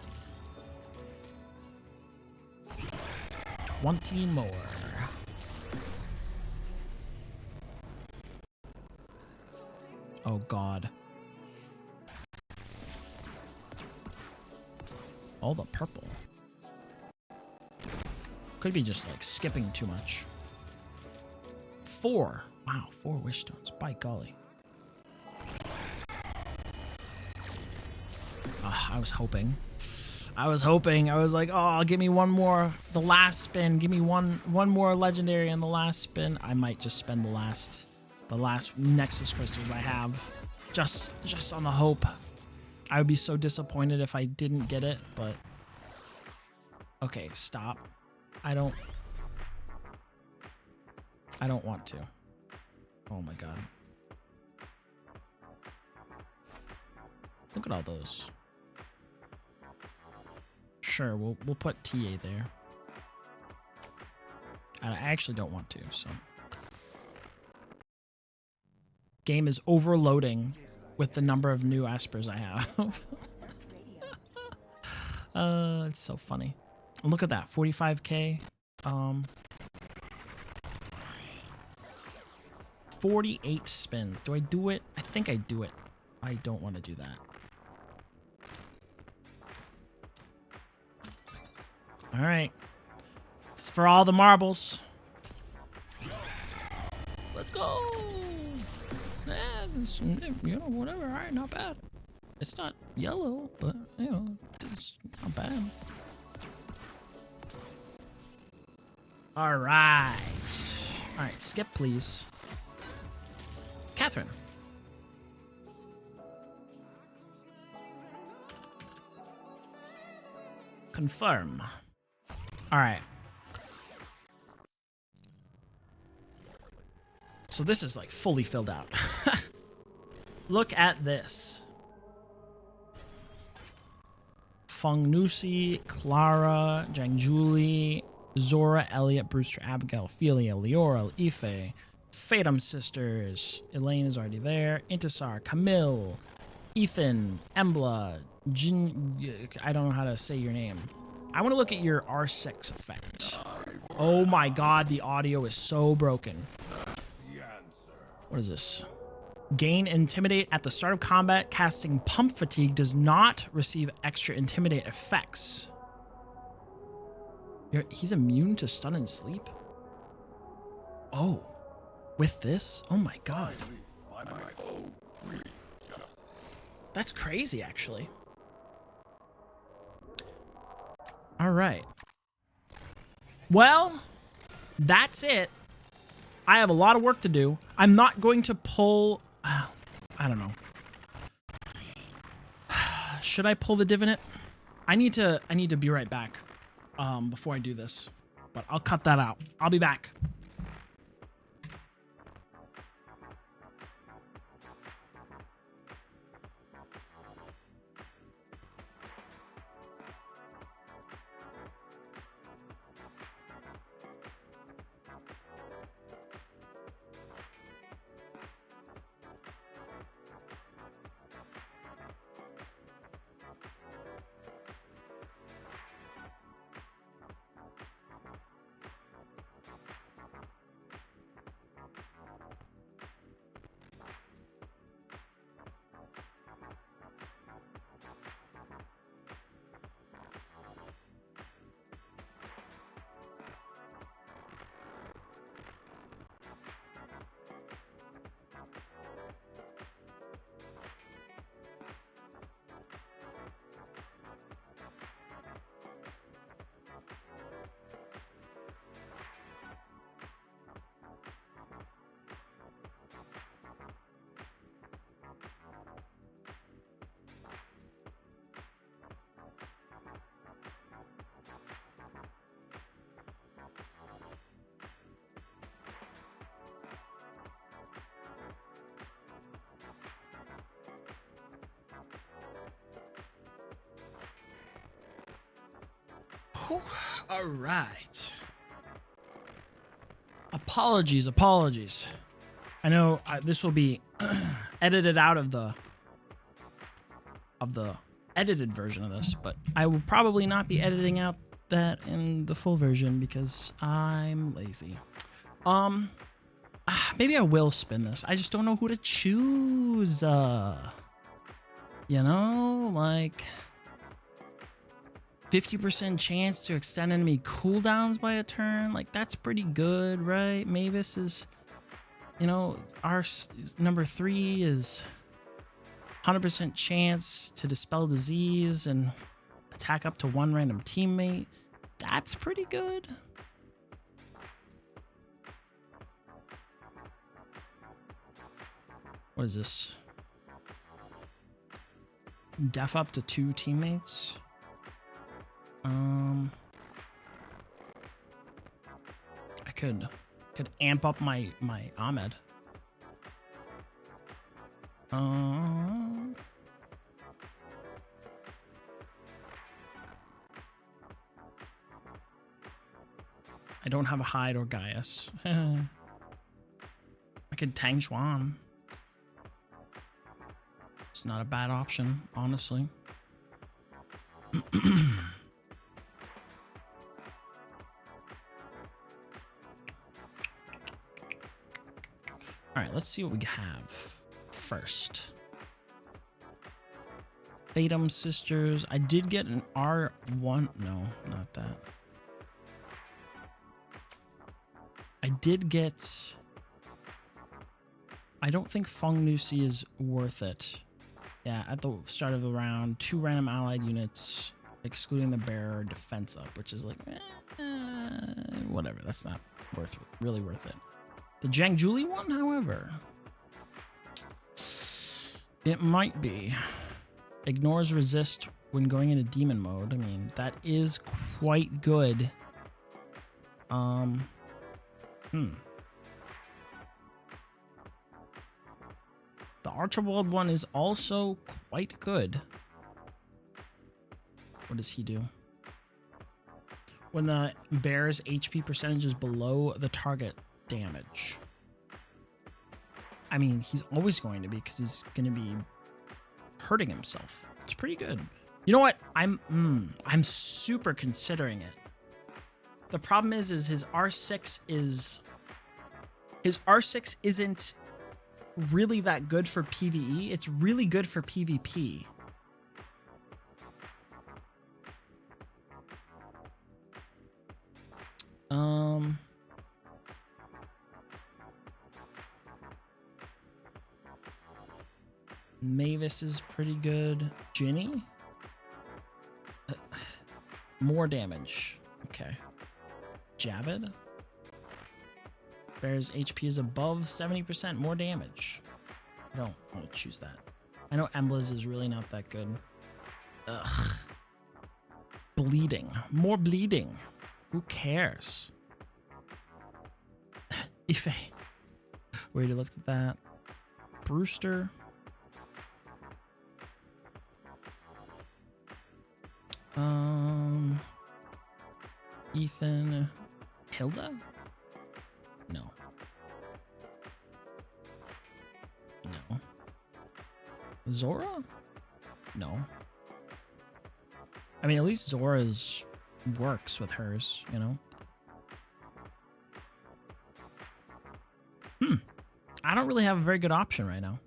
[SPEAKER 1] 20 more. Oh god. All the purple. Could be just like skipping too much. 4. Wow, 4 wish stones. By golly. I was hoping. I was like, oh, give me one more. The last spin. Give me one more legendary on the last spin. I might just spend the last Nexus crystals I have. Just on the hope. I would be so disappointed if I didn't get it, but okay, stop. I don't want to. Oh my god. Look at all those. Sure, we'll put TA there. I actually don't want to, so. Game is overloading with the number of new Aspers I have. It's so funny. And look at that, 45k. 48 spins. Do I do it? I think I do it. I don't want to do that. All right. It's for all the marbles. Let's go. Yeah, it's, you know, whatever. All right, not bad. It's not yellow, but you know, it's not bad. All right. All right, skip, please. Catherine. Confirm. All right. So this is like fully filled out. Look at this. Fungnusi, Clara, Jangjuli, Zora, Elliot, Brewster, Abigail, Ophelia, Leora, Ife, Fatum Sisters, Elaine is already there, Intisar, Camille, Ethan, Embla, Jin, I don't know how to say your name. I want to look at your R6 effect. Oh my god, the audio is so broken. What is this? Gain Intimidate at the start of combat. Casting Pump Fatigue does not receive extra Intimidate effects. He's immune to stun and sleep? Oh. With this? Oh my god. That's crazy, actually. Alright. Well, that's it. I have a lot of work to do. I'm not going to pull... I don't know. Should I pull the Divinate? I need to be right back before I do this. But I'll cut that out. I'll be back. Whew. All right. Apologies. I know this will be edited out of the edited version of this, but I will probably not be editing out that in the full version because I'm lazy. Maybe I will spin this. I just don't know who to choose. You know, like 50% chance to extend enemy cooldowns by a turn. Like, that's pretty good, right? Mavis is, you know, our number 3 is 100% chance to dispel disease and attack up to 1 random teammate. That's pretty good. What is this? Def up to 2 teammates. I could amp up my Ahmed. I don't have a hide or Gaius. I could Tang Xuan. It's not a bad option, honestly. All right, let's see what we have first. Batum Sisters. I did get an R1. No, not that. I did get... I don't think Feng Nusi is worth it. Yeah, at the start of the round, 2 random allied units, excluding the bearer, defense up, which is like, whatever. That's not really worth it. The Zhang Julie one, however, it might be. Ignores resist when going into demon mode. I mean, that is quite good. The Archibald one is also quite good. What does he do? When the bear's HP percentage is below the target damage. I mean, he's always going to be because he's going to be hurting himself. It's pretty good. You know what? I'm super considering it. The problem is his R6 isn't really that good for PvE. It's really good for PvP. Mavis is pretty good. Ginny? More damage. Okay. Javid? Bear's HP is above 70%. More damage. I don't want to choose that. I know Embla's is really not that good. Ugh. Bleeding. More bleeding. Who cares? Ife. We already looked at that. Brewster. Ethan. Hilda? No. No. Zora? No. I mean, at least Zora's works with hers, you know? I don't really have a very good option right now.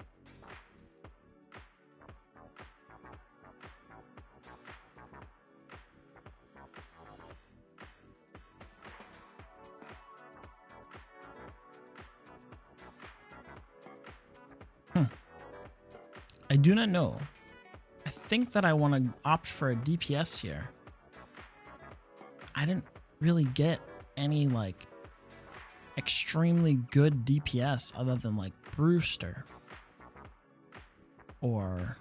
[SPEAKER 1] I do not know. I think that I want to opt for a DPS here. I didn't really get any, like, extremely good DPS other than, like, Brewster. Or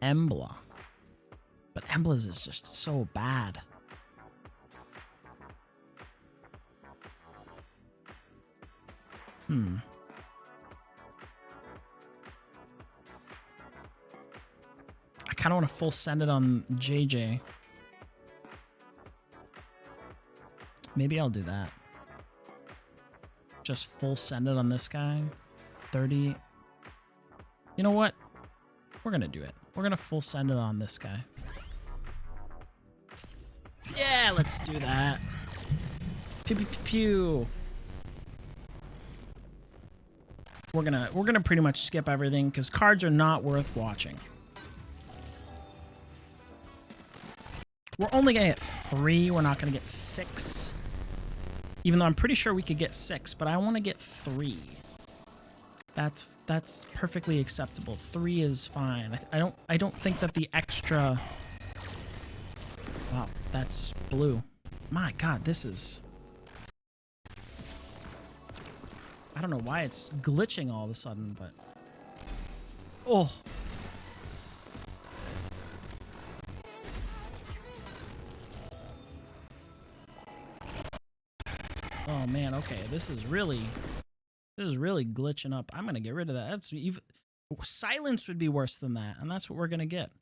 [SPEAKER 1] Embla. But Embla's is just so bad. I kind of want to full send it on JJ. Maybe I'll do that. Just full send it on this guy. 30. You know what? We're gonna do it. We're gonna full send it on this guy. Yeah, let's do that. Pew pew pew pew. We're gonna pretty much skip everything because cards are not worth watching. We're only gonna get 3. We're not gonna get 6. Even though I'm pretty sure we could get 6, but I want to get 3. That's perfectly acceptable. 3 is fine. I don't think that the extra. Wow, that's blue. My God, this is. I don't know why it's glitching all of a sudden, but. Oh. Oh man, okay. This is really glitching up. I'm gonna get rid of that. That's even silence would be worse than that, and that's what we're gonna get.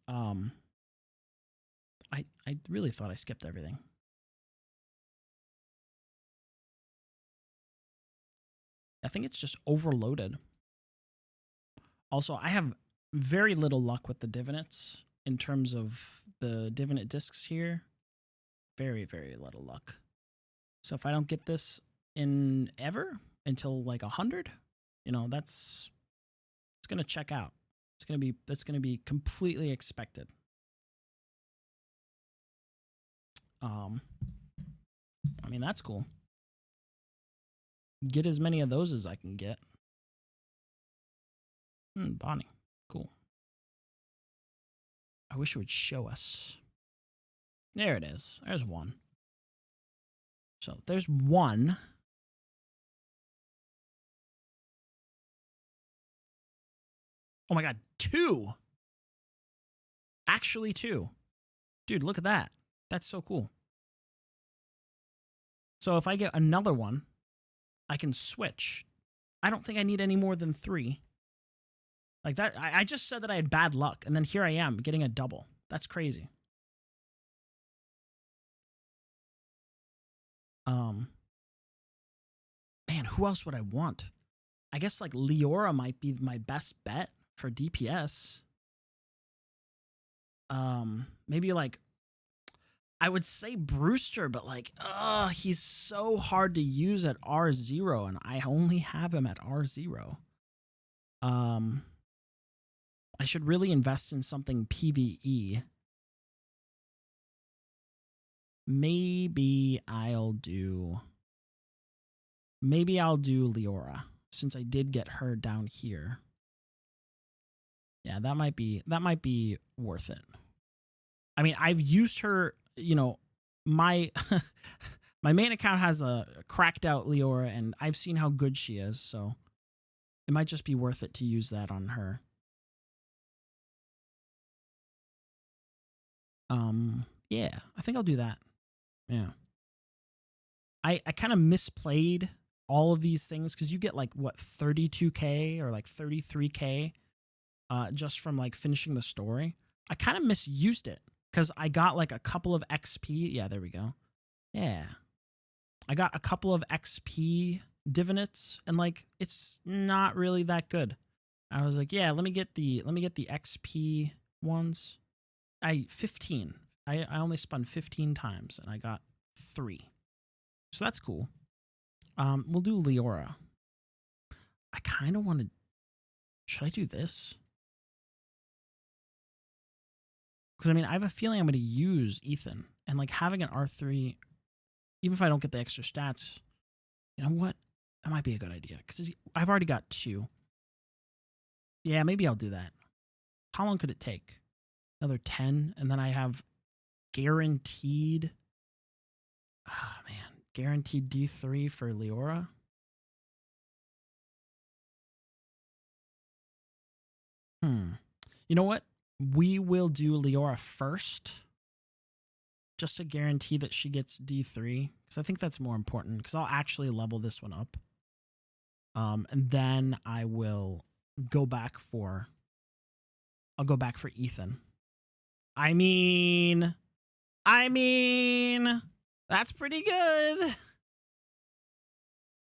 [SPEAKER 1] I really thought I skipped everything. I think it's just overloaded. Also, I have very little luck with the divinates in terms of the divinate discs here. Very, very little luck. So if I don't get this in ever until like 100, you know, it's gonna check out. That's gonna be completely expected. I mean, that's cool. Get as many of those as I can get. Bonnie. Cool. I wish it would show us. There it is. There's one. So there's one. Oh my God, 2. Actually 2. Dude, look at that. That's so cool. So if I get another one, I can switch. I don't think I need any more than 3. Like that, I just said that I had bad luck, and then here I am getting a double. That's crazy. Man, who else would I want? I guess like Leora might be my best bet for DPS. Maybe like I would say Brewster, but like, he's so hard to use at R0, and I only have him at R0. I should really invest in something PvE. Maybe I'll do Leora, since I did get her down here. Yeah, that might be worth it. I mean, I've used her, you know, my my main account has a cracked out Leora, and I've seen how good she is, so it might just be worth it to use that on her. Yeah, I think I'll do that. Yeah. I kind of misplayed all of these things because you get like what 32k or like 33k just from like finishing the story. I kind of misused it because I got like a couple of XP. Yeah, there we go. Yeah. I got a couple of XP divinates, and like it's not really that good. I was like, yeah, let me get the XP ones. 15. I only spun 15 times and I got 3. So that's cool. We'll do Leora. I kind of want to. Should I do this? Because I mean, I have a feeling I'm going to use Ethan, and like having an R3, even if I don't get the extra stats, you know what? That might be a good idea because I've already got 2. Yeah, maybe I'll do that. How long could it take? Another 10, and then I have guaranteed. Oh man, guaranteed D3 for Leora. You know what? We will do Leora first, just to guarantee that she gets D3, because I think that's more important, because I'll actually level this one up. And then I will go back for. I'll go back for Ethan. I mean, I mean, that's pretty good.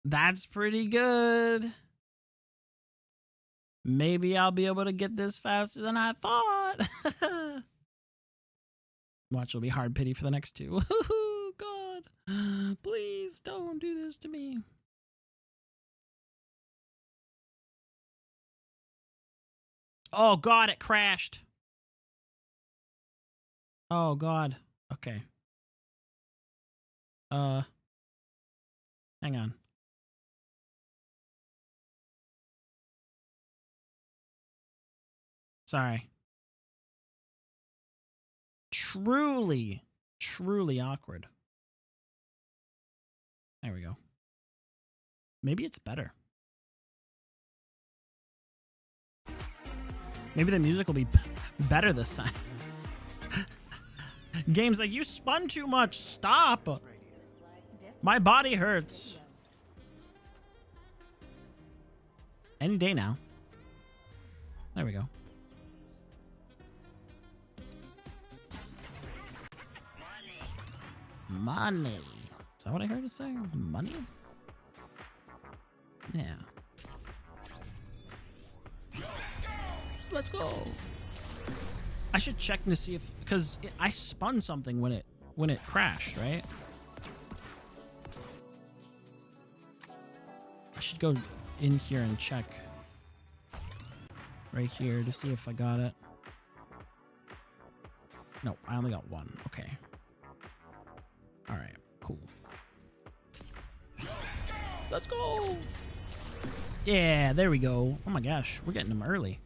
[SPEAKER 1] That's pretty good. Maybe I'll be able to get this faster than I thought. Watch, it'll be hard pity for the next two. God, please don't do this to me. Oh God, it crashed. Oh God. Okay. Hang on. Sorry. Truly, truly awkward. There we go. Maybe it's better. Maybe the music will be better this time. Game's like, you spun too much. Stop. My body hurts. Any day now. There we go. Money. Is that what I heard it say? Money? Yeah. Let's go. I should check to see if, because I spun something when it crashed, right? I should go in here and check right here to see if I got it. No, I only got one. Okay. All right, cool. Let's go. Yeah, there we go. Oh my gosh, we're getting them early.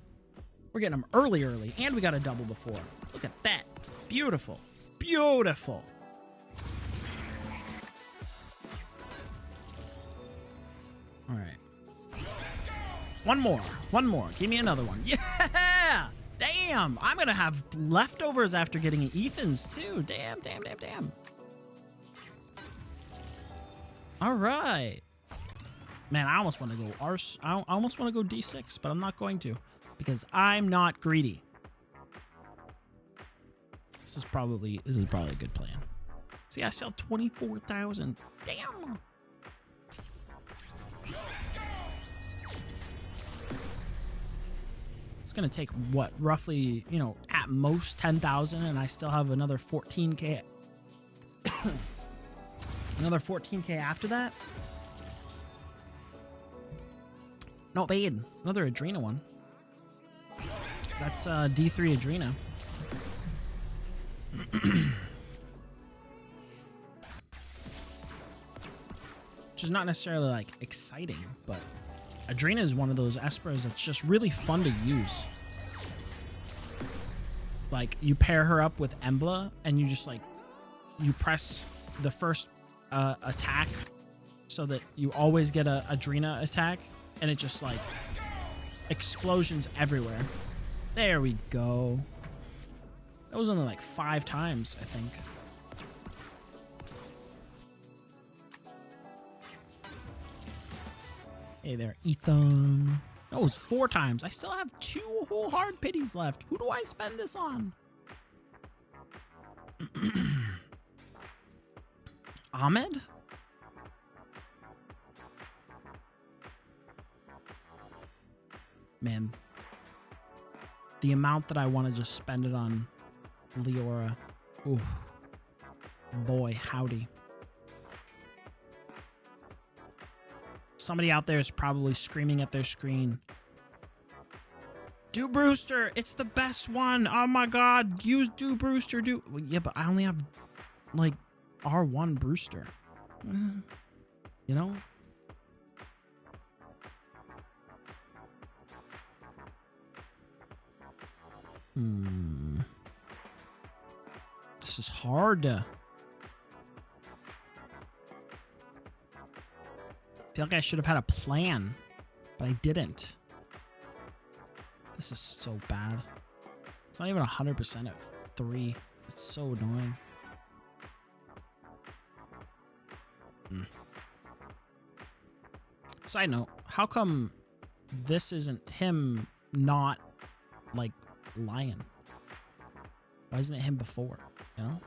[SPEAKER 1] We're getting them early, and we got a double before. Look at that. Beautiful. Beautiful. All right. One more. Give me another one. Yeah! Damn! I'm gonna have leftovers after getting Ethan's too. Damn. All right. Man, I almost want to go I almost want to go D6, but I'm not going to because I'm not greedy. This is probably a good plan. See, I still have 24,000. Damn. It's gonna take what, roughly, at most 10,000, and I still have another 14K. Another 14K after that. Not bad. Another Adrena one. That's D3 Adrena. Which is not necessarily like exciting, but Adrena is one of those Espers that's just really fun to use. Like, you pair her up with Embla, and you just like, you press the first attack so that you always get a Adrena attack, and it just like explosions everywhere. There we go. That was only like 5 times, I think. Hey there, Ethan. No, it was 4 times. I still have 2 whole hard pities left. Who do I spend this on? Ahmed? Man. The amount that I want to just spend it on Leora. Ooh. Boy, howdy. Somebody out there is probably screaming at their screen. Do Brewster, it's the best one. Oh my god, use Do Brewster. Yeah, but I only have like R1 Brewster. You know? This is hard. I feel like I should have had a plan, but I didn't. This is so bad. It's not even 100% at 3. It's so annoying. Side note, how come this isn't him not, like, lying? Why isn't it him before, you know?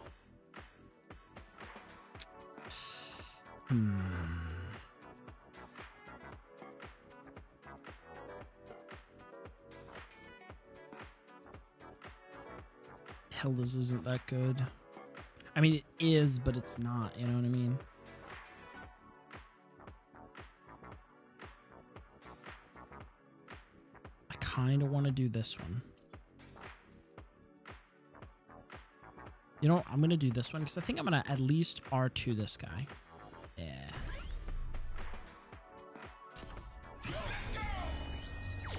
[SPEAKER 1] Hilda's isn't that good. I mean, it is, but it's not. You know what I mean? I kind of want to do this one. You know, I'm going to do this one because I think I'm going to at least R2 this guy. Yeah.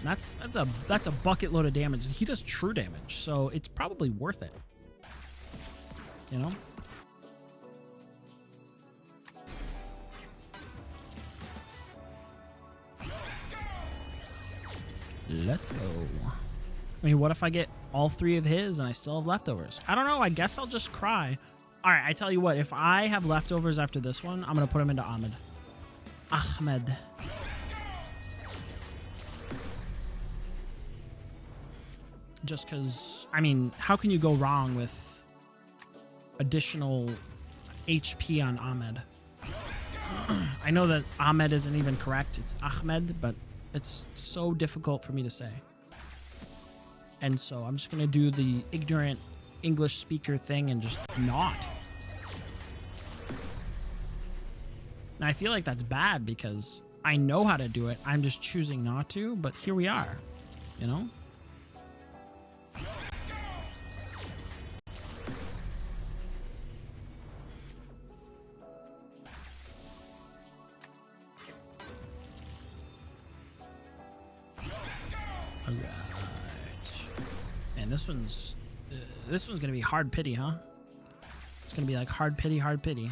[SPEAKER 1] That's a bucket load of damage. He does true damage, so it's probably worth it. You know? Let's go. I mean, what if I get all 3 of his and I still have leftovers? I don't know. I guess I'll just cry. All right, I tell you what. If I have leftovers after this one, I'm going to put him into Ahmed. Ahmed. Just because, I mean, how can you go wrong with additional HP on Ahmed? I know that Ahmed isn't even correct. It's Ahmed, but it's so difficult for me to say. And so I'm just going to do the ignorant English speaker thing and just not. Now, I feel like that's bad because I know how to do it. I'm just choosing not to, but here we are, you know? And this one's gonna be hard pity, huh? It's gonna be like hard pity, hard pity.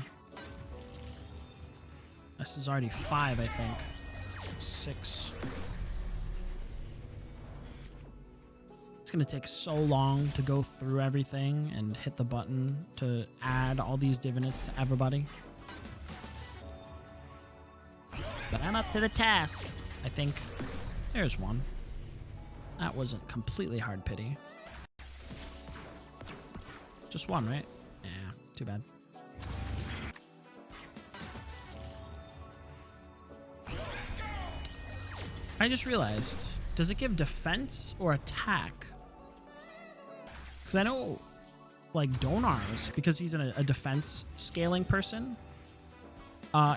[SPEAKER 1] This is already 5, I think. 6. It's gonna take so long to go through everything and hit the button to add all these divinates to everybody. But I'm up to the task, I think. There's one. That wasn't completely hard pity. Just one, right? Yeah, too bad. I just realized, does it give defense or attack? Because I know, like, Donar's, because he's a defense scaling person,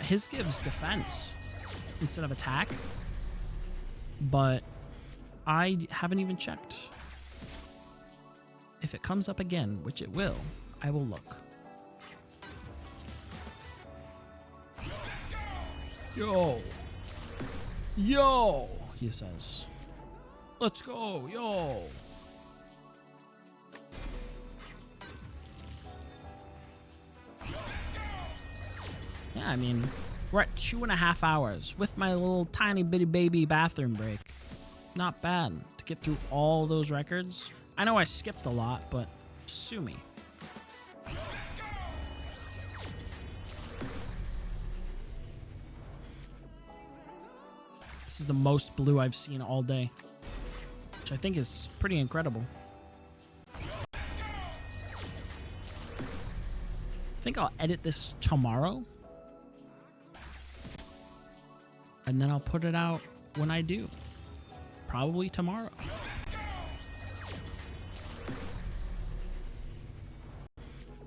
[SPEAKER 1] his gives defense instead of attack. But I haven't even checked. If it comes up again, which it will, I will look. Yo. Yo, he says. Let's go, yo. Yeah, I mean, we're at 2.5 hours with my little tiny bitty baby bathroom break. Not bad to get through all those records. I know I skipped a lot, but sue me. This is the most blue I've seen all day, which I think is pretty incredible. I think I'll edit this tomorrow, and then I'll put it out when I do. Probably tomorrow.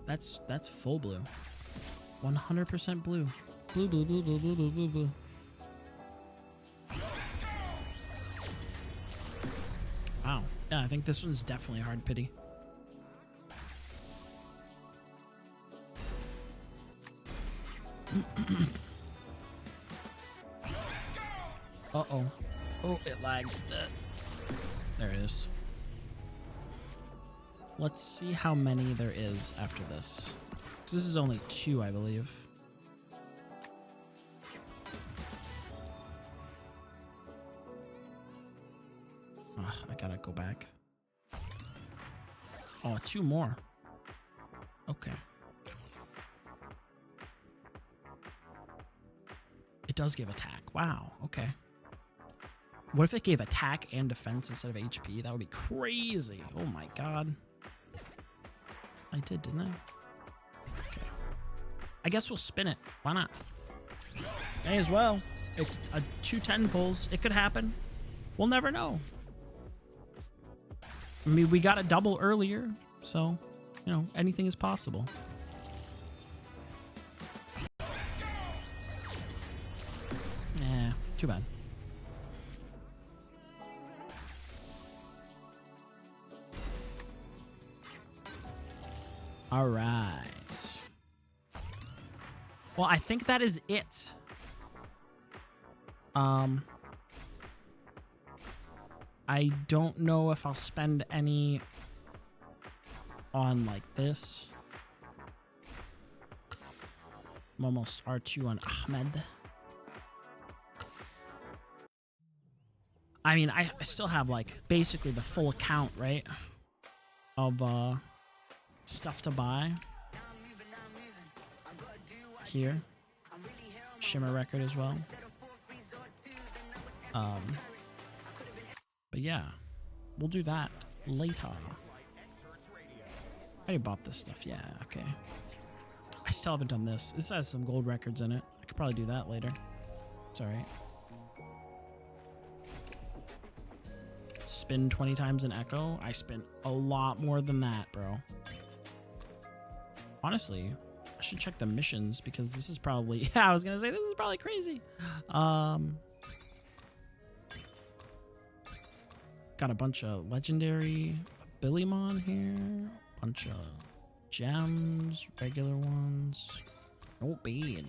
[SPEAKER 1] That's full blue. 100% blue. Blue, blue, blue, blue, blue, blue, blue, blue. Wow. Yeah, I think this one's definitely hard pity. Uh-oh. Oh, it lagged. There it is. Let's see how many there is after this. 'Cause this is only 2, I believe. Ugh, I gotta go back. Oh, 2 more. Okay. It does give attack. Wow, okay. What if it gave attack and defense instead of HP? That would be crazy. Oh my god. I did, didn't I? Okay. I guess we'll spin it. Why not? May as well. It's a 210 pulls. It could happen. We'll never know. I mean, we got a double earlier, so, you know, anything is possible. Yeah, too bad. All right. Well, I think that is it. I don't know if I'll spend any on like this. I'm almost R2 on Ahmed. I mean, I still have like basically the full account, right? Of stuff to buy. Here. Shimmer record as well. But yeah, we'll do that later. I already bought this stuff. Yeah, okay. I still haven't done this. This has some gold records in it. I could probably do that later. It's alright. Spin 20 times an echo. I spent a lot more than that, bro. Honestly, I should check the missions because this is probably... Yeah, I was gonna say this is probably crazy. Got a bunch of legendary Billymon here. A bunch of gems, regular ones. No bad.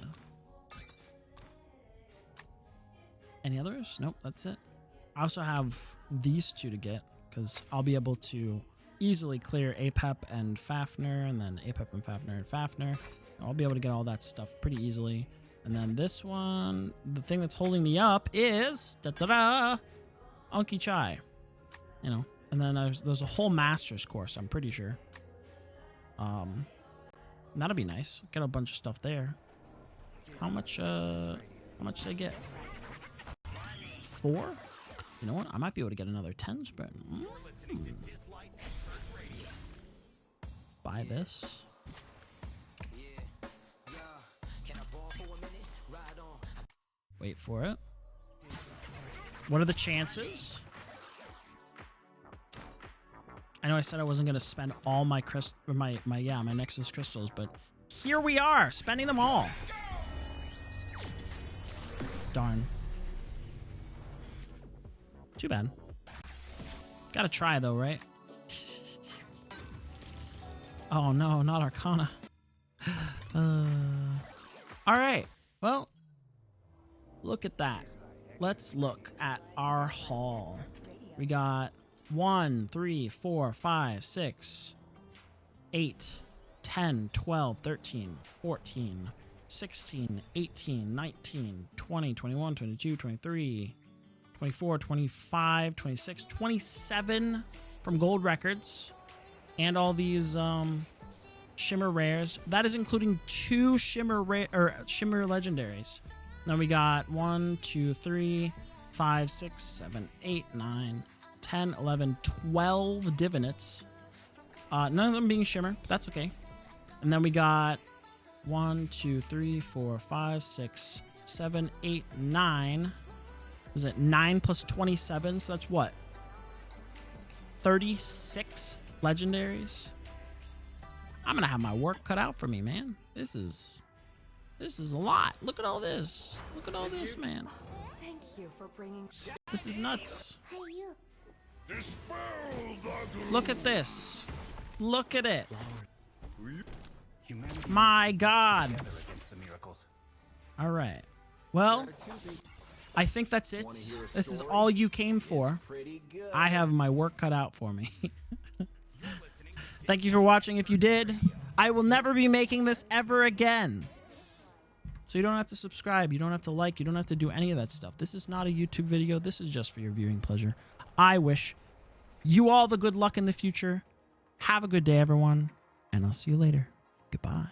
[SPEAKER 1] Any others? Nope, that's it. I also have these two to get because I'll be able to easily clear Apep and Fafnir, and then Apep and Fafnir and Fafnir. I'll be able to get all that stuff pretty easily. And then this one, the thing that's holding me up is Unky Chai. You know, and then there's a whole master's course, I'm pretty sure. That'll be nice. Get a bunch of stuff there. How much did I get? 4? You know what? I might be able to get another 10 spread. Buy this. Wait for it. What are the chances? I know I said I wasn't gonna spend all my my Nexus crystals, but here we are, spending them all. Darn. Too bad. Gotta try though, right? Oh no, not Arcana. Alright, well, look at that. Let's look at our haul. We got 1, 3, 4, 5, 6, 8, 10, 12, 13, 14, 16, 18, 19, 20, 21, 22, 23, 24, 25, 26, 27 from Gold Records. And all these Shimmer Rares. That is including 2 Shimmer Legendaries. Then we got 1, 2, 3, 5, 6, 7, 8, 9, 10, 11, 12 Divinates. None of them being Shimmer, but that's okay. And then we got 1, 2, 3, 4, 5, 6, 7, 8, 9. Was it 9 plus 27? So that's what? 36 Legendaries? I'm gonna have my work cut out for me, man. This is a lot. Look at all this. Look at all this, man.
[SPEAKER 2] Thank you for bringing.
[SPEAKER 1] This is nuts.
[SPEAKER 2] Hey, you.
[SPEAKER 4] Dispel the gloom.
[SPEAKER 1] Look at this. Look at it.
[SPEAKER 3] Humanity
[SPEAKER 1] My God.
[SPEAKER 3] together against the miracles.
[SPEAKER 1] All right. Well, I think that's it. This is all you came for. I have my work cut out for me. Thank you for watching. If you did, I will never be making this ever again. So you don't have to subscribe. You don't have to like. You don't have to do any of that stuff. This is not a YouTube video. This is just for your viewing pleasure. I wish you all the good luck in the future. Have a good day, everyone. And I'll see you later. Goodbye.